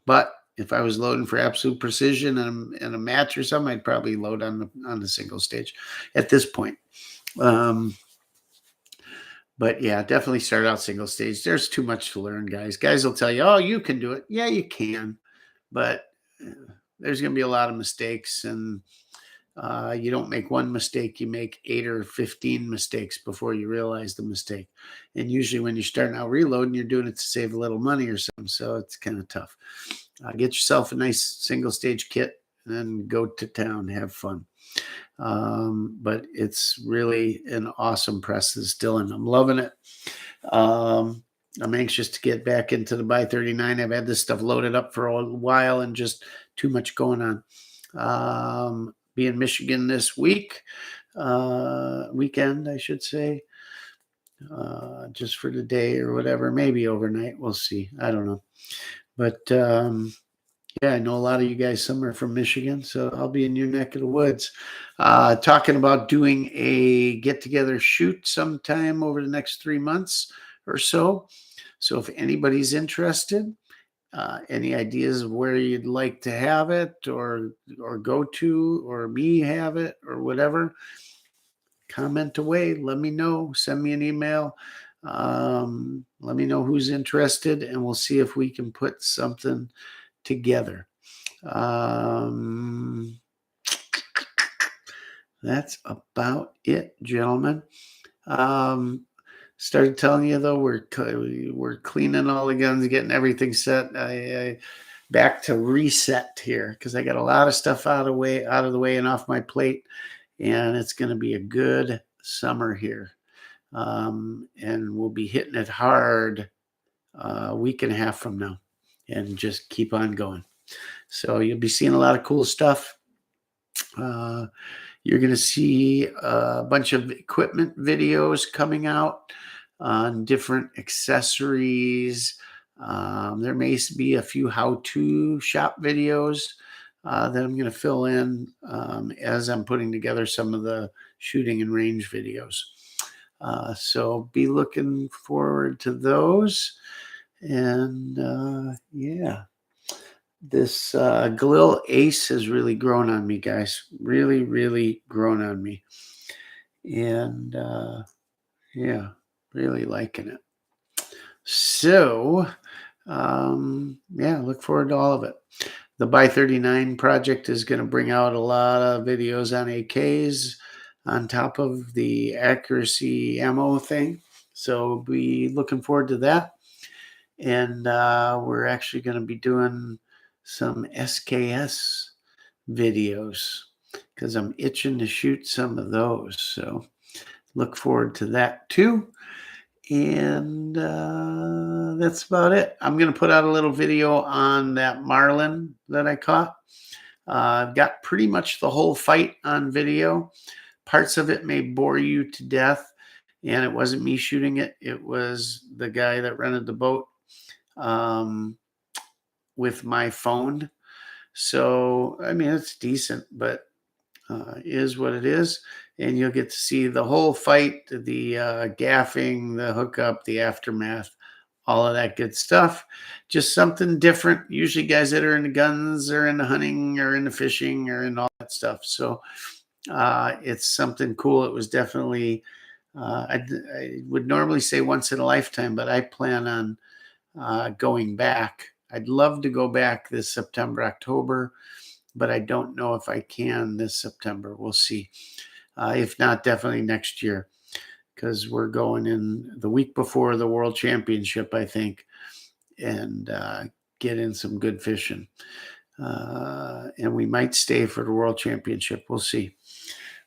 But if I was loading for absolute precision and a match or something, I'd probably load on the single stage at this point. But yeah, definitely start out single stage. There's too much to learn, guys. Guys will tell you, oh, you can do it. Yeah, you can. But there's going to be a lot of mistakes, and you don't make one mistake, you make 8 or 15 mistakes before you realize the mistake. And usually when you're starting out reloading, you're doing it to save a little money or something. So it's kind of tough. Get yourself a nice single stage kit and go to town, have fun. But it's really an awesome press, this Dylan. I'm loving it. I'm anxious to get back into the Buy 39. I've had this stuff loaded up for a while and just too much going on. Be in Michigan this weekend, I should say. just for the day or whatever, maybe overnight. We'll see. I don't know. But yeah, I know a lot of you guys. Some are from Michigan, so I'll be in your neck of the woods. Talking about doing a get-together shoot sometime over the next 3 months or so. So if anybody's interested, any ideas of where you'd like to have it or go to or me have it or whatever, comment away. Let me know. Send me an email. Let me know who's interested, and we'll see if we can put something together. That's about it, gentlemen. Started telling you though, we're cleaning all the guns, getting everything set. I back to reset here because I got a lot of stuff out of the way and off my plate, and it's going to be a good summer here. And we'll be hitting it hard a week and a half from now, and just keep on going. So you'll be seeing a lot of cool stuff. You're going to see a bunch of equipment videos coming out on different accessories. There may be a few how-to shop videos that I'm going to fill in as I'm putting together some of the shooting and range videos. So be looking forward to those. And yeah. This Galil Ace has really grown on me, guys. Really, really grown on me. And yeah, really liking it. So, yeah, look forward to all of it. The Buy 39 project is going to bring out a lot of videos on AKs on top of the accuracy ammo thing. So be looking forward to that. And we're actually going to be doing some SKS videos because I'm itching to shoot some of those. So look forward to that too. And that's about it. I'm going to put out a little video on that marlin that I caught. I've got pretty much the whole fight on video. Parts of it may bore you to death. And it wasn't me shooting it. It was the guy that rented the boat with my phone. So, I mean, it's decent, but is what it is. And you'll get to see the whole fight, the gaffing, the hookup, the aftermath, all of that good stuff. Just something different. Usually guys that are into guns or into hunting or into fishing or in all that stuff. So it's something cool. It was definitely, I would normally say once in a lifetime, but I plan on going back. I'd love to go back this September, October, but I don't know if I can this September. We'll see. If not, definitely next year, because we're going in the week before the World Championship, I think, and get in some good fishing. And we might stay for the World Championship. We'll see.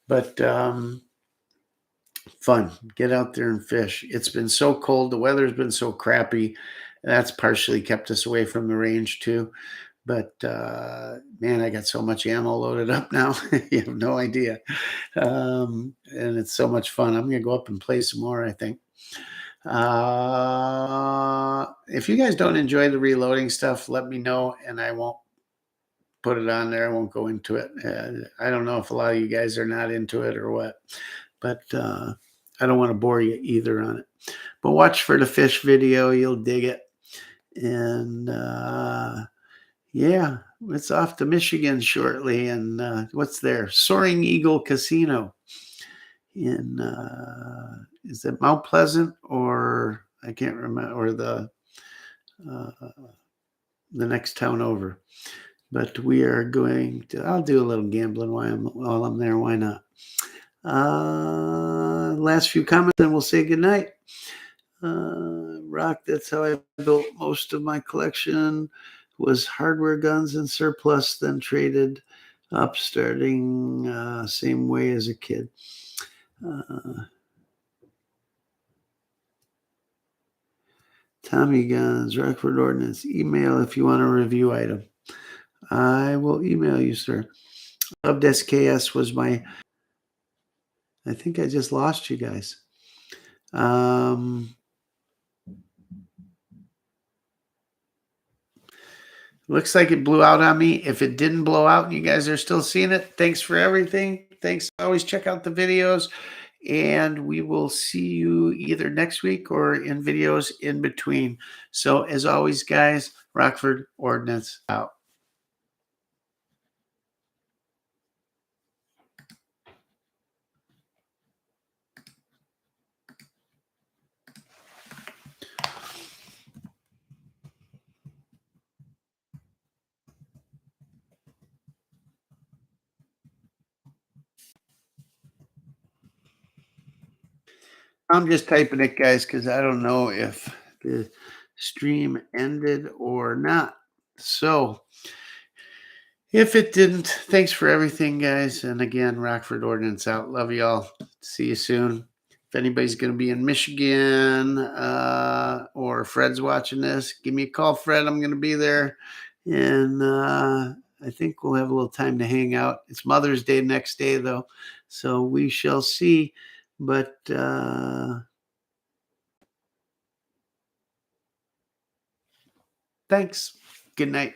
But fun. Get out there and fish. It's been so cold. The weather's been so crappy. That's partially kept us away from the range too. But man, I got so much ammo loaded up now. You have no idea. And it's so much fun. I'm going to go up and play some more, I think. If you guys don't enjoy the reloading stuff, let me know and I won't put it on there. I won't go into it. I don't know if a lot of you guys are not into it or what, but I don't want to bore you either on it. But watch for the fish video. You'll dig it. And yeah, it's off to Michigan shortly. And what's there? Soaring Eagle Casino in, is it Mount Pleasant or I can't remember, or the next town over. But we are going to, I'll do a little gambling while I'm there. Why not? Last few comments and we'll say goodnight. Rock, that's how I built most of my collection, was hardware guns and surplus, then traded up, starting same way as a kid. Tommy Guns, Rockford Ordnance, email if you want a review item. I will email you, sir. Loved SKS was my, I think I just lost you guys. Looks like it blew out on me. If it didn't blow out and you guys are still seeing it, thanks for everything. Thanks. Always check out the videos. And we will see you either next week or in videos in between. So as always, guys, Rockford Ordnance out. I'm just typing it, guys, because I don't know if the stream ended or not. So if it didn't, thanks for everything, guys. And again, Rockford Ordnance out. Love you all. See you soon. If anybody's going to be in Michigan or Fred's watching this, give me a call, Fred. I'm going to be there. And I think we'll have a little time to hang out. It's Mother's Day next day, though. So we shall see. But thanks. Good night.